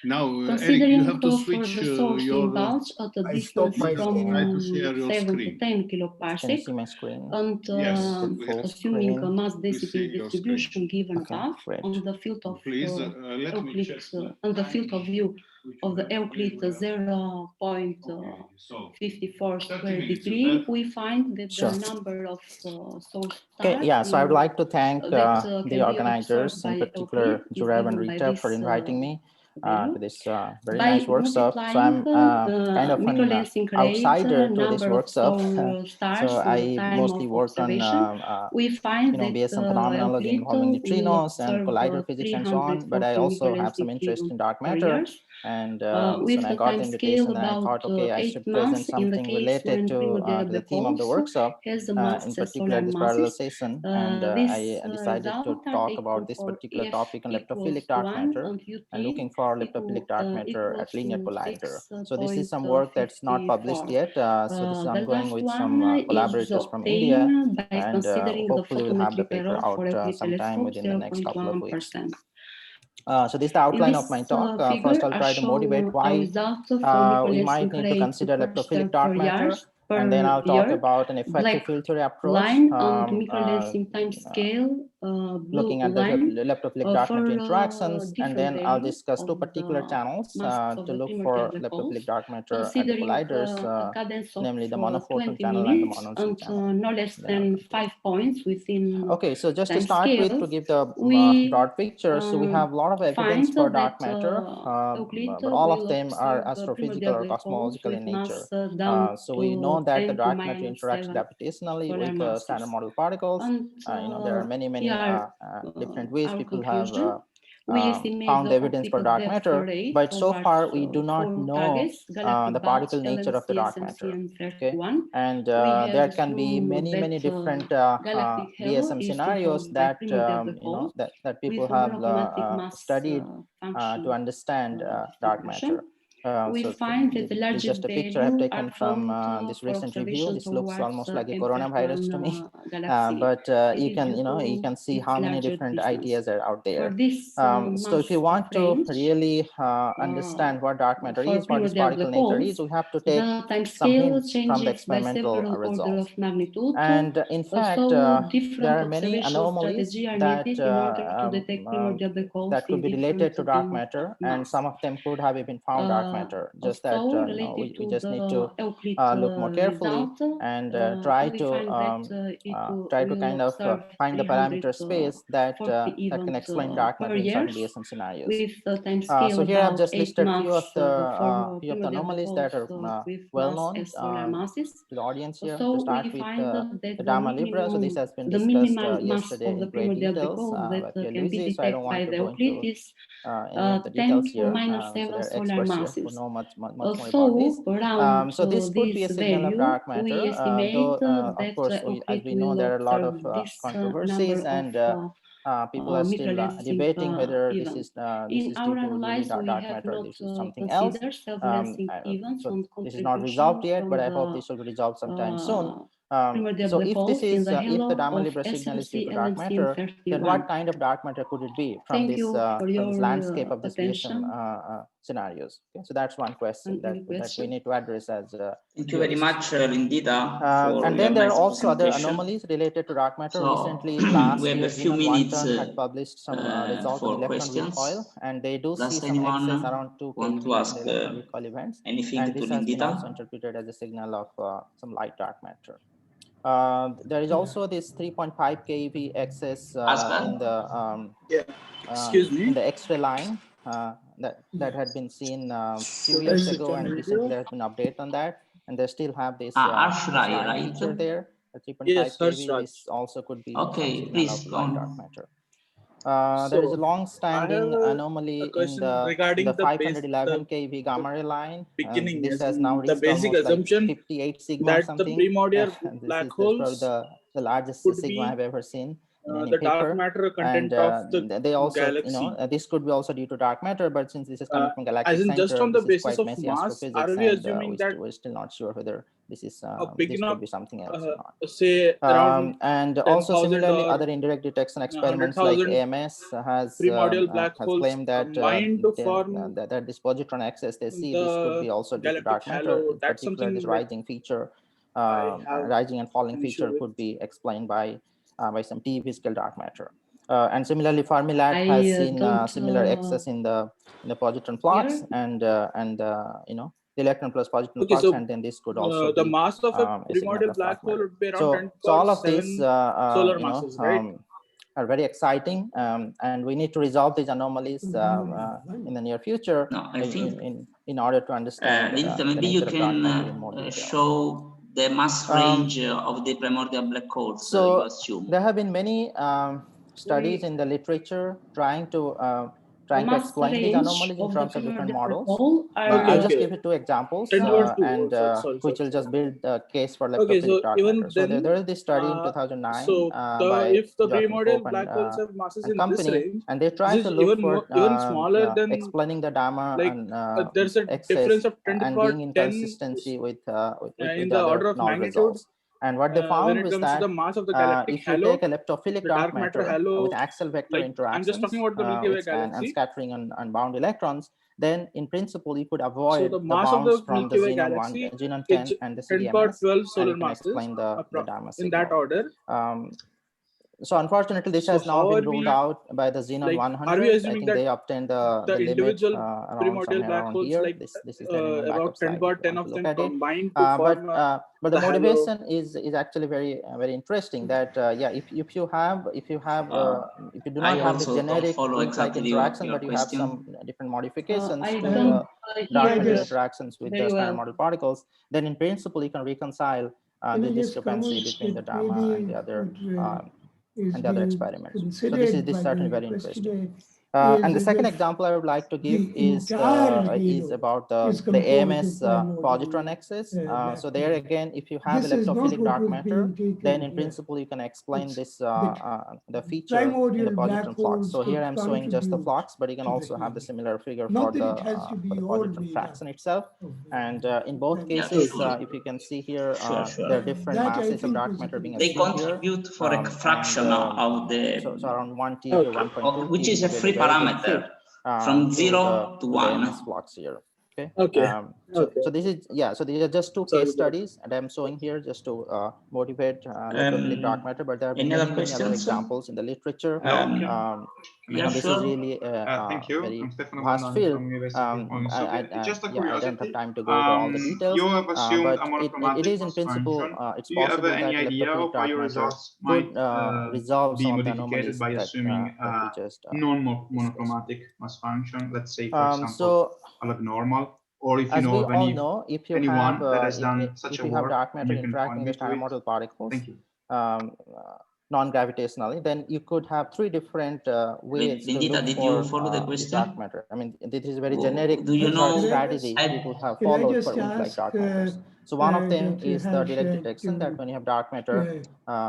Speaker 7: Now, Eric,
Speaker 9: Considering
Speaker 7: you have to
Speaker 9: for
Speaker 7: switch
Speaker 9: the source
Speaker 7: your.
Speaker 9: in bulge at a
Speaker 6: I
Speaker 9: distance
Speaker 6: stopped my
Speaker 9: from
Speaker 7: Try to share your
Speaker 9: 7 to
Speaker 7: screen.
Speaker 9: 10
Speaker 4: Can you
Speaker 9: kiloparsec,
Speaker 4: see my screen?
Speaker 9: and
Speaker 7: Yes,
Speaker 4: Full
Speaker 9: assuming a
Speaker 4: screen.
Speaker 9: mass
Speaker 7: see
Speaker 9: density
Speaker 7: your
Speaker 9: distribution given
Speaker 4: Okay,
Speaker 9: above
Speaker 4: great.
Speaker 9: on the field of
Speaker 7: Please let me
Speaker 9: Euclid
Speaker 7: check.
Speaker 9: on the field of view of the Euclid 0.54 square degree, we find that
Speaker 4: Sure.
Speaker 9: the number of source
Speaker 4: Okay,
Speaker 9: stars
Speaker 4: yeah, so I would like to thank
Speaker 9: that
Speaker 4: the
Speaker 9: can be
Speaker 4: organizers,
Speaker 9: observed
Speaker 4: in
Speaker 9: by
Speaker 4: particular
Speaker 9: Euclid is
Speaker 4: Jurev and
Speaker 9: given by
Speaker 4: Rita, for
Speaker 9: this
Speaker 4: inviting me
Speaker 9: value.
Speaker 4: to this very
Speaker 9: By
Speaker 4: nice workshop. So I'm kind of an
Speaker 9: microlensing rate,
Speaker 4: outsider to this
Speaker 9: number of
Speaker 4: workshop.
Speaker 9: stars,
Speaker 4: So I
Speaker 9: time
Speaker 4: mostly
Speaker 9: of
Speaker 4: work on
Speaker 9: we find that
Speaker 4: BSM phenomenology
Speaker 9: Euclid
Speaker 4: involving
Speaker 9: will
Speaker 4: neutrinos and
Speaker 9: observe
Speaker 4: collider physics and so on, but I
Speaker 9: 340
Speaker 4: also have some interest in dark matter. And so
Speaker 9: with
Speaker 4: when I
Speaker 9: the
Speaker 4: got the
Speaker 9: time
Speaker 4: invitation,
Speaker 9: scale
Speaker 4: then I thought,
Speaker 9: about
Speaker 4: okay, I
Speaker 9: 8
Speaker 4: should
Speaker 9: months
Speaker 4: present
Speaker 9: in the
Speaker 4: something
Speaker 9: case
Speaker 4: related
Speaker 9: when
Speaker 4: to
Speaker 9: primordial
Speaker 4: the theme of the
Speaker 9: black
Speaker 4: workshop,
Speaker 9: has the mass
Speaker 4: in
Speaker 9: as
Speaker 4: particular
Speaker 9: solar
Speaker 4: this
Speaker 9: masses.
Speaker 4: parallelization. And I decided to
Speaker 9: Result are
Speaker 4: talk
Speaker 9: equal
Speaker 4: about this
Speaker 9: for
Speaker 4: particular
Speaker 9: F
Speaker 4: topic on leptophilic
Speaker 9: equals
Speaker 4: dark
Speaker 9: 1
Speaker 4: matter and
Speaker 9: UT
Speaker 4: looking for leptophilic dark matter
Speaker 9: equals
Speaker 4: at linear
Speaker 9: to
Speaker 4: collider. So this is some work that's not published
Speaker 9: 6.54.
Speaker 4: yet. So this is
Speaker 9: The
Speaker 4: ongoing
Speaker 9: last
Speaker 4: with
Speaker 9: one
Speaker 4: some
Speaker 9: is
Speaker 4: collaborators from India,
Speaker 9: obtained by
Speaker 4: and
Speaker 9: considering the
Speaker 4: hopefully we'll have the
Speaker 9: photometric
Speaker 4: paper
Speaker 9: error
Speaker 4: out
Speaker 9: for Euclid
Speaker 4: sometime
Speaker 9: telescope
Speaker 4: within the next couple of weeks.
Speaker 9: 0.1%.
Speaker 4: So this is the outline of my talk. First, I'll try to motivate why we might need to consider leptophilic dark matter, and then I'll talk about an effective field theory approach, looking at the leptophilic dark matter interactions, and then I'll discuss two particular channels to look for leptophilic dark matter at the colliders, namely the monophoton channel and the monolith channel.
Speaker 9: No less than 5 points within.
Speaker 4: Okay, so just to start with, to give the broad picture, so we have a lot of evidence for dark matter, but all of them are astrophysical or cosmological in nature. So we know that the dark matter interacts gravitationally with the standard model particles. There are many different ways people have found evidence for dark matter, but so far we do not know the particle nature of the dark matter. Okay, and there can be many different BSM scenarios that that people have studied to understand dark matter.
Speaker 9: We find that the
Speaker 4: this is
Speaker 9: largest
Speaker 4: just a picture I've taken from this recent review. This looks almost like a coronavirus to me, but you can see how many different ideas are out there. So if you want to really understand what dark matter is, what its particle nature is, we have to take some hints from the experimental results. And in fact, there are many anomalies that that could be related to dark matter, and some of them could have even found dark matter. Just that we just need to look more carefully and try to kind of find the parameter space that that can explain dark matter in certain DSM scenarios. So here I've just listed few of the anomalies that are well known to the audience here. To start with the Gamma Libra. So this has been discussed yesterday in great details by Pierre Luisi. So I don't want to go into any of the details here. So there are experts here who know much more about this. So this could be a signal of dark matter, though of course, as we know, there are a lot of controversies and people are still debating whether this is due to really dark matter or this is something else. So this is not resolved yet, but I hope this will be resolved sometime soon. So if this is if the Gamma Libra signal is due to dark matter, then what kind of dark matter could it be from this landscape of this DSM scenarios? Okay, so that's one question that we need to address as
Speaker 1: thank you very much, Lindita.
Speaker 4: And then there are also other anomalies related to dark matter. So recently, last year, Xenon had published some results on electron recoil, and they do see some excess around 2 keV in electron recoil events. And this has been also interpreted as a signal of some light dark matter. There is also this 3.5 keV excess in the in the X-ray line that had been seen a few years ago, and recently there has been an update on that, and they still have this feature there. 3.5 keV. This also could be some signal of light dark matter. There is a long-standing anomaly in the 511 keV gamma ray line. This has now reached almost like 58 sigma or something.
Speaker 11: The primordial
Speaker 4: This is probably the largest sigma I've ever seen in any paper.
Speaker 11: Dark matter content of the
Speaker 4: they also,
Speaker 11: galaxy.
Speaker 4: This could be also due to dark matter, but since this is coming from galactic center,
Speaker 11: just on the
Speaker 4: this
Speaker 11: basis
Speaker 4: is quite
Speaker 11: of
Speaker 4: messy
Speaker 11: mass,
Speaker 4: astrophysics,
Speaker 11: are we
Speaker 4: and
Speaker 11: assuming that
Speaker 4: we're still not sure whether this is
Speaker 11: this
Speaker 4: could be something else or not.
Speaker 11: Say around
Speaker 4: and also similarly, other indirect detection experiments like AMS has claimed that that this positron excess they see, this could be also due to dark matter. In particular, this rising feature, rising and falling feature could be explained by some TeV scale dark matter. And similarly, Fermilab has seen similar excess in the positron flux and the electron plus positron flux,
Speaker 11: so,
Speaker 4: and then this could also
Speaker 11: the
Speaker 4: be
Speaker 11: mass of a primordial black hole would be around 10
Speaker 4: so all of these
Speaker 11: solar masses, right?
Speaker 4: are very exciting, and we need to resolve these anomalies in the near future.
Speaker 1: No, I think
Speaker 4: in order to understand
Speaker 1: maybe you can show the mass range of the primordial black holes.
Speaker 4: So
Speaker 1: you assume
Speaker 4: there have been many studies in the literature trying to explain these anomalies in terms of different models. I'll just give you 2 examples, and which will just build the case for leptophilic dark matter. So there is this study in 2009 by
Speaker 11: if the primordial black holes have masses in this range,
Speaker 4: and they try to look for
Speaker 11: even smaller than
Speaker 4: explaining the gamma and
Speaker 11: there's a difference of 10 to the power 10
Speaker 4: inconsistency with
Speaker 11: in the order of magnitude.
Speaker 4: Results. And what they found was that
Speaker 11: the mass of the galactic
Speaker 4: if you
Speaker 11: halo,
Speaker 4: take a leptophilic dark matter with axial vector interactions,
Speaker 11: I'm just talking about the Milky Way galaxy,
Speaker 4: and scattering on bound electrons, then in principle you could avoid
Speaker 11: the mass
Speaker 4: bounds
Speaker 11: of the
Speaker 4: from the
Speaker 11: Milky Way
Speaker 4: Xenon
Speaker 11: galaxy
Speaker 4: 1, Xenon 10, and the
Speaker 11: 10
Speaker 4: CDMS,
Speaker 11: power 12 solar
Speaker 4: and you can
Speaker 11: masses
Speaker 4: explain the gamma signal.
Speaker 11: in that order.
Speaker 4: So unfortunately, this has now been ruled out by the Xenon 100.
Speaker 11: Are we assuming
Speaker 4: I think they obtained the
Speaker 11: individual
Speaker 4: limit
Speaker 11: primordial black holes
Speaker 4: here.
Speaker 11: Like
Speaker 4: this is about
Speaker 11: 10 power 10 of them combined to form
Speaker 4: but the motivation is actually very interesting. That if you do not have the generic like interaction, but you have some different modifications to the dark matter interactions with the standard model particles, then in principle you can reconcile the discrepancy between the gamma and the other experiments. So this is certainly very interesting. And the second example I would like to give is about the AMS positron excess. So there again, if you have electrophilic dark matter, then in principle you can explain this the feature in the positron flux. So here I'm showing just the flux, but you can also have the similar figure for the positron fraction itself. And in both cases, if you can see here, there are different masses of dark matter being
Speaker 1: they contribute for a fraction of the
Speaker 4: so around 1 T to 1.2,
Speaker 1: which is a free parameter from 0 to 1
Speaker 4: flux here.
Speaker 11: Okay.
Speaker 4: So this is so these are just 2 case studies, and I'm showing here just to motivate electrophilic dark matter. But there are many other examples in the literature.
Speaker 1: Yeah,
Speaker 12: this is really
Speaker 13: thank you.
Speaker 12: very
Speaker 13: I'm Stefano
Speaker 12: vast
Speaker 13: Bandani
Speaker 12: field.
Speaker 13: from University of
Speaker 12: Just a
Speaker 13: curiosity.
Speaker 12: I don't have time to go to all the details.
Speaker 13: You have assumed
Speaker 12: But
Speaker 13: a monochromatic
Speaker 12: it is in
Speaker 13: mass
Speaker 12: principle,
Speaker 13: function.
Speaker 12: it's
Speaker 13: Do you have
Speaker 12: possible
Speaker 13: any
Speaker 12: that
Speaker 13: idea of
Speaker 12: electrophilic
Speaker 13: how
Speaker 12: dark
Speaker 13: your
Speaker 12: matter
Speaker 13: results
Speaker 12: could
Speaker 13: might
Speaker 12: resolve
Speaker 13: be
Speaker 12: some of the
Speaker 13: modified
Speaker 12: anomalies
Speaker 13: by assuming
Speaker 12: that we just
Speaker 13: non-monochromatic mass function? Let's say, for example, a log normal. Or if you
Speaker 12: as
Speaker 13: know
Speaker 12: we
Speaker 13: of
Speaker 12: all know, if you have
Speaker 13: anyone that has done such
Speaker 12: if
Speaker 13: a
Speaker 12: you have
Speaker 13: work,
Speaker 12: dark matter
Speaker 13: you can
Speaker 12: interacting
Speaker 13: point
Speaker 12: with
Speaker 13: me to
Speaker 12: standard
Speaker 13: it.
Speaker 12: model particles,
Speaker 13: Thank you.
Speaker 12: non-gravitationally, then you could have three different ways to
Speaker 1: Vendita,
Speaker 12: look
Speaker 1: did
Speaker 12: for
Speaker 1: you follow the question?
Speaker 12: dark matter. I mean, this is a very generic
Speaker 1: Do you know?
Speaker 12: strategy you could have followed for weak-like dark matters. So one of them is the direct detection, that when you have dark matter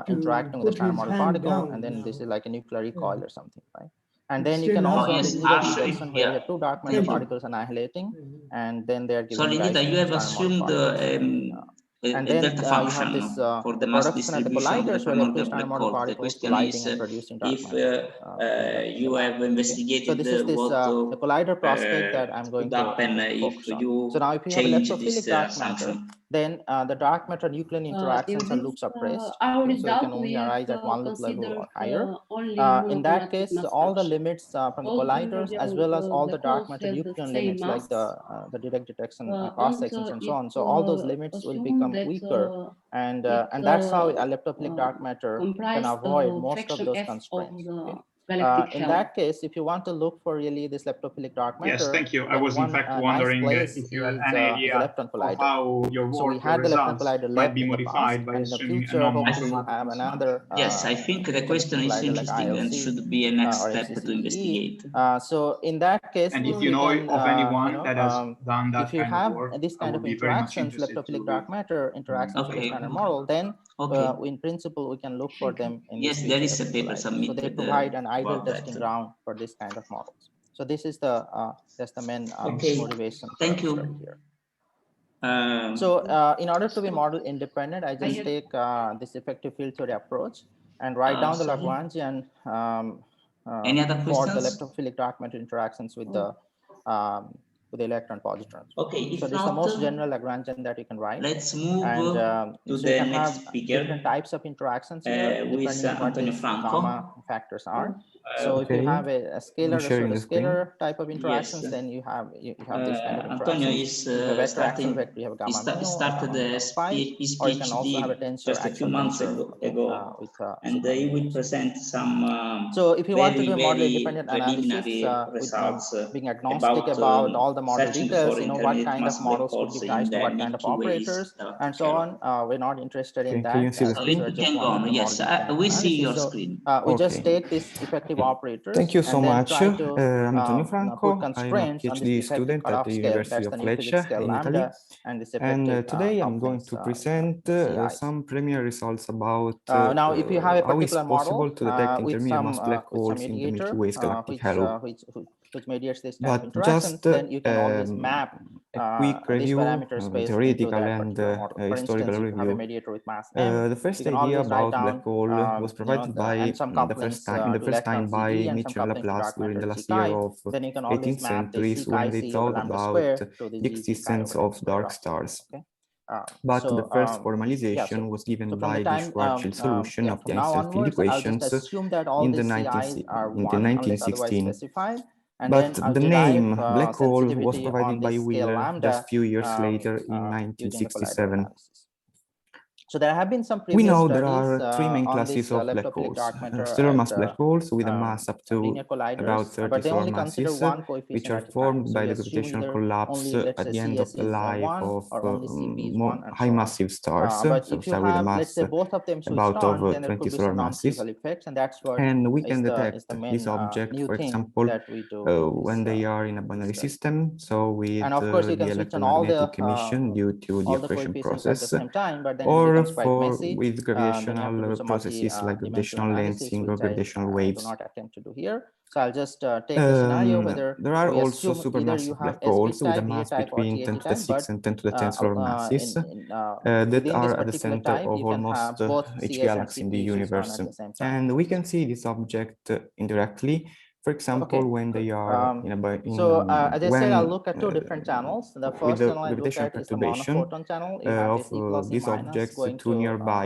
Speaker 12: interacting with the standard model particle, and then this is like a nuclear recoil or something, right? And then you can also have the indirect detection where you have two dark matter particles annihilating, and then they are giving
Speaker 1: so,
Speaker 12: rise
Speaker 1: Vendita,
Speaker 12: to
Speaker 1: you have
Speaker 12: standard model
Speaker 1: assumed
Speaker 12: and
Speaker 1: a
Speaker 12: then
Speaker 1: delta
Speaker 12: you
Speaker 1: function
Speaker 12: have this
Speaker 1: for the mass
Speaker 12: production at the
Speaker 1: distribution of the
Speaker 12: colliders where you have two
Speaker 1: primordial
Speaker 12: standard
Speaker 1: black
Speaker 12: model
Speaker 1: hole. The
Speaker 12: particles
Speaker 1: question
Speaker 12: colliding
Speaker 1: is
Speaker 12: and producing dark
Speaker 1: if
Speaker 12: matter.
Speaker 1: you have investigated
Speaker 12: So this is this
Speaker 1: what
Speaker 12: the collider prospect that I'm going
Speaker 1: would happen
Speaker 12: to
Speaker 1: if
Speaker 12: focus on.
Speaker 1: you
Speaker 12: So now if you have
Speaker 1: change
Speaker 12: electrophilic
Speaker 1: this
Speaker 12: dark
Speaker 1: assumption.
Speaker 12: matter, then the dark matter nuclear interactions are loop suppressed,
Speaker 9: our
Speaker 12: so it
Speaker 9: result,
Speaker 12: can only
Speaker 9: we have
Speaker 12: arise at one loop level or higher.
Speaker 9: only
Speaker 12: In that
Speaker 9: monochromatic
Speaker 12: case,
Speaker 9: mass
Speaker 12: all the
Speaker 9: function.
Speaker 12: limits from the
Speaker 9: All
Speaker 12: colliders, as well as all the
Speaker 9: black
Speaker 12: dark
Speaker 9: holes
Speaker 12: matter
Speaker 9: have the
Speaker 12: nuclear
Speaker 9: same
Speaker 12: limits, like
Speaker 9: mass.
Speaker 12: the direct detection cross
Speaker 9: And
Speaker 12: sections and so
Speaker 9: it
Speaker 12: on. So all those limits will become
Speaker 9: that
Speaker 12: weaker, and that's how electrophilic dark matter can
Speaker 9: comprised
Speaker 12: avoid most of
Speaker 9: fraction
Speaker 12: those
Speaker 9: F
Speaker 12: constraints.
Speaker 9: of the galactic
Speaker 12: In
Speaker 9: halo.
Speaker 12: that case, if you want to look for really this leptophilic dark matter,
Speaker 13: yes, thank you. I
Speaker 12: then
Speaker 13: was in fact
Speaker 12: nice
Speaker 13: wondering
Speaker 12: place
Speaker 13: if you had
Speaker 12: is
Speaker 13: any idea
Speaker 12: lepton
Speaker 13: of
Speaker 12: collider.
Speaker 13: how your work,
Speaker 12: So we had the lepton collider
Speaker 13: might
Speaker 12: left
Speaker 13: be
Speaker 12: in the past,
Speaker 13: modified by
Speaker 12: and in the
Speaker 13: assuming a
Speaker 12: future, hopefully we'll
Speaker 13: non-monochromatic
Speaker 12: have
Speaker 13: mass
Speaker 12: another
Speaker 1: yes, I think the question is
Speaker 12: collider like
Speaker 1: interesting and
Speaker 12: ILC,
Speaker 1: should be a next
Speaker 12: or
Speaker 1: step to
Speaker 12: FCCE.
Speaker 1: investigate.
Speaker 12: So in that case,
Speaker 13: and if
Speaker 12: we
Speaker 13: you know
Speaker 12: can,
Speaker 13: of anyone that has done that
Speaker 12: if you
Speaker 13: kind of
Speaker 12: have
Speaker 13: work,
Speaker 12: this
Speaker 13: I
Speaker 12: kind
Speaker 13: would
Speaker 12: of
Speaker 13: be very much
Speaker 12: interactions,
Speaker 13: interested
Speaker 12: leptophilic
Speaker 13: to
Speaker 12: dark matter interactions with the standard model, then in principle, we can look for them in
Speaker 1: yes,
Speaker 12: this
Speaker 1: there is a
Speaker 12: lepton
Speaker 1: paper
Speaker 12: collider.
Speaker 1: submitted.
Speaker 12: So they provide an ideal
Speaker 1: about
Speaker 12: testing
Speaker 1: that.
Speaker 12: ground for this kind of models. So this is the that's the main motivation for
Speaker 1: Thank
Speaker 12: our
Speaker 1: you.
Speaker 12: study here. So in order to be model independent, I just take this effective field theory approach and write down the Lagrangian
Speaker 1: any other
Speaker 12: for the
Speaker 1: questions?
Speaker 12: leptophilic dark matter interactions with the electron positrons.
Speaker 1: Okay,
Speaker 12: so this is the most general Lagrangian that you can write.
Speaker 1: Let's move
Speaker 12: and
Speaker 1: to
Speaker 12: so
Speaker 1: the
Speaker 12: you can
Speaker 1: next
Speaker 12: have
Speaker 1: speaker,
Speaker 12: different types of interactions here, depending on what
Speaker 1: Antonio
Speaker 12: these
Speaker 1: Franco.
Speaker 12: gamma factors are. So if you have a scalar sort of scalar type of interactions,
Speaker 1: yes.
Speaker 12: then you have this kind of
Speaker 1: Antonio
Speaker 12: interactions.
Speaker 1: is
Speaker 12: Vector axial vector, you have gamma mu,
Speaker 1: started
Speaker 12: his PhD, or you can also have a tensor
Speaker 1: just a few months ago, and he will present some
Speaker 12: so if you want to do a model
Speaker 1: very
Speaker 12: independent analysis with
Speaker 1: results
Speaker 12: being agnostic about all the model details,
Speaker 1: for
Speaker 12: you know, what kind of
Speaker 1: intermediate
Speaker 12: models
Speaker 1: mass
Speaker 12: could give
Speaker 1: black
Speaker 12: rise
Speaker 1: holes
Speaker 12: to
Speaker 1: in
Speaker 12: what
Speaker 1: the
Speaker 12: kind of
Speaker 1: Milky Way's
Speaker 12: operators
Speaker 1: galactic
Speaker 12: and so
Speaker 1: halo.
Speaker 12: on. We're not interested in that.
Speaker 1: So
Speaker 12: We
Speaker 1: you
Speaker 12: just
Speaker 1: can go
Speaker 12: wanted
Speaker 1: on.
Speaker 12: to
Speaker 1: Yes,
Speaker 12: model
Speaker 1: we see your
Speaker 12: so,
Speaker 1: screen.
Speaker 12: we just take these effective operators.
Speaker 3: Thank you so
Speaker 12: and then
Speaker 3: much.
Speaker 12: try to
Speaker 3: I'm Antonio Franco.
Speaker 12: put
Speaker 3: I'm a
Speaker 12: constraints on this
Speaker 3: PhD
Speaker 12: effective
Speaker 3: student at
Speaker 12: cutoff
Speaker 3: the
Speaker 12: scale.
Speaker 3: University
Speaker 12: That's
Speaker 3: of
Speaker 12: the nuclear scale
Speaker 3: Lecce in Italy.
Speaker 12: lambda, and this effective
Speaker 3: And today I'm going
Speaker 12: couplings,
Speaker 3: to present some preliminary results about
Speaker 12: now, if you have a
Speaker 3: how it's
Speaker 12: particular
Speaker 3: possible
Speaker 12: model
Speaker 3: to detect
Speaker 12: with
Speaker 3: intermediate mass black
Speaker 12: with some
Speaker 3: holes in the Milky
Speaker 12: mediator
Speaker 3: Way's galactic halo.
Speaker 12: which mediates this kind of
Speaker 3: But
Speaker 12: interactions,
Speaker 3: just
Speaker 12: then you can always map
Speaker 3: a quick
Speaker 12: this
Speaker 3: review,
Speaker 12: parameter space
Speaker 3: theoretical
Speaker 12: into that
Speaker 3: and
Speaker 12: particular model. For
Speaker 3: historical
Speaker 12: instance, if you have a
Speaker 3: review.
Speaker 12: mediator with mass m,
Speaker 3: The first
Speaker 12: you can
Speaker 3: idea
Speaker 12: always write
Speaker 3: about
Speaker 12: down
Speaker 3: black hole was provided by
Speaker 12: and some couplings
Speaker 3: the
Speaker 12: to
Speaker 3: first time
Speaker 12: electron
Speaker 3: by
Speaker 12: CE and some
Speaker 3: Mitchell and
Speaker 12: couplings to
Speaker 3: Laplace
Speaker 12: dark
Speaker 3: during
Speaker 12: matter
Speaker 3: the last
Speaker 12: C
Speaker 3: year
Speaker 12: chi.
Speaker 3: of
Speaker 12: Then you can
Speaker 3: 18th
Speaker 12: always map the
Speaker 3: centuries
Speaker 12: C
Speaker 3: when
Speaker 12: chi
Speaker 3: they
Speaker 12: C
Speaker 3: thought
Speaker 12: over lambda
Speaker 3: about
Speaker 12: square to
Speaker 3: the
Speaker 12: the G chi
Speaker 3: existence
Speaker 12: over lambda
Speaker 3: of
Speaker 12: square
Speaker 3: dark
Speaker 12: of
Speaker 3: stars.
Speaker 12: Okay.
Speaker 3: But
Speaker 12: So,
Speaker 3: the first
Speaker 12: yeah,
Speaker 3: formalization
Speaker 12: so,
Speaker 3: was given
Speaker 12: from
Speaker 3: by
Speaker 12: the
Speaker 3: the
Speaker 12: time,
Speaker 3: Schwarzschild solution of the
Speaker 12: from now
Speaker 3: Einstein field
Speaker 12: onwards, I'll just
Speaker 3: equations
Speaker 12: assume that all
Speaker 3: in
Speaker 12: these
Speaker 3: the
Speaker 12: CIs are 1 unless otherwise
Speaker 3: 1916.
Speaker 12: specified. And
Speaker 3: But
Speaker 12: then I'll
Speaker 3: the
Speaker 12: derive
Speaker 3: name black hole was
Speaker 12: sensitivity
Speaker 3: provided
Speaker 12: on
Speaker 3: by
Speaker 12: this scale
Speaker 3: Wheeler
Speaker 12: lambda
Speaker 3: just a few years later in
Speaker 12: using the collider
Speaker 3: 1967.
Speaker 12: analysis. So there have been some
Speaker 3: We
Speaker 12: previous
Speaker 3: know
Speaker 12: studies
Speaker 3: there are three main
Speaker 12: on
Speaker 3: classes
Speaker 12: this
Speaker 3: of black
Speaker 12: leptophilic
Speaker 3: holes.
Speaker 12: dark matter
Speaker 3: Stellar mass
Speaker 12: at
Speaker 3: black holes with a mass up to
Speaker 12: linear colliders,
Speaker 3: about 30
Speaker 12: but they
Speaker 3: solar
Speaker 12: only consider
Speaker 3: masses,
Speaker 12: one
Speaker 3: which
Speaker 12: coefficient
Speaker 3: are
Speaker 12: at a time.
Speaker 3: formed
Speaker 12: So
Speaker 3: by
Speaker 12: we
Speaker 3: the
Speaker 12: assume
Speaker 3: gravitational
Speaker 12: either
Speaker 3: collapse
Speaker 12: only, let's
Speaker 3: at
Speaker 12: say,
Speaker 3: the end of
Speaker 12: CS
Speaker 3: the
Speaker 12: is
Speaker 3: life
Speaker 12: 1
Speaker 3: of
Speaker 12: or only CP is 1 and
Speaker 3: high
Speaker 12: so on.
Speaker 3: massive stars,
Speaker 12: But
Speaker 3: so
Speaker 12: if you
Speaker 3: stars with a
Speaker 12: have, let's
Speaker 3: mass
Speaker 12: say, both of them switched
Speaker 3: about
Speaker 12: on,
Speaker 3: of
Speaker 12: then there
Speaker 3: 20
Speaker 12: could be
Speaker 3: solar
Speaker 12: some
Speaker 3: masses.
Speaker 12: non-trivial effects, and that's what
Speaker 3: And we can
Speaker 12: is
Speaker 3: detect
Speaker 12: the main
Speaker 3: this object,
Speaker 12: new
Speaker 3: for
Speaker 12: thing
Speaker 3: example,
Speaker 12: that we do
Speaker 3: when they are in a binary system, so with
Speaker 12: and of course, you
Speaker 3: the
Speaker 12: can switch on all
Speaker 3: electromagnetic emission due to the
Speaker 12: all the
Speaker 3: accretion
Speaker 12: coefficients at the
Speaker 3: process,
Speaker 12: same time, but then it
Speaker 3: or
Speaker 12: becomes quite
Speaker 3: for
Speaker 12: messy.
Speaker 3: with
Speaker 12: Then you have to do
Speaker 3: gravitational
Speaker 12: some
Speaker 3: processes like
Speaker 12: multi-dimensional
Speaker 3: gravitational
Speaker 12: analysis,
Speaker 3: lensing or
Speaker 12: which I
Speaker 3: gravitational
Speaker 12: do
Speaker 3: waves.
Speaker 12: not attempt to do here. So I'll just take the scenario whether
Speaker 3: There are
Speaker 12: we
Speaker 3: also
Speaker 12: assume either you
Speaker 3: supermassive
Speaker 12: have
Speaker 3: black holes
Speaker 12: SB
Speaker 3: with a
Speaker 12: type, BA
Speaker 3: mass
Speaker 12: type, or
Speaker 3: between 10
Speaker 12: TAT
Speaker 3: to the
Speaker 12: type,
Speaker 3: 6
Speaker 12: but
Speaker 3: and 10 to the 10 solar masses that
Speaker 12: within this
Speaker 3: are at the
Speaker 12: particular
Speaker 3: center
Speaker 12: type,
Speaker 3: of
Speaker 12: you can
Speaker 3: almost
Speaker 12: have both
Speaker 3: each
Speaker 12: CS and
Speaker 3: galaxy in the
Speaker 12: CP switched on
Speaker 3: universe.
Speaker 12: at the same time.
Speaker 3: And we can see this object indirectly, for example, when they are
Speaker 12: as I said, I'll look at two different channels. The first channel I look
Speaker 3: gravitational
Speaker 12: at is the
Speaker 3: perturbation
Speaker 12: monophoton channel. You have
Speaker 3: of
Speaker 12: this E plus E
Speaker 3: these
Speaker 12: minus
Speaker 3: objects
Speaker 12: going
Speaker 3: to nearby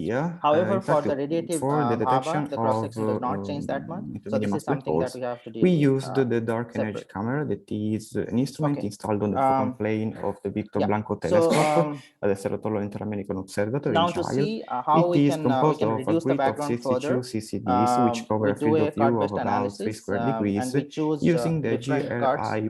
Speaker 12: idea. However, for the radiative MAVA, the cross-section does not change that much. So this is something that we have to deal
Speaker 3: we
Speaker 12: with.
Speaker 3: used the dark energy camera, that is an instrument installed on the front plane of the Victor Blanco telescope at the Cerro Interamerican Observatory in
Speaker 12: Now to
Speaker 3: Chile.
Speaker 12: see how
Speaker 3: It
Speaker 12: we
Speaker 3: is
Speaker 12: can
Speaker 3: composed of a
Speaker 12: reduce the
Speaker 3: grid of
Speaker 12: background
Speaker 3: 62
Speaker 12: further,
Speaker 3: CCDs, which cover
Speaker 12: we
Speaker 3: a
Speaker 12: do
Speaker 3: field
Speaker 12: a
Speaker 3: of view of
Speaker 12: card-based
Speaker 3: about 3
Speaker 12: analysis,
Speaker 3: square degrees
Speaker 12: and we choose
Speaker 3: using the
Speaker 12: different cards
Speaker 3: GRI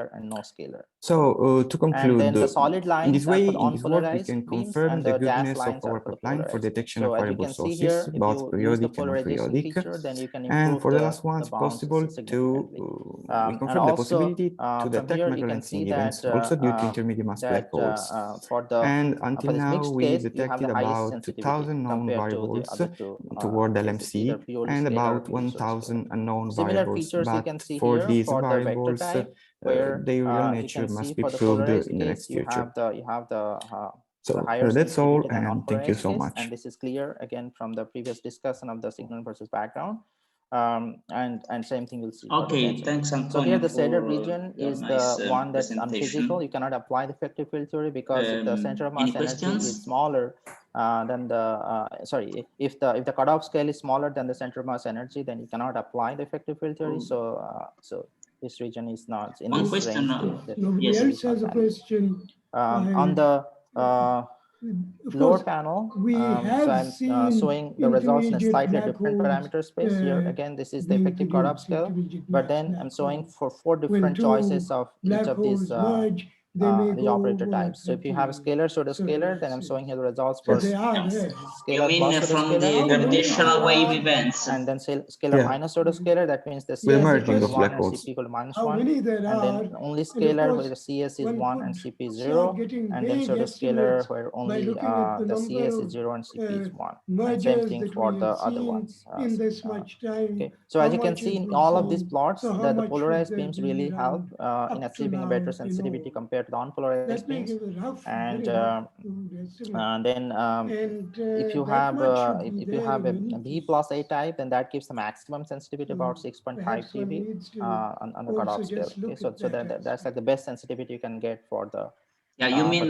Speaker 12: scalar and no scalar.
Speaker 3: So to conclude,
Speaker 12: and then the solid lines
Speaker 3: in this
Speaker 12: are
Speaker 3: way,
Speaker 12: for the
Speaker 3: in this work, we
Speaker 12: unpolarized
Speaker 3: can
Speaker 12: beams,
Speaker 3: confirm
Speaker 12: and
Speaker 3: the
Speaker 12: the dashed
Speaker 3: goodness of
Speaker 12: lines
Speaker 3: our
Speaker 12: are for the
Speaker 3: pipeline for
Speaker 12: polarized.
Speaker 3: detection
Speaker 12: So
Speaker 3: of
Speaker 12: as you
Speaker 3: variable
Speaker 12: can see here,
Speaker 3: sources,
Speaker 12: if
Speaker 3: both
Speaker 12: you use the
Speaker 3: periodic and
Speaker 12: polarization
Speaker 3: non-periodic.
Speaker 12: feature, then you can
Speaker 3: And
Speaker 12: improve
Speaker 3: for the last one,
Speaker 12: the
Speaker 3: it's
Speaker 12: bounds
Speaker 3: possible to
Speaker 12: significantly.
Speaker 3: we
Speaker 12: And
Speaker 3: confirm the
Speaker 12: also
Speaker 3: possibility to
Speaker 12: from
Speaker 3: detect
Speaker 12: here you
Speaker 3: macro
Speaker 12: can see
Speaker 3: lensing
Speaker 12: that
Speaker 3: events, also due to intermediate mass black holes. And until
Speaker 12: for this
Speaker 3: now,
Speaker 12: mixed
Speaker 3: we
Speaker 12: case, you have
Speaker 3: detected
Speaker 12: the highest
Speaker 3: about
Speaker 12: sensitivity
Speaker 3: 2,000 known
Speaker 12: compared to the
Speaker 3: variables
Speaker 12: other two
Speaker 3: toward
Speaker 12: cases,
Speaker 3: LMC
Speaker 12: either purely
Speaker 3: and
Speaker 12: scalar or
Speaker 3: about
Speaker 12: pure pseudo
Speaker 3: 1,000 unknown
Speaker 12: Similar
Speaker 3: variables.
Speaker 12: features you
Speaker 3: But
Speaker 12: can see
Speaker 3: for
Speaker 12: here
Speaker 3: these
Speaker 12: for the vector
Speaker 3: variables,
Speaker 12: type, where
Speaker 3: their real
Speaker 12: you
Speaker 3: nature
Speaker 12: can
Speaker 3: must
Speaker 12: see
Speaker 3: be
Speaker 12: for the
Speaker 3: proved
Speaker 12: polarized
Speaker 3: in the
Speaker 12: case,
Speaker 3: next
Speaker 12: you
Speaker 3: future.
Speaker 12: have the
Speaker 3: So
Speaker 12: higher
Speaker 3: that's all,
Speaker 12: sensitivity than
Speaker 3: and thank you
Speaker 12: non-polarized
Speaker 3: so
Speaker 12: case,
Speaker 3: much.
Speaker 12: and this is clear again from the previous discussion of the signal versus background. And same thing we'll see.
Speaker 1: Okay, thanks, Antonio.
Speaker 12: So here the shaded region is
Speaker 1: nice,
Speaker 12: the one that's unphysical. You cannot apply the effective field theory because if the center of mass energy is smaller than the if the cutoff scale is smaller than the center of mass energy, then you cannot apply the effective field theory. So this region is not in
Speaker 1: one
Speaker 12: this
Speaker 1: question.
Speaker 12: range.
Speaker 2: Nobody else has a question.
Speaker 12: On the lower panel,
Speaker 2: we have
Speaker 12: so I'm
Speaker 2: seen
Speaker 12: showing the results in a slightly
Speaker 2: black
Speaker 12: different
Speaker 2: holes,
Speaker 12: parameter space. Here again, this is the
Speaker 2: being
Speaker 12: effective cutoff
Speaker 2: produced,
Speaker 12: scale, but then I'm showing for 4
Speaker 2: When
Speaker 12: different
Speaker 2: two
Speaker 12: choices of
Speaker 2: black
Speaker 12: each of these
Speaker 2: holes merge, they may
Speaker 12: these
Speaker 2: go
Speaker 12: operator
Speaker 2: over
Speaker 12: types. So if you have a scalar pseudoscalar, then I'm showing here the results
Speaker 2: So
Speaker 12: for
Speaker 2: they are there.
Speaker 12: scalar
Speaker 1: You
Speaker 12: plus
Speaker 1: mean from the
Speaker 12: pseudoscalar,
Speaker 1: gravitational wave events?
Speaker 12: and then scalar minus pseudoscalar. That means the CS
Speaker 3: merging
Speaker 12: equals
Speaker 3: of
Speaker 12: 1
Speaker 3: black
Speaker 12: and
Speaker 3: holes.
Speaker 12: CP equal to minus
Speaker 2: How
Speaker 12: 1,
Speaker 2: many there
Speaker 12: and then
Speaker 2: are,
Speaker 12: only
Speaker 2: and of
Speaker 12: scalar
Speaker 2: course,
Speaker 12: where the CS is
Speaker 2: one
Speaker 12: 1 and
Speaker 2: could
Speaker 12: CP is
Speaker 2: start
Speaker 12: 0,
Speaker 2: getting
Speaker 12: and then
Speaker 2: vague
Speaker 12: pseudoscalar
Speaker 2: estimates
Speaker 12: where
Speaker 2: by
Speaker 12: only
Speaker 2: looking at the
Speaker 12: the
Speaker 2: number
Speaker 12: CS is
Speaker 2: of
Speaker 12: 0 and CP is 1, and
Speaker 2: mergers
Speaker 12: same thing
Speaker 2: that
Speaker 12: for
Speaker 2: we
Speaker 12: the
Speaker 2: have
Speaker 12: other
Speaker 2: seen
Speaker 12: ones.
Speaker 2: in this much time.
Speaker 12: Okay, so
Speaker 2: How
Speaker 12: as you can
Speaker 2: much
Speaker 12: see
Speaker 2: has
Speaker 12: in
Speaker 2: been
Speaker 12: all of these
Speaker 2: seen?
Speaker 12: plots,
Speaker 2: So how
Speaker 12: that the
Speaker 2: much
Speaker 12: polarized
Speaker 2: should there
Speaker 12: beams
Speaker 2: be
Speaker 12: really help
Speaker 2: around
Speaker 12: in
Speaker 2: up to
Speaker 12: achieving a
Speaker 2: now,
Speaker 12: better
Speaker 2: you
Speaker 12: sensitivity
Speaker 2: know?
Speaker 12: compared to the unpolarized
Speaker 2: That may
Speaker 12: beams.
Speaker 2: give a rough,
Speaker 12: And
Speaker 2: very rough estimate.
Speaker 12: then if you
Speaker 2: that
Speaker 12: have
Speaker 2: much should be
Speaker 12: if you
Speaker 2: there
Speaker 12: have
Speaker 2: in
Speaker 12: a
Speaker 2: any
Speaker 12: B
Speaker 2: case.
Speaker 12: plus A type, then that gives the maximum sensitivity about 6.5
Speaker 2: Perhaps one
Speaker 12: dB
Speaker 2: needs to
Speaker 12: on the cutoff
Speaker 2: also
Speaker 12: scale.
Speaker 2: just
Speaker 12: Okay,
Speaker 2: look
Speaker 12: so
Speaker 2: at
Speaker 12: so
Speaker 2: that
Speaker 12: that's like the best sensitivity you can get for the
Speaker 1: yeah, you mean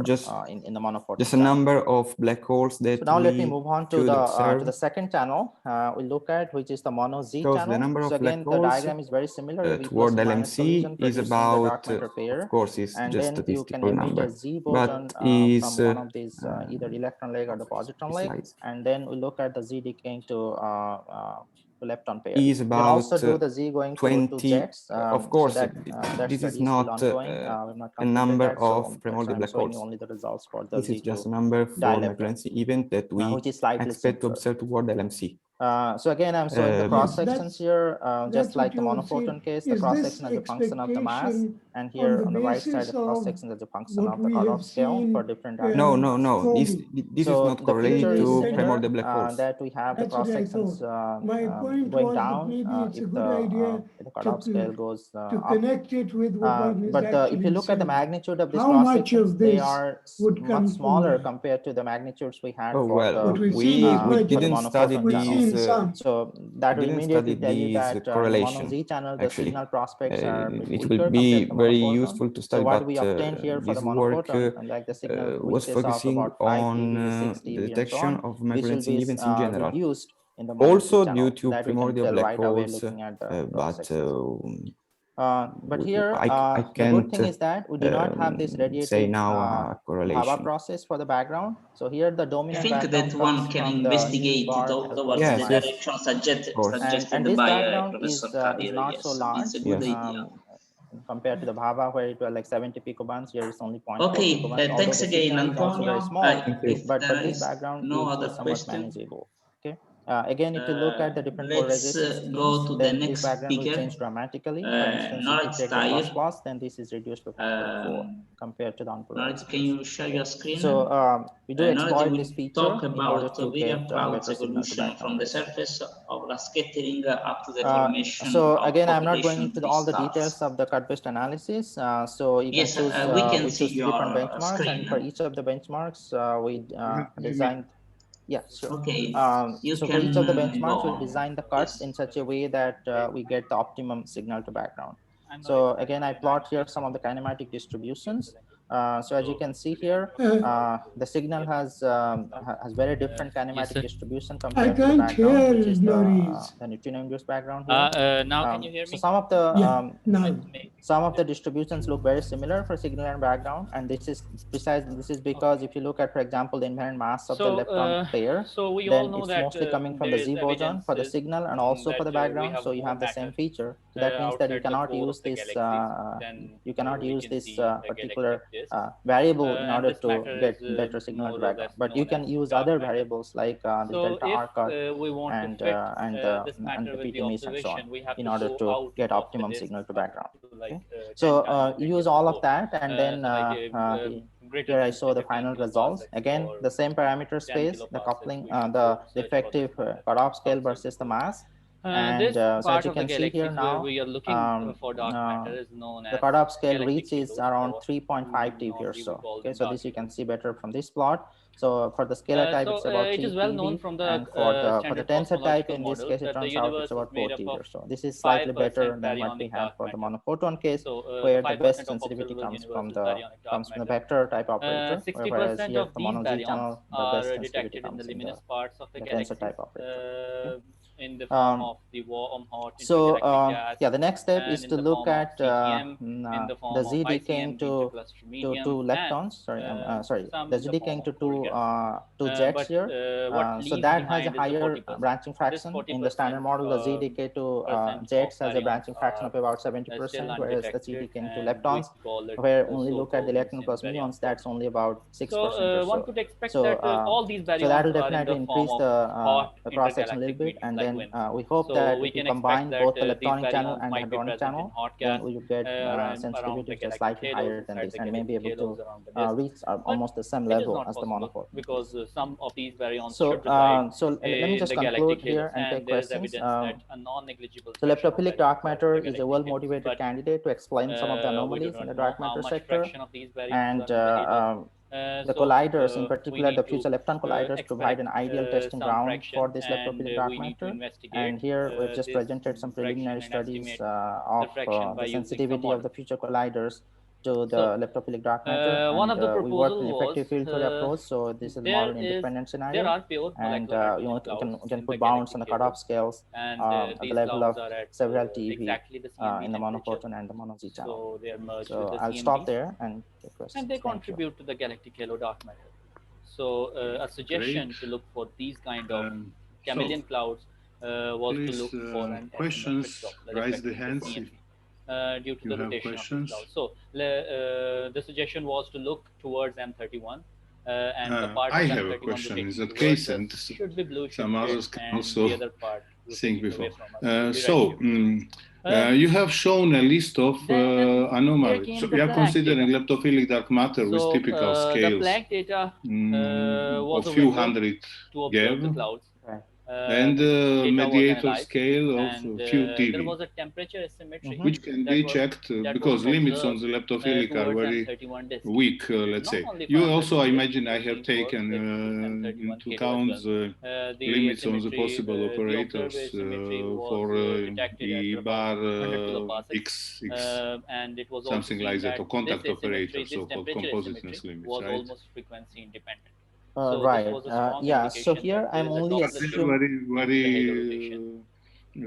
Speaker 3: just
Speaker 12: in the monophoton.
Speaker 3: Just a number of black holes that
Speaker 12: so now let me
Speaker 3: we
Speaker 12: move on to
Speaker 3: could
Speaker 12: the
Speaker 3: observe.
Speaker 12: second channel we look at, which is the mono Z
Speaker 3: Shows
Speaker 12: channel.
Speaker 3: the number
Speaker 12: So
Speaker 3: of black
Speaker 12: again, the
Speaker 3: holes
Speaker 12: diagram is very similar. V
Speaker 3: toward
Speaker 12: plus minus
Speaker 3: LMC
Speaker 12: collision
Speaker 3: is
Speaker 12: producing the dark
Speaker 3: about,
Speaker 12: matter pair,
Speaker 3: of course, is
Speaker 12: and
Speaker 3: just
Speaker 12: then you can
Speaker 3: statistical
Speaker 12: emit
Speaker 3: number,
Speaker 12: a Z
Speaker 3: but
Speaker 12: boson
Speaker 3: is
Speaker 12: from one of these either electron leg or the positron leg,
Speaker 3: slides.
Speaker 12: and then we look at the Z decaying to lepton pair.
Speaker 3: Is
Speaker 12: You can also
Speaker 3: about
Speaker 12: do the Z going
Speaker 3: 20.
Speaker 12: to jets.
Speaker 3: Of course,
Speaker 12: so that
Speaker 3: this
Speaker 12: study
Speaker 3: is
Speaker 12: still
Speaker 3: not
Speaker 12: ongoing. We've not
Speaker 3: a
Speaker 12: completed
Speaker 3: number
Speaker 12: that,
Speaker 3: of
Speaker 12: so
Speaker 3: primordial
Speaker 12: I'm
Speaker 3: black
Speaker 12: showing
Speaker 3: holes.
Speaker 12: you only the results for the
Speaker 3: This is
Speaker 12: Z
Speaker 3: just
Speaker 12: to
Speaker 3: a number for
Speaker 12: dilepton,
Speaker 3: McLaurin event that we
Speaker 12: which is slightly
Speaker 3: expect to
Speaker 12: simpler.
Speaker 3: observe toward LMC.
Speaker 12: So again, I'm showing the cross sections here, just like the
Speaker 2: what you
Speaker 12: monophoton
Speaker 2: see.
Speaker 12: case, the
Speaker 2: Is
Speaker 12: cross
Speaker 2: this
Speaker 12: section as a function of the mass,
Speaker 2: expectation
Speaker 12: and here on the right
Speaker 2: basis
Speaker 12: side, the cross
Speaker 2: of
Speaker 12: section as a function
Speaker 2: what
Speaker 12: of the
Speaker 2: we
Speaker 12: cutoff
Speaker 2: have
Speaker 12: scale for
Speaker 2: seen,
Speaker 12: different
Speaker 3: No,
Speaker 12: diagrams.
Speaker 3: no, no. This is
Speaker 12: So
Speaker 3: not
Speaker 12: the
Speaker 3: correlated
Speaker 12: picture is
Speaker 3: to
Speaker 12: similar,
Speaker 3: primordial black holes.
Speaker 12: that we have the
Speaker 2: That's what
Speaker 12: cross
Speaker 2: I
Speaker 12: sections
Speaker 2: thought. My point
Speaker 12: going
Speaker 2: was that
Speaker 12: down
Speaker 2: maybe it's a
Speaker 12: if
Speaker 2: good idea
Speaker 12: the cutoff scale goes
Speaker 2: to
Speaker 12: up.
Speaker 2: connect it with what one is
Speaker 12: But if you
Speaker 2: actually
Speaker 12: look at the
Speaker 2: saying.
Speaker 12: magnitude of these
Speaker 2: How
Speaker 12: cross
Speaker 2: much
Speaker 12: sections,
Speaker 2: of
Speaker 12: they
Speaker 2: this
Speaker 12: are
Speaker 2: would
Speaker 12: much
Speaker 2: come from
Speaker 12: smaller
Speaker 2: there?
Speaker 12: compared to the magnitudes we had
Speaker 3: Oh
Speaker 12: for
Speaker 3: well,
Speaker 12: the
Speaker 2: we've seen is
Speaker 3: we
Speaker 2: much,
Speaker 3: didn't study
Speaker 12: monophoton
Speaker 2: we've
Speaker 12: channel.
Speaker 2: seen some.
Speaker 12: So that will
Speaker 3: didn't
Speaker 12: immediately
Speaker 3: study
Speaker 12: tell you
Speaker 3: these
Speaker 12: that in the mono Z
Speaker 3: correlation.
Speaker 12: channel, the
Speaker 3: Actually,
Speaker 12: signal prospects are a bit
Speaker 3: it will
Speaker 12: weaker
Speaker 3: be
Speaker 12: compared to the
Speaker 3: very
Speaker 12: monophoton.
Speaker 3: useful to
Speaker 12: So
Speaker 3: study,
Speaker 12: what
Speaker 3: but
Speaker 12: we obtained here for
Speaker 3: this
Speaker 12: the
Speaker 3: work
Speaker 12: monophoton, and like the signal
Speaker 3: was
Speaker 12: reaches of
Speaker 3: focusing
Speaker 12: about 5
Speaker 3: on
Speaker 12: dB, 6
Speaker 3: the
Speaker 12: dB, and so
Speaker 3: detection
Speaker 12: on.
Speaker 3: of
Speaker 12: This will
Speaker 3: microlensing
Speaker 12: be
Speaker 3: events in general.
Speaker 12: reduced in the mono Z
Speaker 3: Also due
Speaker 12: channel.
Speaker 3: to
Speaker 12: That we can
Speaker 3: primordial
Speaker 12: tell
Speaker 3: black
Speaker 12: right away
Speaker 3: holes,
Speaker 12: looking at the cross
Speaker 3: but
Speaker 12: sections. But here,
Speaker 3: I
Speaker 12: the good thing
Speaker 3: can't
Speaker 12: is that we do not have this
Speaker 3: say
Speaker 12: radiative
Speaker 3: now a
Speaker 12: Baba
Speaker 3: correlation.
Speaker 12: process for the background. So here the
Speaker 1: I
Speaker 12: dominant
Speaker 1: think
Speaker 12: background
Speaker 1: that
Speaker 12: comes
Speaker 1: one can
Speaker 12: from the
Speaker 1: investigate
Speaker 12: bar
Speaker 1: towards
Speaker 12: L+.
Speaker 1: the direction suggested
Speaker 12: And this
Speaker 1: by
Speaker 12: background
Speaker 1: Professor
Speaker 12: is
Speaker 1: Kadir.
Speaker 12: not
Speaker 1: Yes,
Speaker 12: so large.
Speaker 1: it's a good idea.
Speaker 12: Compared to the Baba, where it was like 70 picobunds, here it's only 0.4
Speaker 1: Okay,
Speaker 12: picobunds. Although
Speaker 1: thanks
Speaker 12: the
Speaker 1: again,
Speaker 12: signal is also very
Speaker 1: Antonio.
Speaker 12: small,
Speaker 1: If
Speaker 12: but
Speaker 1: there
Speaker 12: this
Speaker 1: is
Speaker 12: background
Speaker 1: no
Speaker 12: is
Speaker 1: other
Speaker 12: somewhat
Speaker 1: question,
Speaker 12: manageable. Okay. Again, if you look at the different
Speaker 1: let's
Speaker 12: polarization
Speaker 1: go
Speaker 12: schemes,
Speaker 1: to the
Speaker 12: then this
Speaker 1: next
Speaker 12: background will
Speaker 1: speaker.
Speaker 12: change dramatically. For instance, if you
Speaker 1: Norris
Speaker 12: take the
Speaker 1: Tyre.
Speaker 12: plus, then this is reduced to factor 4 compared to the unpolarized.
Speaker 1: Can you share your screen?
Speaker 12: So we do exploit this feature
Speaker 1: talk
Speaker 12: in order
Speaker 1: about
Speaker 12: to get
Speaker 1: Weir-Krauss
Speaker 12: better signal to
Speaker 1: evolution
Speaker 12: background
Speaker 1: from the
Speaker 12: ratio.
Speaker 1: surface of the scattering up to the formation
Speaker 12: So
Speaker 1: of
Speaker 12: again, I'm not going
Speaker 1: population
Speaker 12: into
Speaker 1: of
Speaker 12: all the
Speaker 1: stars.
Speaker 12: details of the cut-based analysis. So you can
Speaker 1: Yes,
Speaker 12: choose,
Speaker 1: we can
Speaker 12: we
Speaker 1: see
Speaker 12: choose
Speaker 1: your
Speaker 12: different benchmarks,
Speaker 1: screen.
Speaker 12: and for each of the benchmarks, we designed. Yeah, sure.
Speaker 1: Okay,
Speaker 12: so for each of the benchmarks,
Speaker 1: go
Speaker 12: we design the cuts in such a way that we get the optimum signal to background. So again, I plot here some of the kinematic distributions. So as you can see here, the signal has very different kinematic distribution compared to the background, which is the neutrino-induced background here.
Speaker 14: Now can you hear me?
Speaker 12: So some of the distributions look very similar for signal and background, and this is because if you look at, for example, the inherent mass of the lepton pair,
Speaker 14: so we
Speaker 12: then
Speaker 14: all know
Speaker 12: it's
Speaker 14: that
Speaker 12: mostly coming from the Z boson for the signal and also for the background. So you have the same feature. So that means that you cannot use this particular variable in order to get better signal to background. But you can use other variables like the delta R cut and the PT means and so on in order to get optimum signal to background. Okay? So use all of that, and then here I show the final results. Again, the same parameter space, the coupling, the effective cutoff scale versus the mass. And so as you can see here now, the cutoff scale reach is around 3.5 dB or so. Okay, so this you can see better from this plot. So for the scalar type, it's about 3
Speaker 14: it is well known
Speaker 12: TeV,
Speaker 14: from the
Speaker 12: and for the
Speaker 14: standard
Speaker 12: tensor type,
Speaker 14: cosmological
Speaker 12: in this
Speaker 14: models
Speaker 12: case, it
Speaker 14: that the
Speaker 12: turns out it's
Speaker 14: universe is
Speaker 12: about 4
Speaker 14: made up
Speaker 12: TeV
Speaker 14: of
Speaker 12: or so. This is slightly
Speaker 14: 5%
Speaker 12: better than what we
Speaker 14: baryonic
Speaker 12: have
Speaker 14: dark
Speaker 12: for the
Speaker 14: matter.
Speaker 12: monophoton case,
Speaker 14: So
Speaker 12: where the
Speaker 14: 5%
Speaker 12: best
Speaker 14: of
Speaker 12: sensitivity
Speaker 14: observable
Speaker 12: comes
Speaker 14: universe
Speaker 12: from
Speaker 14: is
Speaker 12: the
Speaker 14: baryonic dark
Speaker 12: the
Speaker 14: matter.
Speaker 12: vector type operator, whereas
Speaker 14: 60%
Speaker 12: here
Speaker 14: of
Speaker 12: the
Speaker 14: these
Speaker 12: mono Z
Speaker 14: baryons
Speaker 12: channel, the best
Speaker 14: are
Speaker 12: sensitivity
Speaker 14: detected in the
Speaker 12: comes in
Speaker 14: luminous parts of the
Speaker 12: the tensor
Speaker 14: galaxy
Speaker 12: type operator.
Speaker 14: in the form of the warm, hot
Speaker 12: So
Speaker 14: intergalactic gas,
Speaker 12: yeah, the next step
Speaker 14: and
Speaker 12: is
Speaker 14: in
Speaker 12: to
Speaker 14: the
Speaker 12: look
Speaker 14: form of
Speaker 12: at
Speaker 14: CGM, in the
Speaker 12: the
Speaker 14: form of
Speaker 12: Z decaying
Speaker 14: ICM, the
Speaker 12: to
Speaker 14: intercluster
Speaker 12: two
Speaker 14: medium,
Speaker 12: leptons. Sorry,
Speaker 14: some
Speaker 12: the
Speaker 14: in
Speaker 12: Z
Speaker 14: the form
Speaker 12: decaying
Speaker 14: of
Speaker 12: to
Speaker 14: cold gas.
Speaker 12: two jets
Speaker 14: But
Speaker 12: here.
Speaker 14: what
Speaker 12: So
Speaker 14: leaves
Speaker 12: that has a
Speaker 14: behind is the
Speaker 12: higher
Speaker 14: 40%.
Speaker 12: branching fraction.
Speaker 14: This 40%
Speaker 12: In the standard model, the Z decay to jets has a branching fraction of about 70%, whereas the Z decaying to leptons, where only look at the electron plus muons, that's only about 6% or
Speaker 14: So one
Speaker 12: so.
Speaker 14: could expect
Speaker 12: So,
Speaker 14: that all these
Speaker 12: so that will
Speaker 14: baryons are in
Speaker 12: definitely
Speaker 14: the form
Speaker 12: increase
Speaker 14: of
Speaker 12: the
Speaker 14: hot
Speaker 12: cross section a little
Speaker 14: intergalactic
Speaker 12: bit,
Speaker 14: mediums
Speaker 12: and
Speaker 14: like
Speaker 12: then
Speaker 14: WIMPs.
Speaker 12: we hope
Speaker 14: So
Speaker 12: that
Speaker 14: we
Speaker 12: if we
Speaker 14: can
Speaker 12: combine
Speaker 14: expect
Speaker 12: both the
Speaker 14: that these
Speaker 12: leptonic channel
Speaker 14: baryons
Speaker 12: and the
Speaker 14: might be
Speaker 12: hadronic
Speaker 14: present in
Speaker 12: channel,
Speaker 14: hot
Speaker 12: then
Speaker 14: gas
Speaker 12: we would get
Speaker 14: around
Speaker 12: sensitivity
Speaker 14: the
Speaker 12: which is
Speaker 14: galactic
Speaker 12: slightly
Speaker 14: halos,
Speaker 12: higher than
Speaker 14: inside
Speaker 12: this,
Speaker 14: the
Speaker 12: and may be
Speaker 14: galactic
Speaker 12: able
Speaker 14: halos
Speaker 12: to
Speaker 14: around the disk.
Speaker 12: reach almost the same
Speaker 14: It is
Speaker 12: level
Speaker 14: not
Speaker 12: as the
Speaker 14: possible
Speaker 12: monophoton.
Speaker 14: because some of these baryons
Speaker 12: So,
Speaker 14: should reside
Speaker 12: let me
Speaker 14: in
Speaker 12: just
Speaker 14: the
Speaker 12: conclude
Speaker 14: galactic
Speaker 12: here
Speaker 14: halos,
Speaker 12: and take
Speaker 14: and there is
Speaker 12: questions.
Speaker 14: evidence that a non-negligible
Speaker 12: So
Speaker 14: fraction of
Speaker 12: leptophilic
Speaker 14: baryons
Speaker 12: dark
Speaker 14: are in
Speaker 12: matter
Speaker 14: the
Speaker 12: is a
Speaker 14: galactic
Speaker 12: well-motivated
Speaker 14: halos, but
Speaker 12: candidate to explain some of the
Speaker 14: we do
Speaker 12: anomalies in
Speaker 14: not
Speaker 12: the
Speaker 14: know
Speaker 12: dark
Speaker 14: how
Speaker 12: matter
Speaker 14: much
Speaker 12: sector.
Speaker 14: fraction of these baryons
Speaker 12: And
Speaker 14: are in the halos.
Speaker 12: the colliders, in
Speaker 14: We
Speaker 12: particular the
Speaker 14: need to
Speaker 12: future lepton colliders, provide
Speaker 14: expect
Speaker 12: an ideal testing
Speaker 14: some
Speaker 12: ground for
Speaker 14: fraction,
Speaker 12: this
Speaker 14: and
Speaker 12: leptophilic
Speaker 14: we
Speaker 12: dark
Speaker 14: need to
Speaker 12: matter.
Speaker 14: investigate
Speaker 12: And here we've just
Speaker 14: this
Speaker 12: presented some
Speaker 14: fraction
Speaker 12: preliminary
Speaker 14: and
Speaker 12: studies
Speaker 14: estimate
Speaker 12: of
Speaker 14: the fraction by
Speaker 12: the
Speaker 14: using some
Speaker 12: sensitivity of the
Speaker 14: models.
Speaker 12: future colliders to the
Speaker 14: So,
Speaker 12: leptophilic dark matter,
Speaker 14: one
Speaker 12: and
Speaker 14: of the
Speaker 12: we worked
Speaker 14: proposals
Speaker 12: in effective field theory
Speaker 14: was
Speaker 12: approach. So this is more an independent
Speaker 14: there
Speaker 12: scenario,
Speaker 14: are pure
Speaker 12: and
Speaker 14: molecular
Speaker 12: you know,
Speaker 14: hadronic clouds
Speaker 12: we can
Speaker 14: in
Speaker 12: put
Speaker 14: the
Speaker 12: bounds on
Speaker 14: galactic
Speaker 12: the cutoff
Speaker 14: halos,
Speaker 12: scales
Speaker 14: and
Speaker 12: at the
Speaker 14: these
Speaker 12: level of
Speaker 14: clouds are at
Speaker 12: several TeV
Speaker 14: exactly the CMB
Speaker 12: in the
Speaker 14: temperature.
Speaker 12: monophoton and the mono Z channel.
Speaker 14: So they are merged
Speaker 12: So
Speaker 14: with the
Speaker 12: I'll stop
Speaker 14: CMBs,
Speaker 12: there and take questions.
Speaker 14: and they
Speaker 12: Thank you.
Speaker 14: contribute to the galactic halo dark matter. So a suggestion to look for these kind of chameleon clouds was to look for an asymmetric Doppler
Speaker 7: raise
Speaker 14: effect
Speaker 7: the
Speaker 14: in the
Speaker 7: hands
Speaker 14: CMB due to the rotation
Speaker 7: questions.
Speaker 14: of these clouds. So the suggestion was to look towards M31, and the part
Speaker 7: I
Speaker 14: of
Speaker 7: have a
Speaker 14: M31
Speaker 7: question in
Speaker 14: rotating
Speaker 7: that
Speaker 14: towards
Speaker 7: case,
Speaker 14: us
Speaker 7: and
Speaker 14: should be bluish
Speaker 7: some others can
Speaker 14: and
Speaker 7: also
Speaker 14: the other part
Speaker 7: think
Speaker 14: rotating away
Speaker 7: before.
Speaker 14: from us should be red.
Speaker 7: You have shown a list of anomalies. So you are considering leptophilic dark matter with typical scales
Speaker 14: the Planck data was
Speaker 7: of
Speaker 14: a
Speaker 7: few
Speaker 14: window
Speaker 7: hundred
Speaker 14: to observe the
Speaker 7: GeV,
Speaker 14: clouds.
Speaker 7: and mediator scale of few
Speaker 14: There
Speaker 7: TeV,
Speaker 14: was a temperature asymmetry
Speaker 7: which can be checked because limits on the leptophilic are very weak, let's say. You also, I imagine, I have taken into account the limits on the possible operators for the bar X,
Speaker 14: and it was
Speaker 7: something like that, or contact
Speaker 14: this
Speaker 7: operators, so-called
Speaker 14: temperature
Speaker 7: compositeness
Speaker 14: asymmetry
Speaker 7: limits,
Speaker 14: was
Speaker 7: right?
Speaker 14: almost frequency independent.
Speaker 12: Right.
Speaker 14: This was a strong
Speaker 12: Yeah. So
Speaker 14: indication
Speaker 12: here
Speaker 14: that
Speaker 12: I'm
Speaker 14: there is a
Speaker 12: only
Speaker 14: Doppler shift
Speaker 7: very,
Speaker 14: in the halo rotation.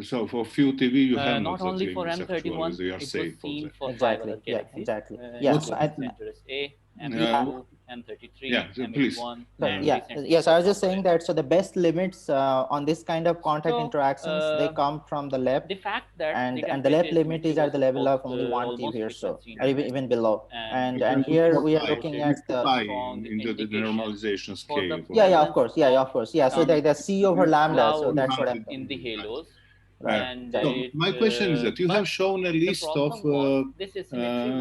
Speaker 7: So for few TeV, you have
Speaker 14: Not
Speaker 7: that
Speaker 14: only for
Speaker 7: limits
Speaker 14: M31,
Speaker 7: actually, they are
Speaker 14: it was
Speaker 7: safe for
Speaker 14: seen
Speaker 7: that.
Speaker 14: for
Speaker 12: Exactly.
Speaker 14: 5 other
Speaker 12: Yeah.
Speaker 14: galaxies.
Speaker 12: Exactly. Yeah. So
Speaker 14: Centaurus A, M32, M33, M81, and
Speaker 12: yeah. Yes, I was just saying that. So the best limits on this kind of contact interactions, they come from the left.
Speaker 14: The fact that
Speaker 12: and the left limit is at the level of only 1 TeV or so, or even below. And here we are looking at the
Speaker 7: into the normalization scale.
Speaker 12: Yeah, of course. Yeah, of course. Yeah, so the C over lambda. So that's what I'm
Speaker 14: in the halos.
Speaker 12: Right.
Speaker 7: So my question is that you have shown a list of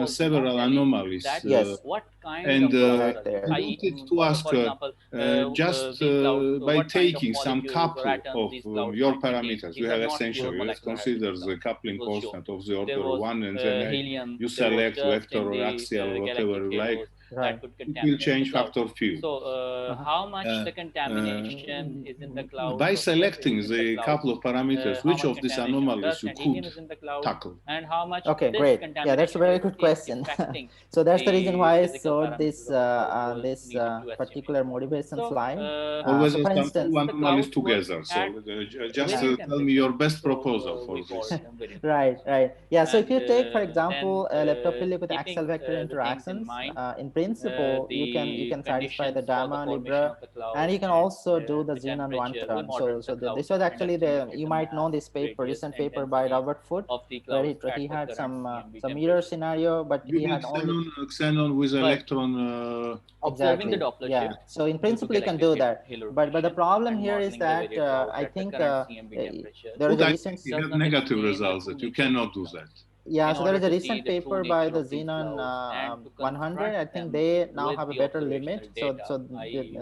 Speaker 7: several anomalies.
Speaker 12: Yes.
Speaker 14: What kind
Speaker 7: and
Speaker 14: of
Speaker 7: I wanted to ask, just by taking some couple of your parameters, you have essentially, let's consider the coupling constant of the order 1, and then you select vector or axial, whatever you like. It will change factor few.
Speaker 14: So how much the contamination is in the cloud?
Speaker 7: By selecting the couple of parameters, which of these anomalies you could tackle?
Speaker 14: And how much
Speaker 12: great. Yeah, that's a very good question. So that's the reason why I showed this particular motivation slide.
Speaker 7: Always
Speaker 12: so for instance,
Speaker 7: anomalies together. So just tell me your best proposal for this.
Speaker 12: Right. Yeah. So if you take, for example, a leptophilic with axial vector interactions, in principle, you can satisfy the Gamma Libra, and you can also do the xenon one term. So this was actually you might know this paper, recent paper by Robert Foote, where he had some mirror scenario, but he had only
Speaker 7: xenon with electron.
Speaker 12: Exactly. Yeah. So in principle, you can do that, but the problem here is that I think there is a recent
Speaker 7: negative results that you cannot do that.
Speaker 12: Yeah, so there is a recent paper by the Xenon 100. I think they now have a better limit. So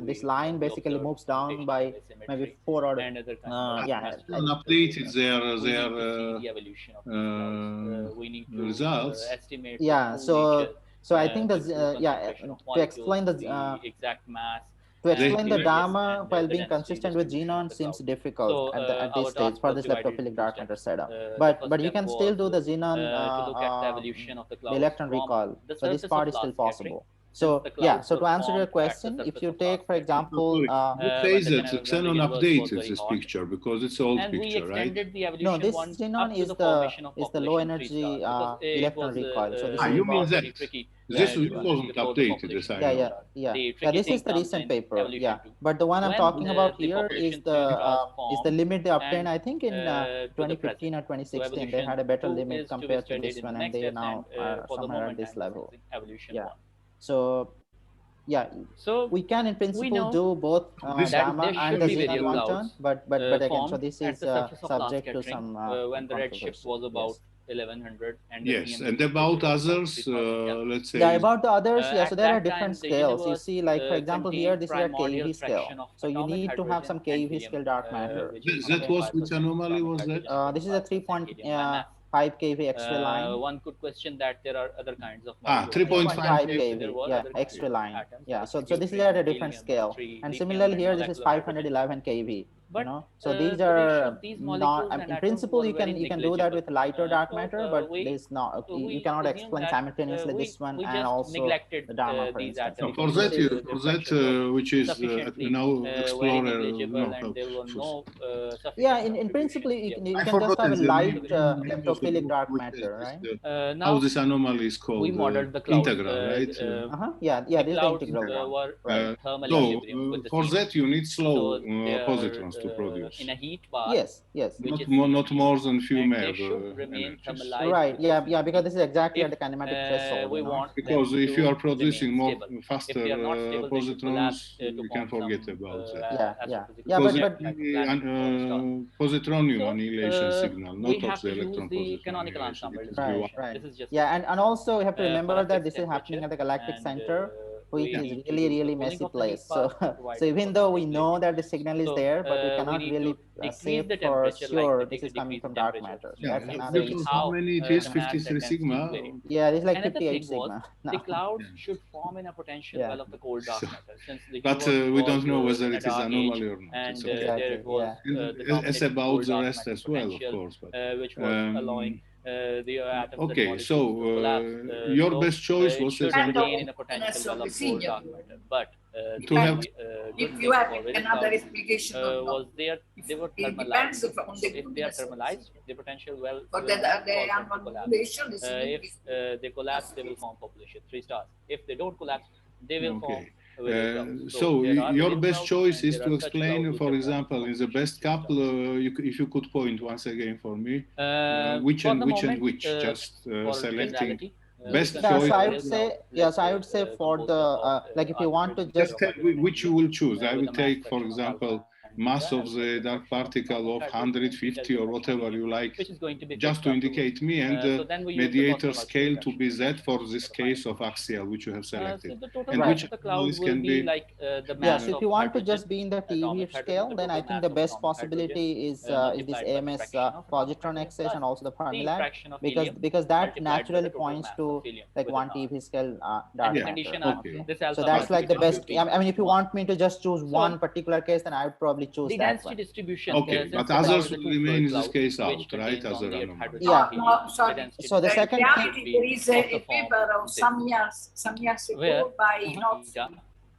Speaker 12: this line basically moves down by maybe 4 or yeah.
Speaker 7: Updated their results.
Speaker 12: Yeah. So I think that to explain the
Speaker 14: exact mass
Speaker 12: To explain the Dharma while being consistent with xenon seems difficult at this stage for this leptophilic dark matter setup. But you can still do the xenon the electron recoil. So this part is still possible. So yeah, so to answer your question, if you take, for example,
Speaker 7: you say that xenon updated this picture because it's old picture, right?
Speaker 12: No, this xenon is the low energy electron recoil. So this is
Speaker 7: you mean that this wasn't updated, as I know.
Speaker 12: Yeah. This is the recent paper. Yeah, but the one I'm talking about here is the limit they obtained. I think in 2015 or 2016 they had a better limit compared to this one, and they now are somewhere at this level. Yeah. So yeah, so we can in principle do both Dharma and the xenon one turn, but again, so this is subject to some
Speaker 14: when the redshift was about 1100. And
Speaker 7: yes, and about others, let's say.
Speaker 12: Yeah, about the others, so there are different scales. You see, like for example, here this is a keV scale. So you need to have some keV scale dark matter.
Speaker 7: That was which anomaly was that?
Speaker 12: This is a 3.5 keV X-ray line.
Speaker 14: One could question that there are other kinds of
Speaker 12: 3.5 keV, yeah, X-ray line. Yeah, so this is at a different scale. And similarly here, this is 511 keV. But, so these are not. In principle, you can do that with lighter dark matter, but there's not. You cannot explain simultaneously this one and also the Dharma, for instance.
Speaker 7: No, for that, which is now Explorer.
Speaker 12: Yeah, in principle, you can just have a light leptophilic dark matter, right?
Speaker 7: How this anomaly is called?
Speaker 14: We modeled the clouds,
Speaker 7: integral, right?
Speaker 12: Yeah, this is the integral one.
Speaker 14: So
Speaker 7: for that, you need slow positrons to produce.
Speaker 14: In a heat bath.
Speaker 12: Yes.
Speaker 7: Not more than few mer.
Speaker 12: Right. Yeah. Because this is exactly at the kinematic threshold.
Speaker 7: Because if you are producing more faster positrons, you can forget about that.
Speaker 12: Yeah.
Speaker 7: Because positronium annihilation signal, not of the electron positron
Speaker 14: canonical ensemble.
Speaker 12: Right. Yeah, and also you have to remember that this is happening at the galactic center, which is really messy place. So even though we know that the signal is there, but we cannot really say for sure this is coming from dark matter. So that's another issue.
Speaker 7: How many it is? 53 sigma?
Speaker 12: Yeah, it's like 58 sigma.
Speaker 14: The cloud should form in a potential well of the cold dark matter. Since the
Speaker 7: but we don't know whether it is anomaly or not.
Speaker 14: And there it was
Speaker 7: it's about the rest as well, of course. But,
Speaker 14: which was allowing the atoms
Speaker 7: okay, so your best choice was
Speaker 14: in a potential well of cold dark matter. But
Speaker 7: to have
Speaker 10: if you have another explication,
Speaker 14: was they were thermalized. If they are thermalized, the potential well
Speaker 10: but the population is
Speaker 14: if they collapse, they will form population 3 stars. If they don't collapse, they will form.
Speaker 7: So your best choice is to explain, for example, in the best couple, if you could point once again for me, which and which, just selecting best choice.
Speaker 12: So I would say, so I would say for the like if you want to just
Speaker 7: tell which you will choose. I will take, for example, mass of the dark particle of 150 or whatever you like, just to indicate me, and the mediator scale to be Z for this case of axial, which you have selected.
Speaker 14: And which of the clouds can be like the mass
Speaker 12: so if you want to just be in the TeV scale, then I think the best possibility is this AMS positron excess and also the Fermi-Lat, because that naturally points to like 1 TeV scale dark matter. So that's like the best. I mean, if you want me to just choose one particular case, then I would probably choose
Speaker 14: the
Speaker 12: that
Speaker 14: density
Speaker 12: one.
Speaker 14: distribution.
Speaker 7: Okay, but others will remain in this case out, right? Other anomaly.
Speaker 12: Yeah.
Speaker 10: No, sorry.
Speaker 12: So the second
Speaker 10: thing, there is a paper of some years ago by Notes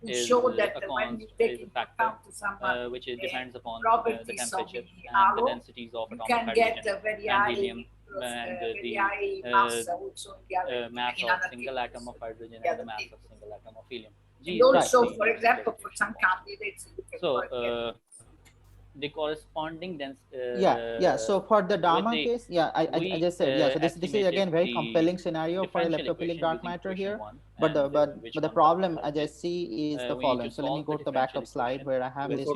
Speaker 10: who showed that when you take into account some
Speaker 14: which depends upon
Speaker 10: properties
Speaker 14: the temperature
Speaker 10: of
Speaker 14: and the densities of
Speaker 10: you
Speaker 14: atomic
Speaker 10: can
Speaker 14: hydrogen
Speaker 10: get a very
Speaker 14: and
Speaker 10: high
Speaker 14: helium and
Speaker 10: the mass also
Speaker 14: mass of single atom of hydrogen and the mass of single atom of helium.
Speaker 10: And also, for example, for some candidates,
Speaker 14: so the corresponding
Speaker 12: so for the Dharma case, I just said, so this is again very compelling scenario for a leptophilic dark matter here, but the problem I just see is the following. So let me go to the backup slide where I have this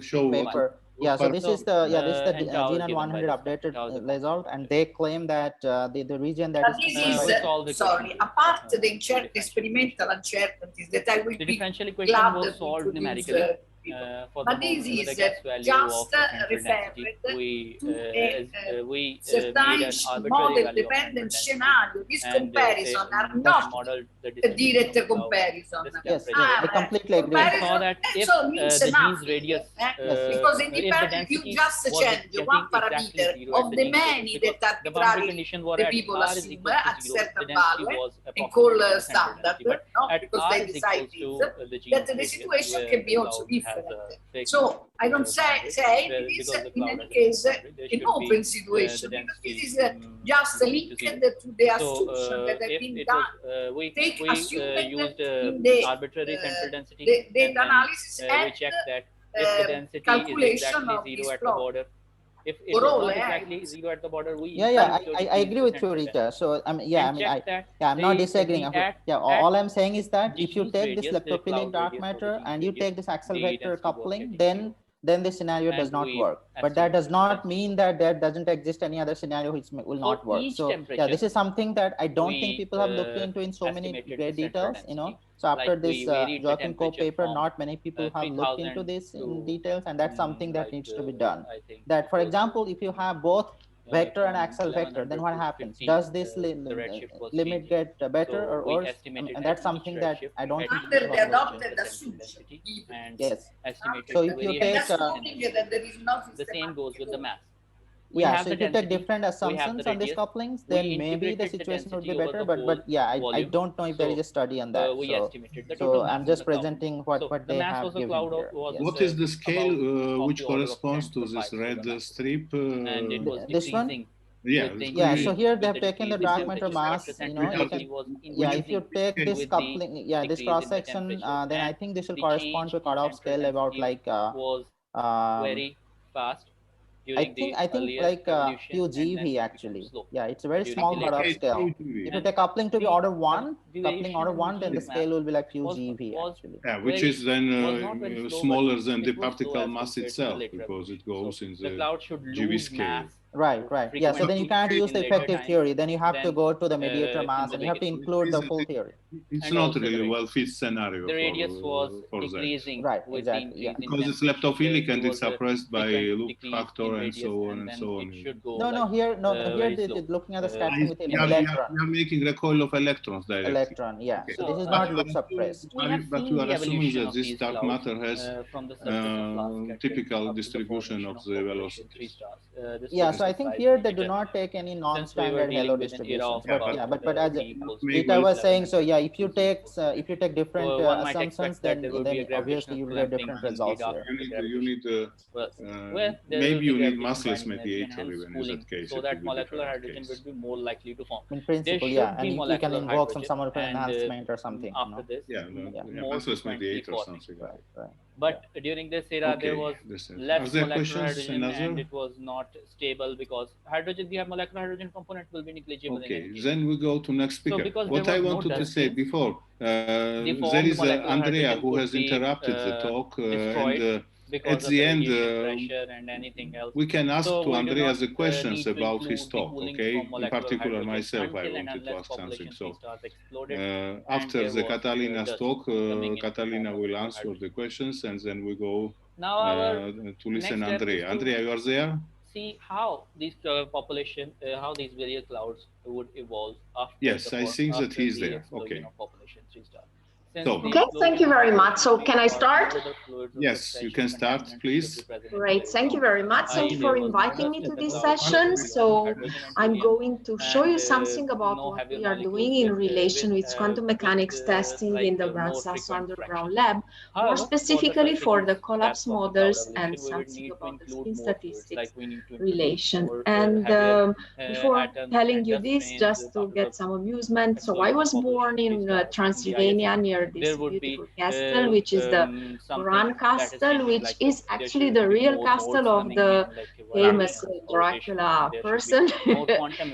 Speaker 12: paper. So this is the Xenon 100 updated result, and they claim that the region that
Speaker 10: is sorry, apart the experimental uncertainties that I will
Speaker 14: the differential equation was solved numerically.
Speaker 10: people.
Speaker 14: For
Speaker 10: But
Speaker 14: the
Speaker 10: this
Speaker 14: moment, with the
Speaker 10: is
Speaker 14: gas value
Speaker 10: just
Speaker 14: of central
Speaker 10: referred
Speaker 14: density, we
Speaker 10: to a
Speaker 14: made an arbitrary value of central
Speaker 10: model-dependent
Speaker 14: density,
Speaker 10: scenario. This
Speaker 14: and
Speaker 10: comparison are
Speaker 14: we
Speaker 10: not
Speaker 14: modeled the
Speaker 10: a
Speaker 14: distribution
Speaker 10: direct
Speaker 14: of clouds,
Speaker 10: comparison.
Speaker 14: this
Speaker 12: Yes,
Speaker 14: temperature.
Speaker 12: yes, I completely agree with
Speaker 14: We saw
Speaker 12: that.
Speaker 14: that if
Speaker 10: So means
Speaker 14: the gene's
Speaker 10: nothing,
Speaker 14: radius,
Speaker 10: because
Speaker 14: if the
Speaker 10: independent, you
Speaker 14: density
Speaker 10: just
Speaker 14: was
Speaker 10: change
Speaker 14: getting
Speaker 10: one
Speaker 14: exactly
Speaker 10: parameter
Speaker 14: zero at
Speaker 10: of
Speaker 14: the
Speaker 10: the
Speaker 14: gene radius,
Speaker 10: many
Speaker 14: because
Speaker 10: that
Speaker 14: the boundary
Speaker 10: arbitrarily
Speaker 14: conditions were
Speaker 10: the
Speaker 14: at
Speaker 10: people
Speaker 14: r is
Speaker 10: assume
Speaker 14: equal to
Speaker 10: at
Speaker 14: 0, the
Speaker 10: certain
Speaker 14: density
Speaker 10: value
Speaker 14: was
Speaker 10: and call
Speaker 14: approximately the central
Speaker 10: standard,
Speaker 14: density, but
Speaker 10: no?
Speaker 14: at
Speaker 10: Because
Speaker 14: r
Speaker 10: they
Speaker 14: is
Speaker 10: decide
Speaker 14: equal
Speaker 10: this,
Speaker 14: to the gene
Speaker 10: that the
Speaker 14: radius,
Speaker 10: situation
Speaker 14: where
Speaker 10: can be
Speaker 14: the
Speaker 10: also
Speaker 14: cloud has
Speaker 10: different.
Speaker 14: a fixed
Speaker 10: So I don't
Speaker 14: boundary,
Speaker 10: say
Speaker 14: where,
Speaker 10: it is
Speaker 14: because the
Speaker 10: in
Speaker 14: cloud
Speaker 10: any
Speaker 14: has a
Speaker 10: case
Speaker 14: fixed boundary, there
Speaker 10: an
Speaker 14: should be
Speaker 10: open
Speaker 14: the
Speaker 10: situation, because
Speaker 14: density
Speaker 10: this is just linked
Speaker 14: to 0.
Speaker 10: to the
Speaker 14: So
Speaker 10: assumption that have
Speaker 14: if
Speaker 10: been
Speaker 14: it was
Speaker 10: done.
Speaker 14: we
Speaker 10: Assuming
Speaker 14: used
Speaker 10: in the
Speaker 14: arbitrary central density,
Speaker 10: the
Speaker 14: and
Speaker 10: data
Speaker 14: then
Speaker 10: analysis
Speaker 14: we
Speaker 10: and
Speaker 14: checked that if the density is
Speaker 10: calculation
Speaker 14: exactly
Speaker 10: of
Speaker 14: 0
Speaker 10: this
Speaker 14: at the
Speaker 10: problem.
Speaker 14: border, if it
Speaker 10: For
Speaker 14: was
Speaker 10: all,
Speaker 14: not exactly 0 at the border, we
Speaker 12: Yeah,
Speaker 14: increased
Speaker 12: I
Speaker 14: to
Speaker 12: agree
Speaker 14: the
Speaker 12: with you,
Speaker 14: central
Speaker 12: Rita.
Speaker 14: density.
Speaker 12: So
Speaker 14: And check that
Speaker 12: I'm not disagreeing.
Speaker 14: at
Speaker 12: All I'm saying is that if you
Speaker 14: gene's
Speaker 12: take this
Speaker 14: radius, the
Speaker 12: leptophilic
Speaker 14: cloud
Speaker 12: dark
Speaker 14: radius or the
Speaker 12: matter
Speaker 14: gene
Speaker 12: and you
Speaker 14: radius,
Speaker 12: take this axial
Speaker 14: the
Speaker 12: vector
Speaker 14: density was
Speaker 12: coupling,
Speaker 14: getting 0.
Speaker 12: then this scenario does
Speaker 14: And
Speaker 12: not
Speaker 14: we
Speaker 12: work. But that does
Speaker 14: estimated
Speaker 12: not mean that there doesn't exist any other scenario which will
Speaker 14: for
Speaker 12: not work.
Speaker 14: each
Speaker 12: So yeah,
Speaker 14: temperature,
Speaker 12: this is something that I don't think
Speaker 14: we
Speaker 12: people have looked into in so many
Speaker 14: estimated the
Speaker 12: great
Speaker 14: central
Speaker 12: details, you know.
Speaker 14: density.
Speaker 12: So after
Speaker 14: Like
Speaker 12: this
Speaker 14: we varied the
Speaker 12: Joachim Koh
Speaker 14: temperature
Speaker 12: paper,
Speaker 14: from
Speaker 12: not many people have looked into
Speaker 14: 3000
Speaker 12: this in
Speaker 14: to
Speaker 12: details, and that's something that
Speaker 14: like
Speaker 12: needs to be done.
Speaker 14: I think
Speaker 12: That, for
Speaker 14: was,
Speaker 12: example, if you have both vector and
Speaker 14: from
Speaker 12: axial vector, then
Speaker 14: 1100
Speaker 12: what
Speaker 14: to
Speaker 12: happens?
Speaker 14: 50,
Speaker 12: Does this
Speaker 14: the redshift was
Speaker 12: limit
Speaker 14: changing.
Speaker 12: get better
Speaker 14: So
Speaker 12: or
Speaker 14: we
Speaker 12: worse?
Speaker 14: estimated
Speaker 12: And
Speaker 14: at
Speaker 12: that's
Speaker 14: each
Speaker 12: something that
Speaker 14: redshift,
Speaker 12: I don't
Speaker 14: at
Speaker 12: think
Speaker 14: each
Speaker 12: people
Speaker 10: The
Speaker 12: have looked
Speaker 10: adopted
Speaker 12: into.
Speaker 10: assumption.
Speaker 14: density, and
Speaker 12: Yes.
Speaker 14: estimated
Speaker 12: So if
Speaker 14: the
Speaker 12: you
Speaker 14: variation
Speaker 12: take
Speaker 14: of the
Speaker 10: Assuming
Speaker 14: density.
Speaker 10: that there is no
Speaker 14: The same goes with the mass. We
Speaker 12: yeah,
Speaker 14: have
Speaker 12: so
Speaker 14: the
Speaker 12: if you take
Speaker 14: density,
Speaker 12: different
Speaker 14: we have the
Speaker 12: assumptions on these
Speaker 14: radius,
Speaker 12: couplings,
Speaker 14: we
Speaker 12: then maybe the
Speaker 14: integrated
Speaker 12: situation would be
Speaker 14: density over
Speaker 12: better.
Speaker 14: the whole
Speaker 12: But yeah, I
Speaker 14: volume.
Speaker 12: don't know if there is a study on that.
Speaker 14: We
Speaker 12: So
Speaker 14: estimated the total mass
Speaker 12: I'm
Speaker 14: of
Speaker 12: just
Speaker 14: the cloud.
Speaker 12: presenting
Speaker 14: So
Speaker 12: what
Speaker 14: the
Speaker 12: they
Speaker 14: mass
Speaker 12: have
Speaker 14: of the
Speaker 12: given
Speaker 14: cloud
Speaker 12: here.
Speaker 14: was
Speaker 7: What is the scale which
Speaker 14: of the order of
Speaker 7: corresponds
Speaker 14: 10
Speaker 7: to
Speaker 14: to the
Speaker 7: this
Speaker 14: 5
Speaker 7: red
Speaker 14: solar
Speaker 7: strip?
Speaker 14: and it was
Speaker 12: This one?
Speaker 14: decreasing.
Speaker 7: Yeah,
Speaker 14: with the
Speaker 12: Yeah, so
Speaker 14: increase,
Speaker 12: here
Speaker 14: with
Speaker 12: they have
Speaker 14: the
Speaker 12: taken the
Speaker 14: decrease in
Speaker 12: dark matter
Speaker 14: temperature, but
Speaker 12: mass,
Speaker 14: the
Speaker 12: you
Speaker 14: central
Speaker 12: know, you
Speaker 14: density
Speaker 12: can,
Speaker 14: was
Speaker 12: yeah, if you
Speaker 14: increasing
Speaker 12: take this
Speaker 14: with
Speaker 12: coupling, yeah, this
Speaker 14: decrease
Speaker 12: cross
Speaker 14: in the
Speaker 12: section,
Speaker 14: temperature,
Speaker 12: then I
Speaker 14: and
Speaker 12: think this will
Speaker 14: the
Speaker 12: correspond to a
Speaker 14: change in
Speaker 12: cutoff
Speaker 14: central
Speaker 12: scale about
Speaker 14: density
Speaker 12: like,
Speaker 14: was very fast
Speaker 12: I
Speaker 14: during
Speaker 12: think
Speaker 14: the earlier
Speaker 12: like
Speaker 14: evolution,
Speaker 12: few
Speaker 14: and then
Speaker 12: GeV
Speaker 14: it became
Speaker 12: actually.
Speaker 14: slow
Speaker 12: Yeah, it's a very
Speaker 14: during
Speaker 12: small
Speaker 14: the
Speaker 12: cutoff
Speaker 14: later
Speaker 12: scale.
Speaker 14: evolution.
Speaker 12: If you
Speaker 14: And
Speaker 12: take coupling to be order 1,
Speaker 14: the
Speaker 12: coupling
Speaker 14: variation
Speaker 12: order
Speaker 14: in
Speaker 12: 1, then the
Speaker 14: G's
Speaker 12: scale will be like few
Speaker 14: was
Speaker 12: GeV actually.
Speaker 7: Yeah, which is then
Speaker 14: not very slow,
Speaker 7: smaller
Speaker 14: but
Speaker 7: than the
Speaker 14: it was slow
Speaker 7: particle
Speaker 14: as
Speaker 7: mass
Speaker 14: compared to the
Speaker 7: itself,
Speaker 14: later
Speaker 7: because it
Speaker 14: evolution.
Speaker 7: goes
Speaker 14: So
Speaker 7: in
Speaker 14: the
Speaker 7: the
Speaker 14: cloud should
Speaker 7: GeV
Speaker 14: lose
Speaker 7: scale.
Speaker 14: mass
Speaker 12: Right. Yeah, so then you cannot use the effective theory. Then you have to go to the mediator mass and you have to include the full theory.
Speaker 7: It's
Speaker 14: And
Speaker 7: not
Speaker 14: also
Speaker 7: really
Speaker 14: the
Speaker 7: a well-fit scenario
Speaker 14: the radius was
Speaker 7: for that.
Speaker 14: decreasing
Speaker 12: Right,
Speaker 14: with
Speaker 12: exactly,
Speaker 14: the increase in
Speaker 7: Because it's
Speaker 14: temperature.
Speaker 7: leptophilic
Speaker 14: There
Speaker 7: and it's
Speaker 14: was a
Speaker 7: suppressed by
Speaker 14: frequent
Speaker 7: loop
Speaker 14: decrease
Speaker 7: factor
Speaker 14: in
Speaker 7: and
Speaker 14: radius,
Speaker 7: so on
Speaker 14: and
Speaker 7: and
Speaker 14: then
Speaker 7: so on.
Speaker 14: it should go
Speaker 12: No,
Speaker 14: like
Speaker 12: here
Speaker 14: very slow.
Speaker 12: they're looking at the scattering with
Speaker 7: You
Speaker 12: electron.
Speaker 7: are making recoil of electrons directly.
Speaker 12: Electron, yeah.
Speaker 7: Okay.
Speaker 12: So this is
Speaker 14: So,
Speaker 12: not loop suppressed.
Speaker 14: we have
Speaker 7: But
Speaker 14: seen
Speaker 7: you are
Speaker 14: the
Speaker 7: assuming
Speaker 14: evolution
Speaker 7: that
Speaker 14: of
Speaker 7: this
Speaker 14: these
Speaker 7: dark
Speaker 14: clouds
Speaker 7: matter has
Speaker 14: from the surface of last scattering
Speaker 7: typical
Speaker 14: up to the
Speaker 7: distribution
Speaker 14: formation
Speaker 7: of the
Speaker 14: population 3
Speaker 7: velocities.
Speaker 14: stars. This
Speaker 12: Yeah,
Speaker 14: was
Speaker 12: so I think
Speaker 14: exercised
Speaker 12: here
Speaker 14: in
Speaker 12: they do
Speaker 14: ITER.
Speaker 12: not take any
Speaker 14: Since we were
Speaker 12: non-standard halo
Speaker 14: dealing with an era
Speaker 12: distributions.
Speaker 14: of
Speaker 12: But
Speaker 14: about
Speaker 12: yeah, but as
Speaker 14: T equals
Speaker 12: Rita was saying, so
Speaker 14: 1100
Speaker 12: yeah,
Speaker 14: T
Speaker 12: if you take different
Speaker 14: So one might
Speaker 12: assumptions,
Speaker 14: expect that there will be a
Speaker 12: then obviously
Speaker 14: gravitational
Speaker 12: you will get
Speaker 14: clamping
Speaker 12: different
Speaker 14: in the
Speaker 12: results
Speaker 14: dark
Speaker 12: here.
Speaker 14: matter
Speaker 7: You need
Speaker 14: well, there will
Speaker 7: maybe
Speaker 14: be
Speaker 7: you need
Speaker 14: gravitation
Speaker 7: massless
Speaker 14: binding energy and
Speaker 7: mediator
Speaker 14: hence
Speaker 7: even in
Speaker 14: cooling,
Speaker 7: that case.
Speaker 14: so that molecular hydrogen will be more likely to form.
Speaker 12: In principle,
Speaker 14: There
Speaker 12: yeah,
Speaker 14: should
Speaker 12: and
Speaker 14: be
Speaker 12: you can
Speaker 14: molecular
Speaker 12: invoke some
Speaker 14: hydrogen,
Speaker 12: summative
Speaker 14: and
Speaker 12: enhancement or something.
Speaker 14: after this, more
Speaker 7: massless
Speaker 14: frequently
Speaker 7: mediator or
Speaker 14: forming.
Speaker 7: something like that.
Speaker 14: But during this era, there was less molecular hydrogen, and it was not stable because hydrogen, we have molecular hydrogen component will be negligible.
Speaker 7: Okay, then we go to next speaker.
Speaker 14: because
Speaker 7: what I wanted to say before, there is Andrea who has interrupted the talk, and at the end,
Speaker 14: pressure and anything else.
Speaker 7: we can ask to Andrea the questions
Speaker 14: need to
Speaker 7: about
Speaker 14: include
Speaker 7: his
Speaker 14: the
Speaker 7: talk,
Speaker 14: cooling
Speaker 7: okay?
Speaker 14: from
Speaker 7: In particular,
Speaker 14: molecular
Speaker 7: myself, I
Speaker 14: hydrogen
Speaker 7: wanted to
Speaker 14: unless
Speaker 7: ask something.
Speaker 14: population
Speaker 7: So,
Speaker 14: stars exploded,
Speaker 7: after
Speaker 14: there
Speaker 7: the
Speaker 14: was,
Speaker 7: Catalina's
Speaker 14: dust
Speaker 7: talk,
Speaker 14: coming in
Speaker 7: Catalina
Speaker 14: from
Speaker 7: will answer the questions, and then we go
Speaker 14: Now our
Speaker 7: to listen
Speaker 14: next step is
Speaker 7: Andrea.
Speaker 14: to
Speaker 7: Andrea, you are there?
Speaker 14: see how these population, how these various clouds would evolve after
Speaker 7: Yes, I think that he's
Speaker 14: the
Speaker 7: there.
Speaker 14: explosion
Speaker 7: Okay.
Speaker 14: of population 3 star.
Speaker 7: So,
Speaker 15: okay, thank you very much. So can I start?
Speaker 7: Yes, you can start, please.
Speaker 15: Great, thank you very much. Thank you for inviting me to this session. So I'm going to show you something about what we are doing in relation with quantum mechanics testing in the Grand-SAS Underground Lab, more specifically for the collapse models and something about the spin statistics relation. And before telling you this, just to get some amusement, so I was born in Transylvania near this beautiful castle, which is the Bran castle, which is actually the real castle of the famous Dracula person,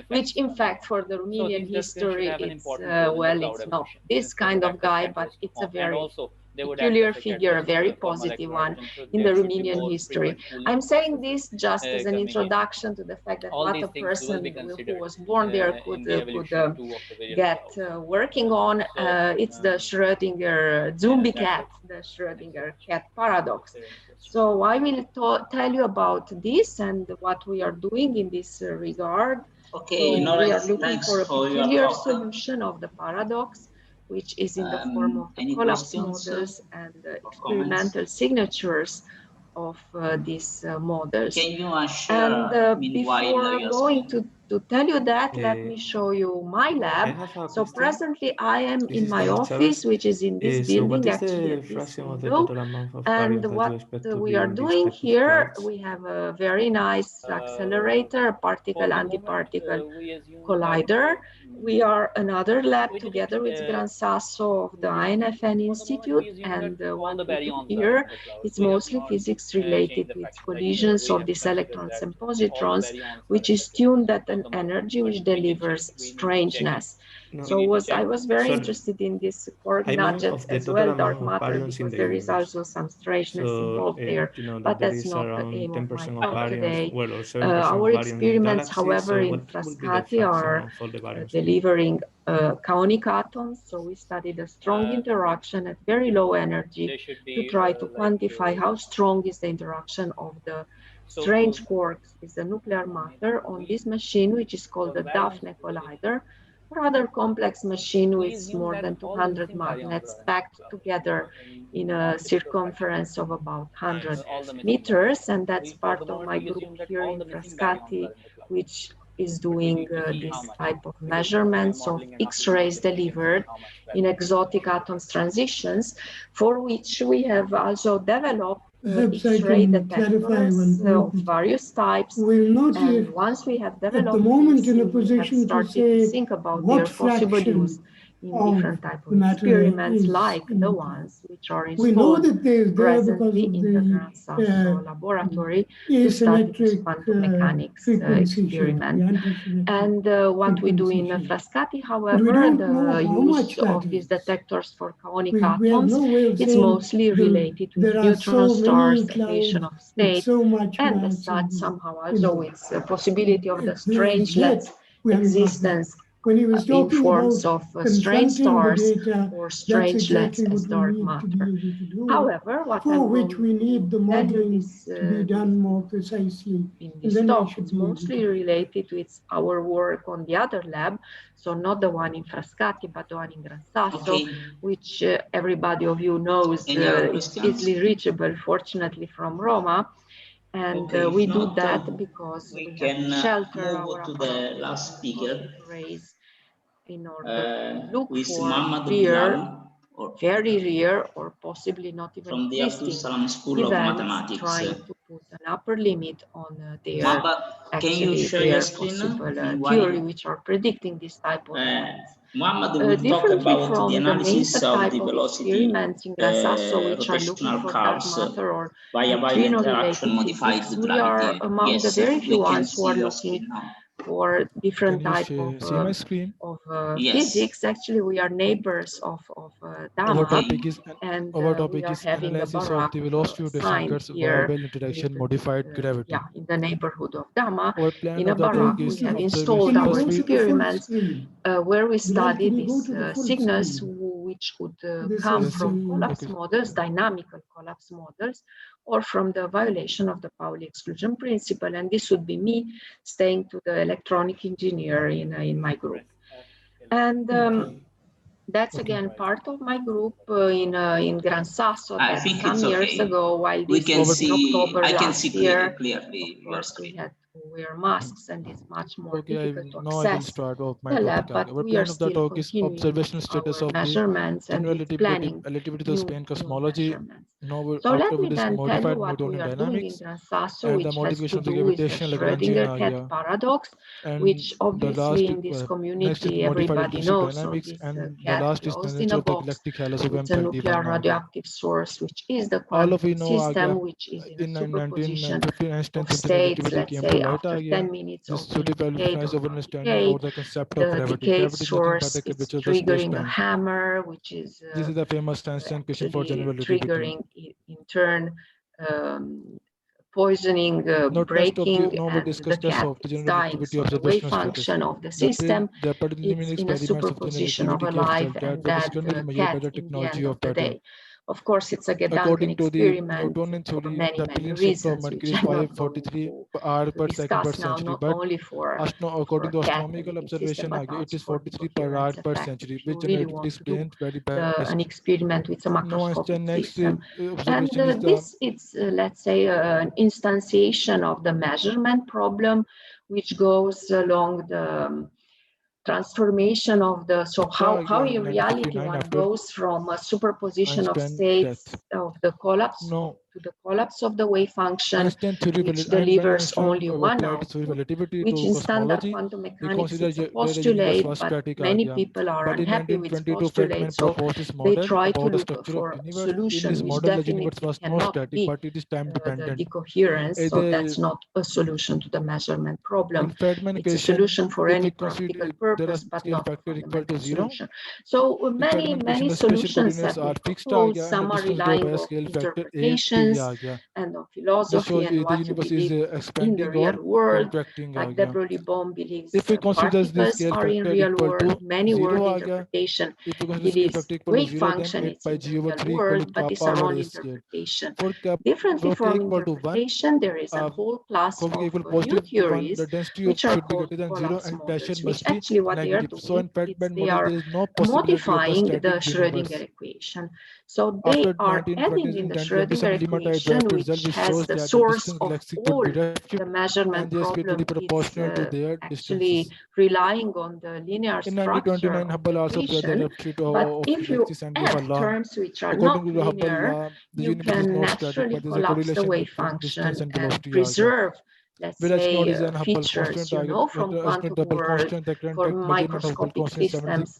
Speaker 15: which in fact for the Romanian history, it's, well, it's not this kind of guy, but it's a very peculiar figure, a very positive one in the Romanian history. I'm saying this just as an introduction to the fact that what a person who was born there could get working on. It's the Schrodinger zombie cat, the Schrodinger cat paradox. So I will tell you about this and what we are doing in this regard.
Speaker 1: Okay,
Speaker 15: so we are looking for a peculiar solution of the paradox, which is in the form of the collapse models and experimental signatures of these models.
Speaker 1: Can you share,
Speaker 15: before going to tell you that, let me show you my lab. So presently I am in my office, which is in this building, actually at this window. And what we are doing here, we have a very nice accelerator, a particle-antiparticle collider. We are another lab together with Gran Sasso of the INFN Institute, and what we do here is mostly physics related with collisions of these electrons and positrons, which is tuned at an energy which delivers strangeness. So I was very interested in this quark nuggets as well, dark matter, because there is also some strangeness involved there, but that's not the aim of my talk today. Our experiments, however, in Frascati are delivering conic atoms, so we studied a strong interaction at very low energy to try to quantify how strong is the interaction of the strange quarks with the nuclear matter on this machine, which is called the Daphne Collider, rather complex machine with more than 200 magnets packed together in a circumference of about 100 meters, and that's part of my group here in Frascati, which is doing this type of measurements of X-rays delivered in exotic atoms transitions, for which we have also developed X-ray detectors of various types. And once we have developed this, we have started to think about their possible use in different types of experiments, like the ones which are installed presently in the Gran Sasso laboratory to study this quantum mechanics experiment. And what we do in Frascati, however, the use of these detectors for conic atoms is mostly related with neutron stars, accretion of states, and as such somehow also with the possibility of the strangelets existence in forms of strange stars or strangelets as dark matter. However, what I'm going to tell you this in this talk is mostly related with our work on the other lab, so not the one in Frascati, but the one in Gran Sasso, which everybody of you knows is easily reachable, fortunately, from Roma. And we do that because we have to shelter our apparatus rays in order to look for rare, very rare, or possibly not even existing events, trying to put an upper limit on their possible theory, which are predicting this type of events. Differently from the main type of experiments in Gran Sasso, which are looking for dark matter or neutrino-related physics, we are among the very few ones who are looking for different type of physics. Actually, we are neighbors of Dama, and we are having a barak sign here in the neighborhood of Dama. In a barak, we have installed our experiments where we study these signals which would come from collapse models, dynamical collapse models, or from the violation of the Pauli exclusion principle. And this would be me staying to the electronic engineer in my group. And that's again part of my group in Gran Sasso that some years ago, while this was in October last year, of course we had to wear masks and it's much more difficult to access the lab, but we are still continuing our measurements and with planning new measurements. So let me then tell you what we are doing in Gran Sasso, which has to do with the Schrodinger cat paradox, which obviously in this community everybody knows. So this cat closed in a box with a nuclear radioactive source, which is the quantum system, which is in a superposition of states, let's say decay after 10 minutes of decay, the decay source is triggering a hammer, which is
Speaker 16: this is the famous Einstein question for general
Speaker 15: actually
Speaker 16: relativity.
Speaker 15: triggering in turn poisoning, breaking, and the cat is dying. So the wave function of the system, it's in a superposition of a live and dead cat in the end of the day. Of course, it's a Gedanken experiment for many, many reasons, which I'm not going to discuss now, not only for a cat and living system, but also for the coherence effect, if you really want to do an experiment with a macroscopic system. And this, it's, let's say, an instantiation of the measurement problem, which goes along the transformation of the, so how in reality one goes from a superposition of states of the collapse to the collapse of the wave function, which delivers only one output, which in standard quantum mechanics is a postulate, but many people are unhappy with postulates, so they try to look for a solution, which definitely cannot be the decoherence, so that's not a solution to the measurement problem. It's a solution for any practical purpose, but not a fundamental solution. So many solutions have been proposed. Some are relying on interpretations and on philosophy and what you believe in the real world. Like de Broglie believes particles are in real world. Many world interpretation believes wave function is in the real world, but it's our own interpretation. Differently from interpretation, there is a whole class of new theories which are called collapse models, which actually what they are doing is they are modifying the Schrodinger equation. So they are adding in the Schrodinger equation, which has the source of all the measurement problem. It's actually relying on the linear structure of the equation. But if you add terms which are not linear, you can naturally collapse the wave function and preserve, let's say, features, you know, from quantum world for microscopic systems,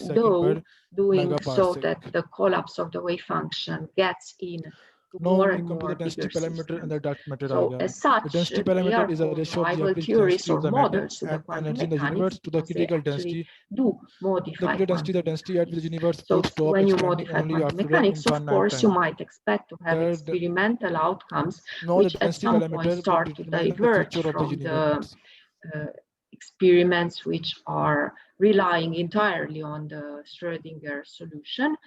Speaker 15: though doing so that the collapse of the wave function gets in to more and more bigger systems. So as such, they are called rival theories or models to the quantum mechanics because they actually do modify quantum mechanics. So when you modify quantum mechanics, of course, you might expect to have experimental outcomes which at some point start to diverge from the experiments which are relying entirely on the Schrodinger solution.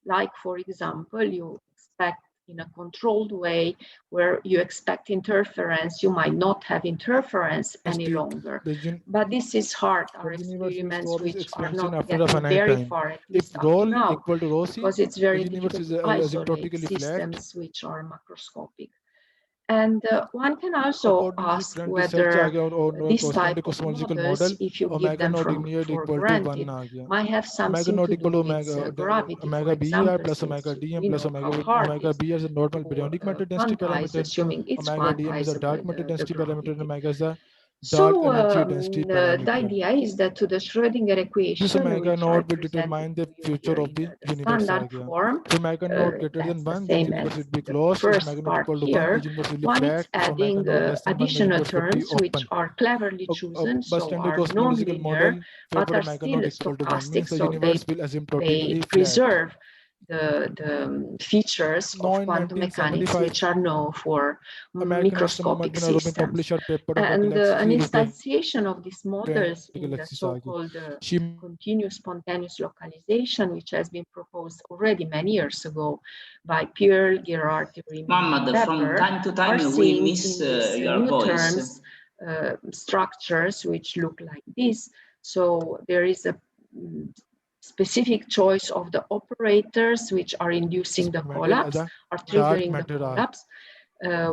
Speaker 15: Like, for example, you expect in a controlled way where you expect interference, you might not have interference any longer. But this is hard. Our experiments which are not getting very far, at least up to now, because it's very difficult to isolate systems which are macroscopic. And one can also ask whether this type of models, if you give them for granted, might have something to do with gravity, for example, since we know how hard it is to quantize, assuming it's quantizable, the gravity. So the idea is that to the Schrodinger equation, which I presented to you here in the standard form, that's the same as the first part here, one is adding additional terms which are cleverly chosen, so are non-linear, but are still stochastic, so they preserve the features of quantum mechanics which are known for microscopic systems. And an instantiation of these models in the so-called continuous spontaneous localization, which has been proposed already many years ago by Pearl, Gerhardt, Riemann, and Pepper,
Speaker 1: from time to time we miss your
Speaker 15: new
Speaker 1: voice.
Speaker 15: terms, structures which look like this. So there is a specific choice of the operators which are inducing the collapse, are triggering the collapse,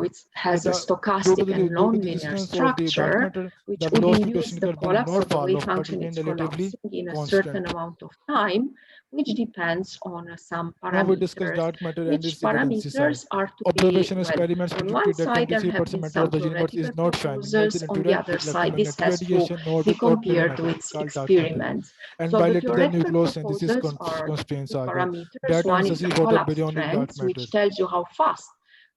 Speaker 15: which has a stochastic and non-linear structure, which would induce the collapse of the wave function it's collapsing in a certain amount of time, which depends on some parameters, which parameters are to be, well, on one side there have been some theoretical proposals, on the other side this has to be compared with experiments. So the theoretical proposals are two parameters. One is the collapse strength, which tells you how fast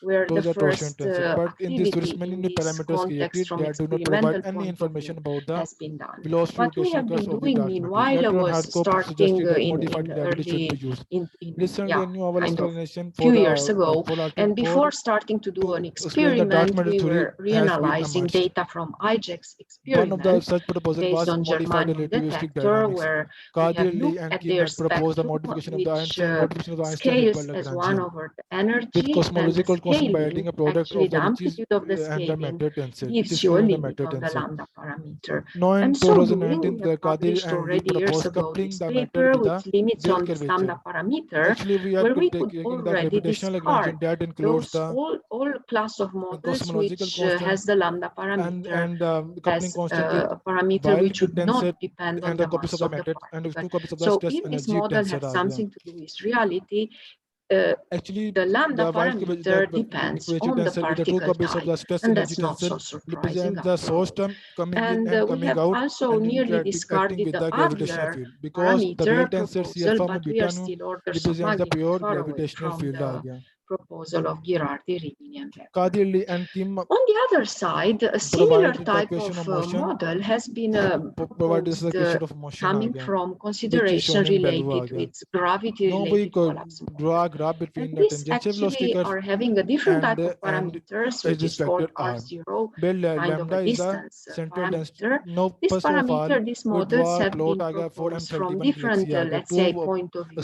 Speaker 15: where the first
Speaker 3: but in this there is
Speaker 15: activity
Speaker 3: many
Speaker 15: in
Speaker 3: new
Speaker 15: this
Speaker 3: parameters
Speaker 15: context
Speaker 3: created
Speaker 15: from
Speaker 3: that do not provide
Speaker 15: experimental
Speaker 3: any
Speaker 15: point of
Speaker 3: information
Speaker 15: view
Speaker 3: about the
Speaker 15: has been done.
Speaker 3: velocity
Speaker 15: What we have
Speaker 3: rotation
Speaker 15: been
Speaker 3: of the
Speaker 15: doing
Speaker 3: dark matter.
Speaker 15: meanwhile
Speaker 3: Later on,
Speaker 15: was
Speaker 3: Hartkopf
Speaker 15: starting
Speaker 3: suggested that
Speaker 15: in
Speaker 3: modified gravity should be
Speaker 15: early,
Speaker 3: used.
Speaker 15: in
Speaker 3: Recently, a new
Speaker 15: kind of
Speaker 3: explanation for
Speaker 15: few
Speaker 3: the
Speaker 15: years ago. And before
Speaker 3: for
Speaker 15: starting to do an
Speaker 3: to explain the dark
Speaker 15: experiment,
Speaker 3: matter
Speaker 15: we
Speaker 3: theory
Speaker 15: were
Speaker 3: has been
Speaker 15: reanalyzing
Speaker 3: emerged.
Speaker 15: data from IJEC's
Speaker 3: One of the
Speaker 15: experiment
Speaker 3: such proposal
Speaker 15: based
Speaker 3: was
Speaker 15: on
Speaker 3: modified
Speaker 15: germanium
Speaker 3: relativistic
Speaker 15: detector,
Speaker 3: dynamics.
Speaker 15: where we have
Speaker 3: Kadir, Lee,
Speaker 15: looked
Speaker 3: and
Speaker 15: at their
Speaker 3: Kinnard proposed the
Speaker 15: spectrum,
Speaker 3: modification of the
Speaker 15: which
Speaker 3: Einstein
Speaker 15: scales
Speaker 3: equal
Speaker 15: as 1
Speaker 3: Lagrangian
Speaker 15: over the
Speaker 3: with
Speaker 15: energy, and the
Speaker 3: cosmological constant by
Speaker 15: scaling,
Speaker 3: adding a product
Speaker 15: actually
Speaker 3: of
Speaker 15: the
Speaker 3: the reaches
Speaker 15: amplitude of the
Speaker 3: and the
Speaker 15: scaling,
Speaker 3: matter tensor, which
Speaker 15: gives
Speaker 3: is
Speaker 15: you a
Speaker 3: given the
Speaker 15: limit
Speaker 3: matter
Speaker 15: on the
Speaker 3: tensor.
Speaker 15: lambda parameter.
Speaker 3: Now in
Speaker 15: And so doing,
Speaker 3: 2019,
Speaker 15: we have
Speaker 3: the Kadir
Speaker 15: published
Speaker 3: and Lee
Speaker 15: already years
Speaker 3: proposed
Speaker 15: ago
Speaker 3: coupling
Speaker 15: this
Speaker 3: the matter
Speaker 15: paper
Speaker 3: to
Speaker 15: with
Speaker 3: the
Speaker 15: limits
Speaker 3: zero
Speaker 15: on this
Speaker 3: curvature.
Speaker 15: lambda parameter,
Speaker 3: Actually, we are
Speaker 15: where we could
Speaker 3: taking the
Speaker 15: already
Speaker 3: gravitational
Speaker 15: discard
Speaker 3: Lagrangian that includes
Speaker 15: those
Speaker 3: the
Speaker 15: all class of models
Speaker 3: cosmological
Speaker 15: which
Speaker 3: constant
Speaker 15: has the lambda parameter
Speaker 3: and coupling
Speaker 15: as
Speaker 3: constant with
Speaker 15: a parameter
Speaker 3: while
Speaker 15: which
Speaker 3: with
Speaker 15: would not
Speaker 3: tensor
Speaker 15: depend on
Speaker 3: and
Speaker 15: the
Speaker 3: the copies
Speaker 15: mass
Speaker 3: of the
Speaker 15: of the
Speaker 3: matter and
Speaker 15: particle.
Speaker 3: two copies of the
Speaker 15: So
Speaker 3: stress
Speaker 15: if this
Speaker 3: energy
Speaker 15: model
Speaker 3: tensor
Speaker 15: has
Speaker 3: are there.
Speaker 15: something to do with reality,
Speaker 17: Actually,
Speaker 15: lambda
Speaker 17: the white
Speaker 15: parameter depends on the particle type, and that's not so surprising.
Speaker 17: the source term coming in
Speaker 15: And
Speaker 17: and
Speaker 15: we
Speaker 17: coming
Speaker 15: have
Speaker 17: out
Speaker 15: also
Speaker 17: and
Speaker 15: nearly
Speaker 17: interacting
Speaker 15: discarded
Speaker 17: with
Speaker 15: the
Speaker 17: the gravitational
Speaker 15: Adler
Speaker 17: field, because the
Speaker 15: parameter
Speaker 17: wave-tensor CR
Speaker 15: proposal,
Speaker 17: form
Speaker 15: but we are still orders of
Speaker 17: represents the
Speaker 15: magnitude
Speaker 17: pure
Speaker 15: far away
Speaker 17: gravitational
Speaker 15: from
Speaker 17: field.
Speaker 15: the proposal of Girardi, Rimini, and Becker.
Speaker 17: Kadirli and Kim
Speaker 15: On the other side, a similar type of model has been proposed coming from consideration related to its gravity-related collapse model. And these actually are having a different type of parameters, which is called R0, kind of a distance parameter. This parameter, these models have been proposed from different, let's say, point of view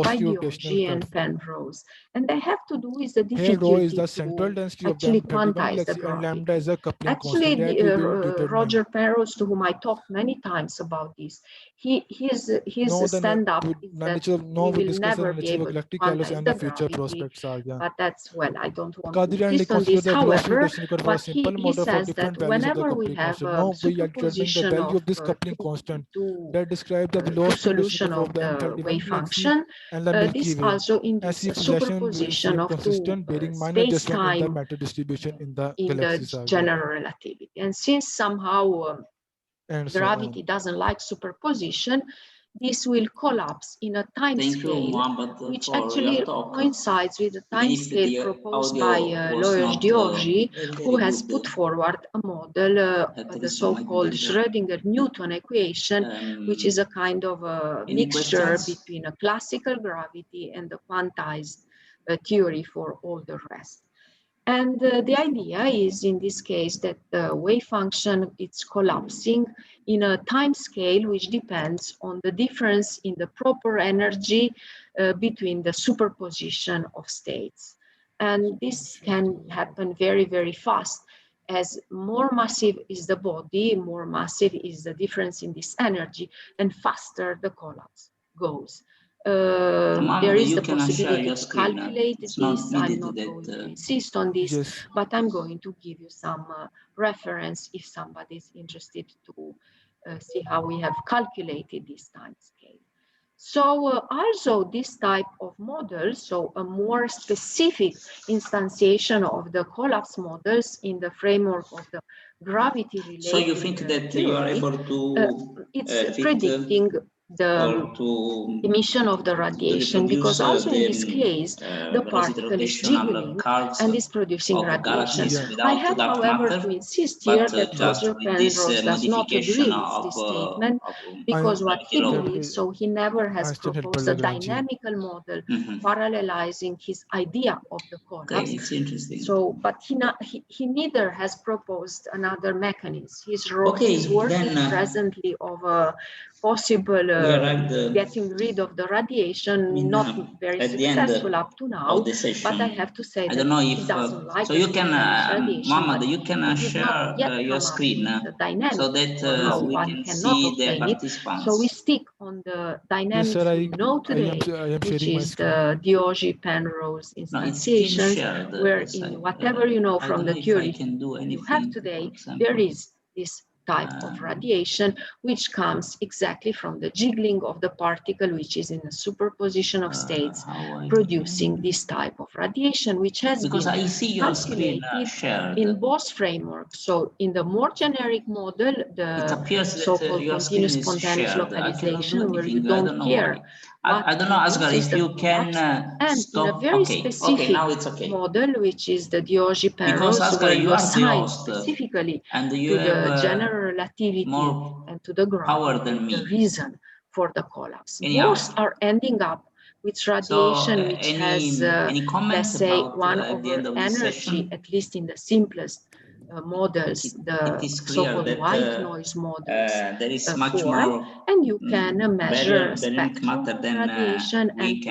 Speaker 15: by Dioggi and Penrose. And they have to do with the difficulty to actually quantize the gravity. Actually, Roger Penrose, to whom I talked many times about this, his stand-up is that we will never be able to quantize the gravity, but that's, well, I don't want to insist on this. However, but he says that whenever we have a superposition of two solution of the wave function, this also induces a superposition of two space-time in the general relativity. And since somehow gravity doesn't like superposition, this will collapse in a time scale, which actually coincides with the time scale proposed by Lojos Dioggi, who has put forward a model, the so-called Schrodinger-Newton equation, which is a kind of a mixture between a classical gravity and a quantized theory for all the rest. And the idea is, in this case, that the wave function is collapsing in a time scale which depends on the difference in the proper energy between the superposition of states. And this can happen very, very fast. As more massive is the body, more massive is the difference in this energy, and faster the collapse goes. There is the possibility to calculate this. I'm not going to insist on this, but I'm going to give you some reference if somebody is interested to see how we have calculated this time scale. So also this type of model, so a more specific instantiation of the collapse models in the framework of the gravity-related
Speaker 1: So you think that
Speaker 15: theory,
Speaker 1: you are able to
Speaker 15: it's predicting the emission of the radiation, because also in this case the particle is jiggling and is producing radiation. I have, however, to insist here that Roger Penrose does not agree with this statement, because what he believes, so he never has proposed a dynamical model parallelizing his idea of the collapse.
Speaker 1: Okay, it's interesting.
Speaker 15: So, but he neither has proposed another mechanism. He's working presently of a possible getting rid of the radiation, not very successful up to now, but I have to say that he doesn't like
Speaker 1: so you can,
Speaker 15: radiation.
Speaker 1: Mohammed, you can share your screen so that we can see the participants.
Speaker 15: So we stick on the dynamics we know today, which is the Dioggi Penrose instantiations, where in whatever you know from the theory you have today, there is this type of radiation, which comes exactly from the jiggling of the particle, which is in a superposition of states, producing this type of radiation, which has been calculated in both frameworks. So in the more generic model, the so-called continuous spontaneous localization, where you don't care.
Speaker 1: I don't know, Asghar, if you can stop.
Speaker 15: In a very specific
Speaker 1: now it's
Speaker 15: model, which is the Dioggi Penrose, where you assign specifically to the general relativity and to the gravity the reason for the collapse. Most are ending up with radiation which has, let's say, 1/n energy, at least in the simplest models, the so-called white noise models
Speaker 1: there is much
Speaker 15: form,
Speaker 1: more
Speaker 15: and you can measure spectrum of
Speaker 1: than
Speaker 15: radiation and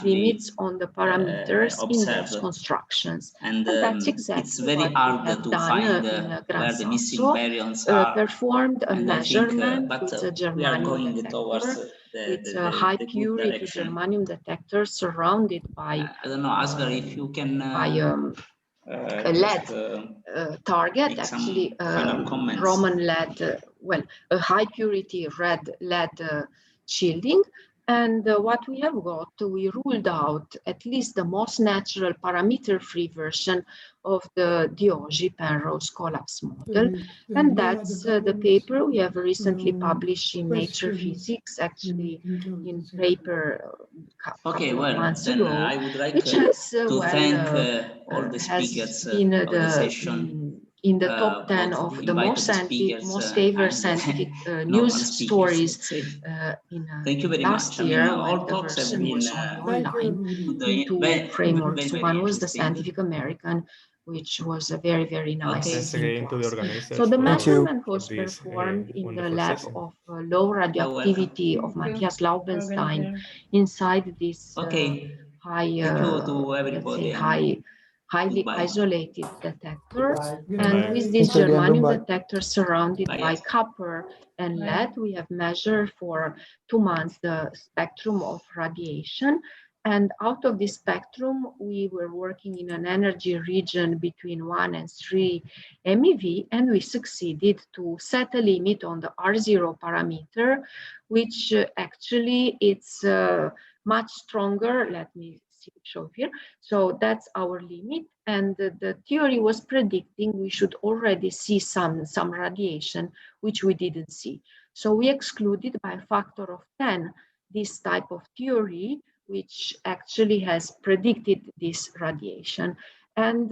Speaker 15: limits on the parameters in those constructions.
Speaker 1: And
Speaker 15: that's exactly
Speaker 1: it's very
Speaker 15: what
Speaker 1: hard
Speaker 15: we have
Speaker 1: to
Speaker 15: done
Speaker 1: find
Speaker 15: in
Speaker 1: where the missing baryons
Speaker 15: Sasso,
Speaker 1: are.
Speaker 15: performed a measurement
Speaker 1: but
Speaker 15: with a
Speaker 1: we are
Speaker 15: germanium
Speaker 1: going
Speaker 15: detector,
Speaker 1: towards
Speaker 15: with a high purity germanium detector surrounded by
Speaker 1: I don't know, Asghar, if you can
Speaker 15: a LED target, actually Roman LED, well, a high purity red LED shielding, And what we have got, we ruled out at least the most natural parameter-free version of the Dioggi-Penrose collapse model. And that's the paper we have recently published in Nature Physics, actually in paper a couple of months ago,
Speaker 1: I would like
Speaker 15: which has,
Speaker 1: to thank all the
Speaker 15: has
Speaker 1: speakers
Speaker 15: been
Speaker 1: of the session.
Speaker 15: In the top 10 of the most favored scientific news stories in
Speaker 1: Thank you very
Speaker 15: last
Speaker 1: much.
Speaker 15: year,
Speaker 1: All
Speaker 15: when the
Speaker 1: talks have
Speaker 15: version
Speaker 1: been
Speaker 15: was only online in two frameworks. One was the Scientific American, which was a very, very nice class. So the measurement was performed in the lab of low radioactivity of Matthias Laubenstein inside this highly isolated detector, and with this germanium detector surrounded by copper and lead, we have measured for 2 months the spectrum of radiation. And out of this spectrum, we were working in an energy region between 1 and 3 MeV, and we succeeded to set a limit on the R0 parameter, which actually it's much stronger. Let me show here. So that's our limit, and the theory was predicting we should already see some radiation, which we didn't see. So we excluded by a factor of 10 this type of theory, which actually has predicted this radiation. And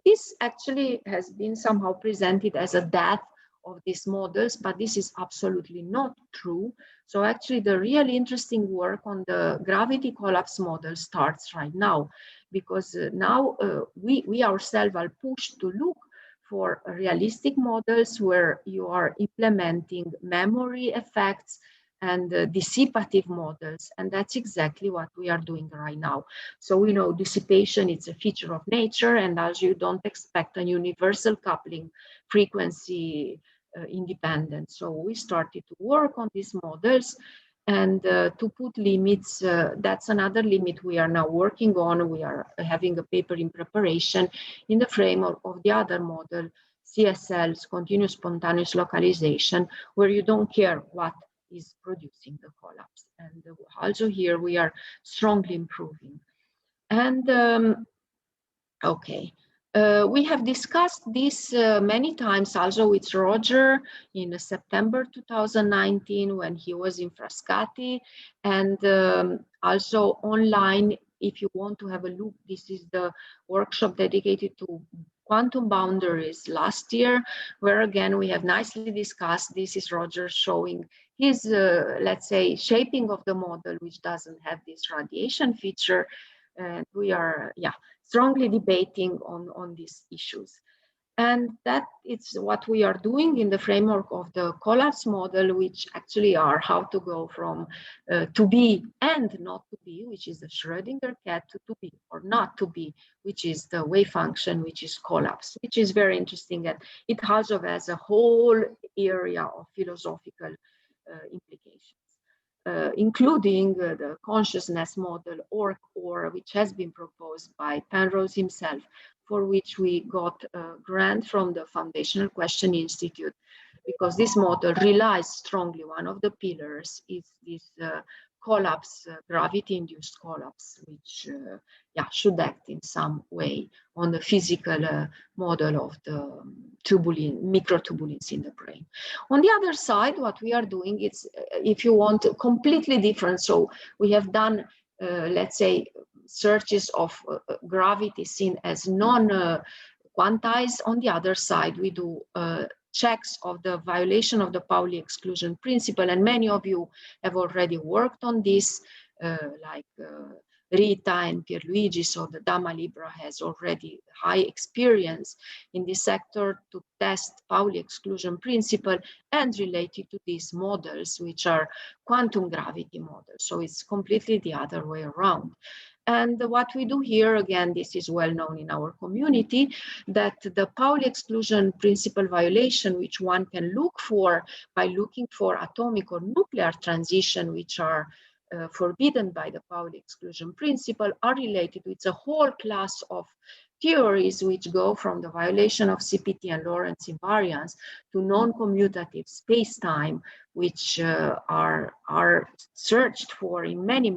Speaker 15: this actually has been somehow presented as a death of these models, but this is absolutely not true. So actually the really interesting work on the gravity collapse model starts right now, because now we ourselves are pushed to look for realistic models where you are implementing memory effects and dissipative models, and that's exactly what we are doing right now. So we know dissipation is a feature of nature, and as you don't expect a universal coupling frequency independent. So we started to work on these models and to put limits. That's another limit we are now working on. We are having a paper in preparation in the framework of the other model, CSL's continuous spontaneous localization, where you don't care what is producing the collapse. And also here we are strongly improving. And okay. We have discussed this many times also with Roger in September 2019 when he was in Frascati, and also online. If you want to have a look, this is the workshop dedicated to quantum boundaries last year, where again we have nicely discussed. This is Roger showing his, let's say, shaping of the model, which doesn't have this radiation feature. And we are, strongly debating on these issues. And that is what we are doing in the framework of the collapse model, which actually are how to go from to be and not to be, which is the Schrodinger cat, to be or not to be, which is the wave function, which is collapse, which is very interesting. And it also has a whole area of philosophical implications. Including the consciousness model, or which has been proposed by Penrose himself, for which we got a grant from the Foundational Question Institute, because this model relies strongly, one of the pillars is this collapse, gravity-induced collapse, which should act in some way on the physical model of the microturbulence in the brain. On the other side, what we are doing is, if you want, completely different. So we have done, let's say, searches of gravity seen as non-quantized. On the other side, we do checks of the violation of the Pauli exclusion principle, and many of you have already worked on this, like Rita and Pierluigi. So the Dama Libra has already high experience in this sector to test Pauli exclusion principle and related to these models, which are quantum gravity models. So it's completely the other way around. And what we do here, again, this is well known in our community, that the Pauli exclusion principle violation, which one can look for by looking for atomic or nuclear transition, which are forbidden by the Pauli exclusion principle are related with a whole class of theories which go from the violation of CPT and Lorentz invariance to non-commutative space-time, which are searched for in many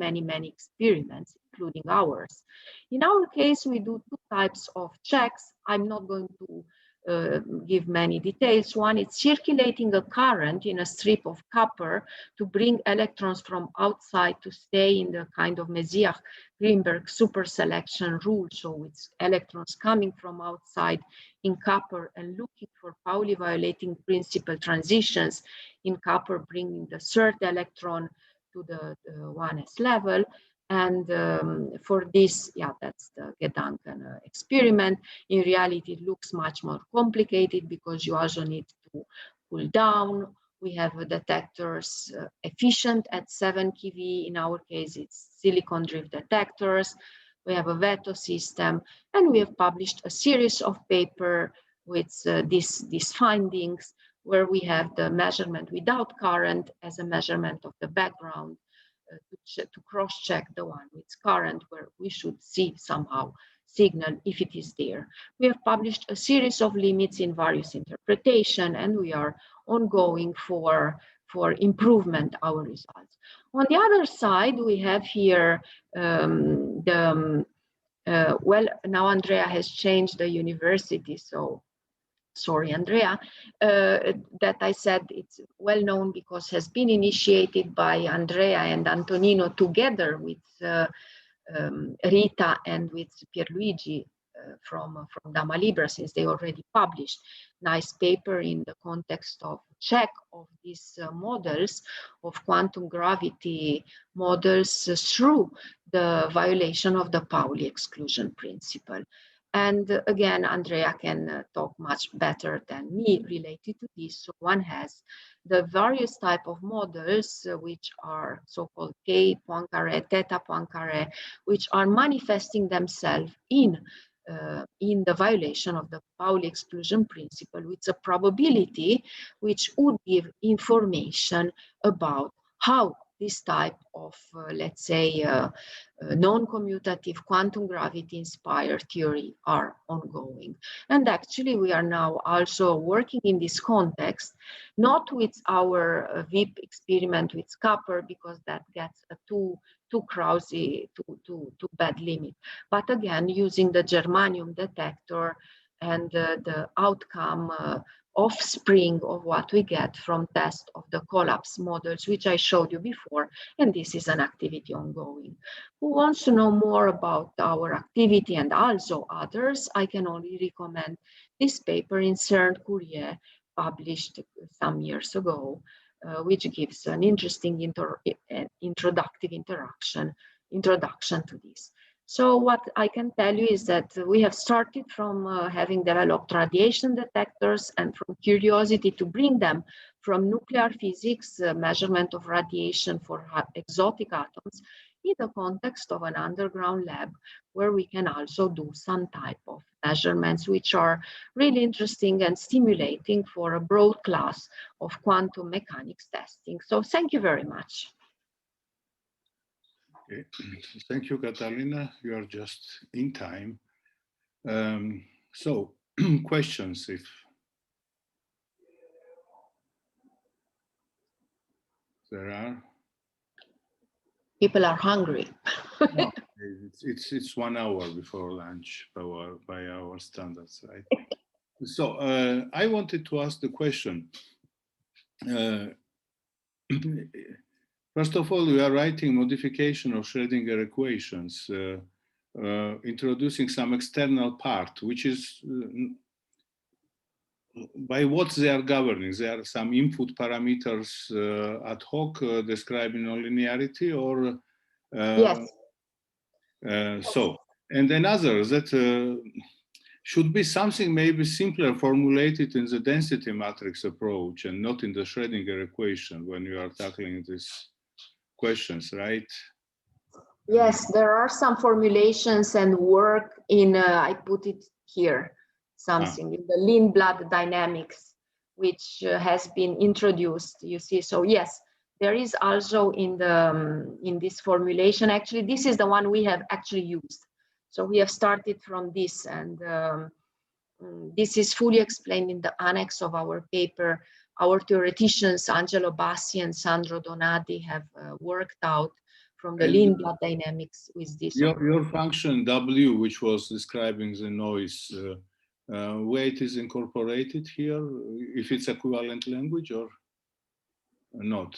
Speaker 15: experiments, including ours. In our case, we do two types of checks. I'm not going to give many details. One is circulating a current in a strip of copper to bring electrons from outside to stay in the kind of Messier-Greenberg super selection rule. So it's electrons coming from outside in copper and looking for Pauli violating principle transitions in copper, bringing the third electron to the 1s level. And for this, yeah, that's the Gedanken experiment. In reality, it looks much more complicated because you also need to cool down. We have detectors efficient at 7 keV. In our case, it's silicon drift detectors. We have a veto system, and we have published a series of papers with these findings, where we have the measurement without current as a measurement of the background, to cross-check the one with current, where we should see somehow signal if it is there. We have published a series of limits in various interpretation, and we are ongoing for improvement our results. On the other side, we have here well, now Andrea has changed the university, so sorry, Andrea, that I said it's well known because has been initiated by Andrea and Antonino together with Rita and with Pierluigi from Dama Libra, since they already published nice paper in the context of check of these models of quantum gravity models through the violation of the Pauli exclusion principle. And again, Andrea can talk much better than me related to this. So one has the various type of models, which are so-called K Poincaré, theta Poincaré, which are manifesting themselves in the violation of the Pauli exclusion principle, with a probability which would give information about how this type of, let's say, non-commutative quantum gravity inspired theory are ongoing. And actually, we are now also working in this context, not with our VIP experiment with copper, because that gets a too Krause, too bad limit. But again, using the germanium detector and the outcome offspring of what we get from test of the collapse models, which I showed you before, and this is an activity ongoing. Who wants to know more about our activity and also others, I can only recommend this paper in CERN Courier, published some years ago, which gives an interesting introduction to this. So what I can tell you is that we have started from having developed radiation detectors and from curiosity to bring them from nuclear physics, measurement of radiation for exotic atoms, in the context of an underground lab where we can also do some type of measurements which are really interesting and stimulating for a broad class of quantum mechanics testing. So thank you very much.
Speaker 7: Okay. Thank you, Catalina. You are just in time. So, questions, if there are.
Speaker 15: People are hungry.
Speaker 7: No, it's 1 hour before lunch by our standards, right? So I wanted to ask the question. First of all, we are writing modification of Schrodinger equations, introducing some external part, which is by what they are governing. There are some input parameters ad hoc describing nonlinearity, or
Speaker 15: yes.
Speaker 7: So, and another that should be something maybe simpler formulated in the density matrix approach and not in the Schrodinger equation when you are tackling these questions, right?
Speaker 15: Yes, there are some formulations and work in, I put it here, something in the Lindblad dynamics, which has been introduced, you see. So yes, there is also in the in this formulation, actually, this is the one we have actually used. So we have started from this, and this is fully explained in the annex of our paper. Our theoreticians, Angelo Bassi and Sandro Donati, have worked out from the lean blood dynamics with this.
Speaker 7: Your function W, which was describing the noise, where it is incorporated here, if it's equivalent language or not?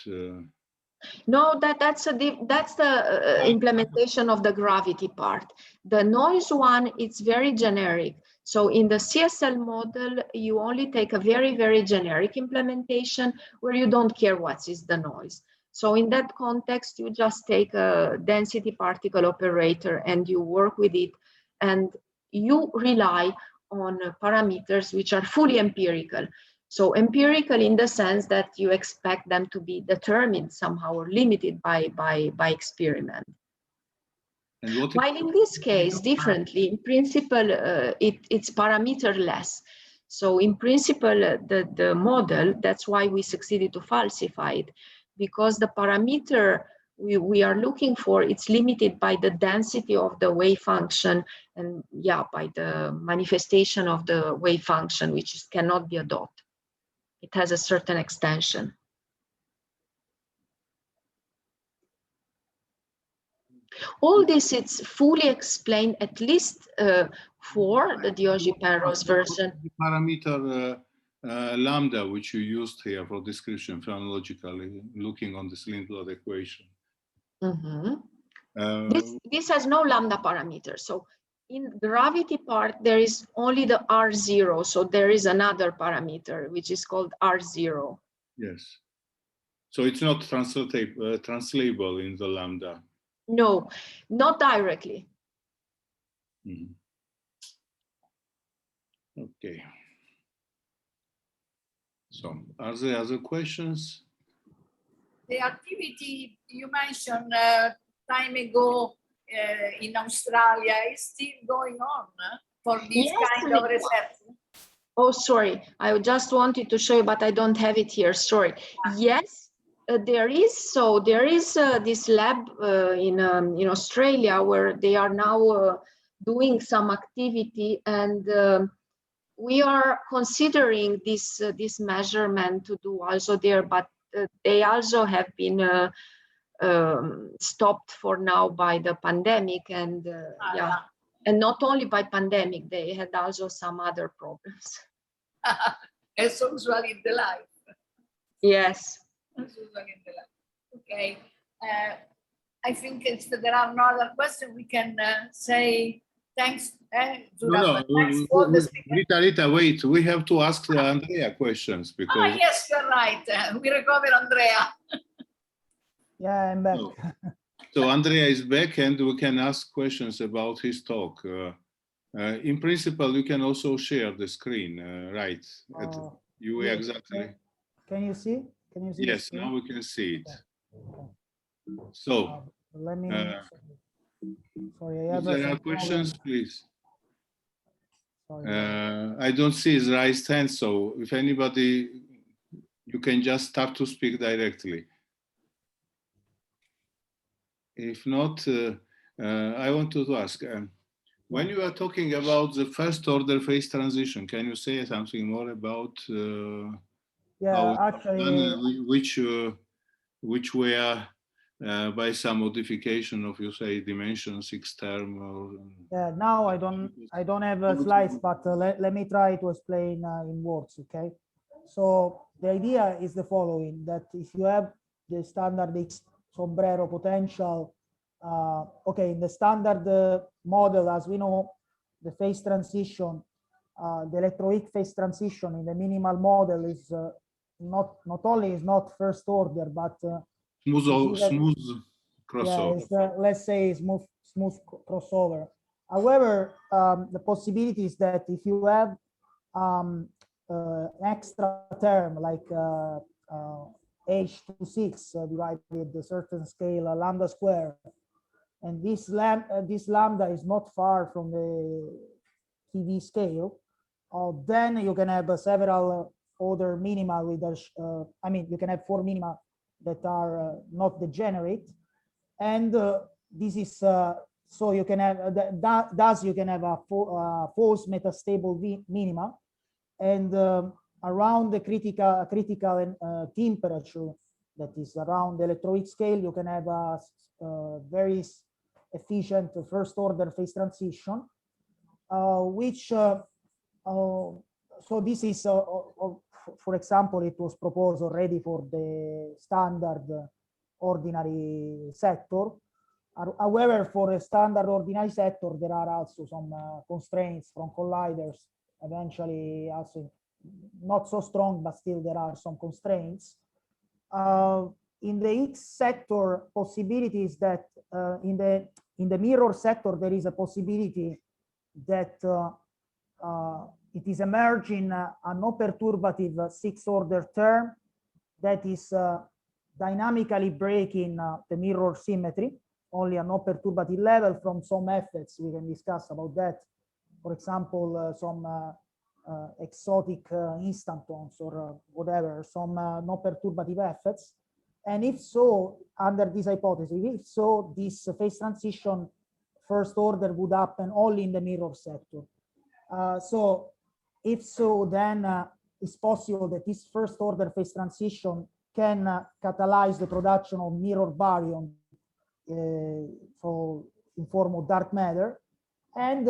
Speaker 15: No, that's the implementation of the gravity part. The noise one, it's very generic. So in the CSL model, you only take a very, very generic implementation where you don't care what is the noise. So in that context, you just take a density particle operator and you work with it, and you rely on parameters which are fully empirical. So empirical in the sense that you expect them to be determined somehow or limited by experiment. While in this case, differently, in principle, it's parameterless. So in principle, the model, that's why we succeeded to falsify it, because the parameter we are looking for, it's limited by the density of the wave function and by the manifestation of the wave function, which cannot be a dot. It has a certain extension. All this is fully explained, at least for the Dioggi-Penrose version.
Speaker 7: The parameter lambda, which you used here for description phenomenologically, looking on this Lindblad equation.
Speaker 15: This has no lambda parameter. So in gravity part, there is only the R0. So there is another parameter, which is called R0.
Speaker 7: Yes. So it's not translatable in the lambda.
Speaker 15: No, not directly.
Speaker 7: Okay. So are there other questions?
Speaker 10: The activity you mentioned time ago in Australia is still going on for this kind of research?
Speaker 15: Oh, sorry. I just wanted to show you, but I don't have it here. Sorry. Yes, there is. So there is this lab in Australia where they are now doing some activity, and we are considering this measurement to do also there, but they also have been stopped for now by the pandemic, and and not only by pandemic, they had also some other problems.
Speaker 10: As usual in the life.
Speaker 15: Yes.
Speaker 10: As usual in the life. Okay. I think if there are no other questions, we can say thanks.
Speaker 7: Rita, wait. We have to ask Andrea questions because.
Speaker 10: Yes, you're right. We recover Andrea.
Speaker 4: Yeah, I'm back.
Speaker 7: So Andrea is back, and we can ask questions about his talk. In principle, you can also share the screen, right? You exactly.
Speaker 4: Can you see? Can you see?
Speaker 7: Yes, now we can see it. So
Speaker 4: let me. Sorry, I have
Speaker 7: if there are questions, please. I don't see his raised hand, so if anybody, you can just start to speak directly. If not, I wanted to ask, when you are talking about the first order phase transition, can you say something more about
Speaker 4: actually,
Speaker 7: which were by some modification of, you say, dimension 6 term? Or,
Speaker 4: now I don't have slides, but let me try to explain in words, okay? So the idea is the following, that if you have the standard X sombrero potential, okay, in the standard model, as we know, the phase transition, the electroweak phase transition in the minimal model is not only is not first order, but
Speaker 7: smooth crossover.
Speaker 4: Yeah, let's say smooth crossover. However, the possibility is that if you have an extra term like H26 divided with a certain scale lambda square, and this lambda is not far from the TV scale, then you can have several other minima with I mean, you can have 4 minima that are not degenerate, and this is so you can have thus you can have a false metastable minima, and around the critical temperature that is around the electroweak scale, you can have a very efficient first order phase transition, which so this is for example, it was proposed already for the standard ordinary sector. However, for a standard ordinary sector, there are also some constraints from colliders, eventually also not so strong, but still there are some constraints. In the X sector, possibilities that in the mirror sector, there is a possibility that it is emerging a non-perturbative sixth order term that is dynamically breaking the mirror symmetry, only a non-perturbative level from some effects. We can discuss about that. For example, some exotic instantons or whatever, some non-perturbative effects. And if so, under this hypothesis, if so, this phase transition first order would happen only in the mirror sector. So if so, then it's possible that this first order phase transition can catalyze the production of mirror baryon in form of dark matter, and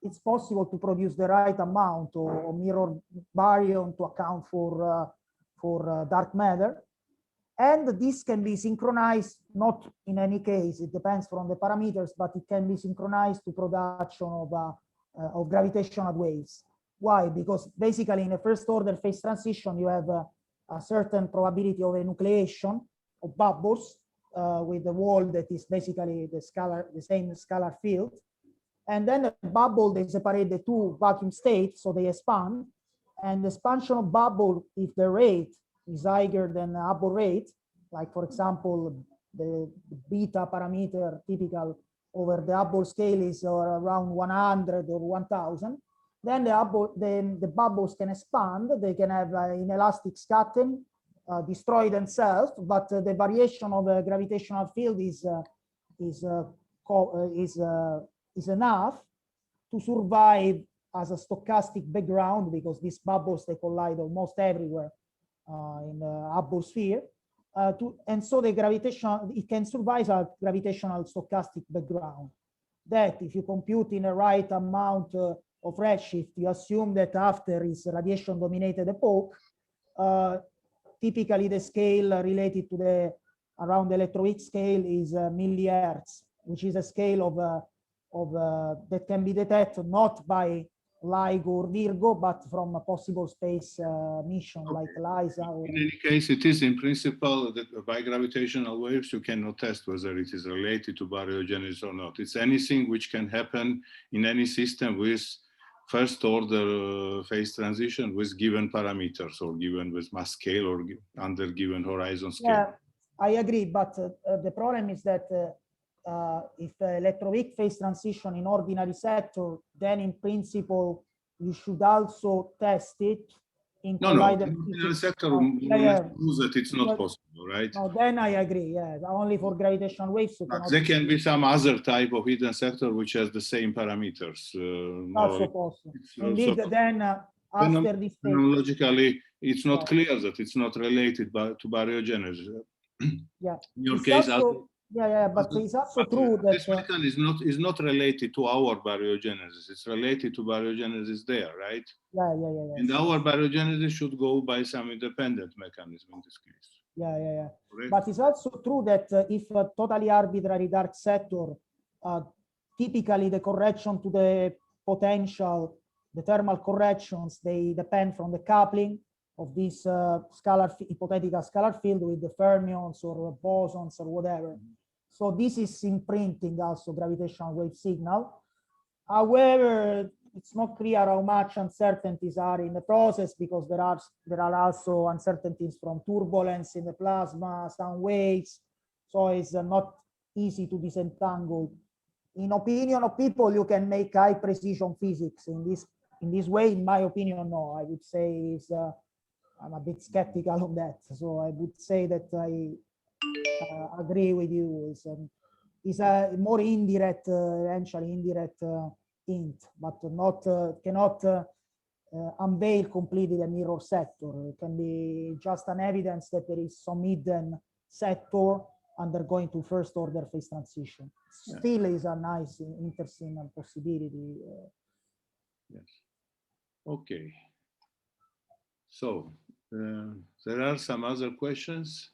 Speaker 4: it's possible to produce the right amount of mirror baryon to account for dark matter. And this can be synchronized, not in any case, it depends from the parameters, but it can be synchronized to production of gravitational waves. Why? Because basically in a first order phase transition, you have a certain probability of enucleation of bubbles with the wall that is basically the same scalar field. And then the bubble, they separate the two vacuum states, so they expand. And the expansion of bubble, if the rate is higher than the Hubble rate, like for example, the beta parameter typical over the Hubble scale is around 100 or 1000, then the bubbles can expand. They can have inelastic scattering, destroy themselves, but the variation of the gravitational field is enough to survive as a stochastic background, because these bubbles, they collide almost everywhere in the Hubble sphere. And so the gravitational, it can survive a gravitational stochastic background. That if you compute in the right amount of redshift, you assume that after is radiation dominated epoch, typically the scale related to the around the electroweak scale is millihertz, which is a scale that can be detected not by LIGO or Virgo, but from a possible space mission like LISA.
Speaker 7: In any case, it is in principle that by gravitational waves, you cannot test whether it is related to baryogenesis or not. It's anything which can happen in any system with first order phase transition with given parameters, or given with mass scale, or under given horizon scale.
Speaker 4: Yeah, I agree, but the problem is that if electroweak phase transition in ordinary sector, then in principle you should also test it in collider.
Speaker 7: In ordinary sector, that it's not possible, right?
Speaker 4: No, then I agree. Yeah, only for gravitational waves.
Speaker 7: There can be some other type of hidden sector which has the same parameters.
Speaker 4: Also possible. Indeed, then after this phase,
Speaker 7: logically, it's not clear that it's not related to baryogenesis.
Speaker 4: Yeah.
Speaker 7: In your case,
Speaker 4: but it's also true that
Speaker 7: this mechanism is not related to our baryogenesis. It's related to baryogenesis there, right?
Speaker 4: Yeah.
Speaker 7: And our baryogenesis should go by some independent mechanism in this case.
Speaker 4: Yeah. But it's also true that if a totally arbitrary dark sector, typically the correction to the potential, the thermal corrections, they depend from the coupling of this hypothetical scalar field with the fermions or bosons or whatever. So this is imprinting also gravitational wave signal. However, it's not clear how much uncertainties are in the process, because there are also uncertainties from turbulence in the plasma, sound waves. So it's not easy to disentangle. In opinion of people, you can make high precision physics in this way. In my opinion, no. I would say I'm a bit skeptical of that. So I would say that agree with you. It's a more indirect, eventually indirect hint, but not cannot unveil completely the mirror sector. It can be just an evidence that there is some hidden sector undergoing to first order phase transition. Still is a nice, interesting possibility.
Speaker 7: Yes. Okay. So there are some other questions.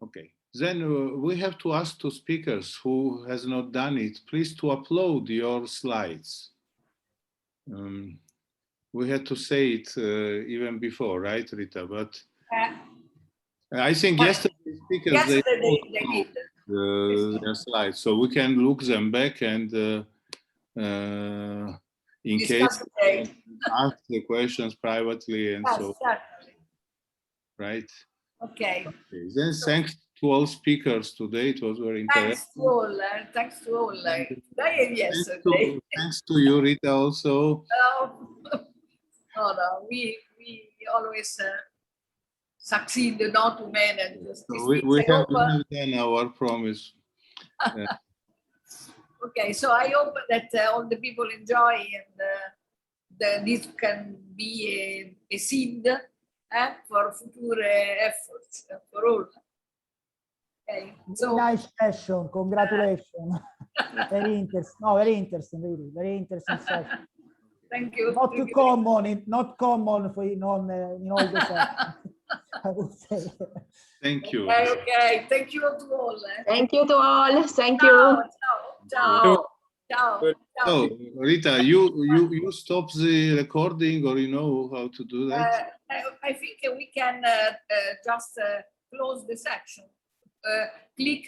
Speaker 7: Okay. Then we have to ask to speakers who has not done it, please to upload your slides. We had to say it even before, right, Rita? But I think yesterday speakers they their slides, so we can look them back and in case ask the questions privately and so right.
Speaker 10: Okay.
Speaker 7: Then thanks to all speakers today. It was very interesting.
Speaker 10: Thanks to all. Today and yesterday.
Speaker 7: Thanks to you, Rita, also.
Speaker 10: No, we always succeed not to manage.
Speaker 7: So we have done our promise.
Speaker 10: Okay, so I hope that all the people enjoy and this can be a seed for future efforts for all. Okay, so
Speaker 4: nice session. Congratulations. Very interesting. No, very interesting. Really, very interesting session.
Speaker 10: Thank you.
Speaker 4: Not common for in all the sessions. I would say.
Speaker 7: Thank you.
Speaker 10: Okay. Thank you to all.
Speaker 15: Thank you to all. Thank you.
Speaker 10: Ciao.
Speaker 7: Oh, Rita, you stop the recording, or you know how to do that?
Speaker 10: I think we can just close the section. Click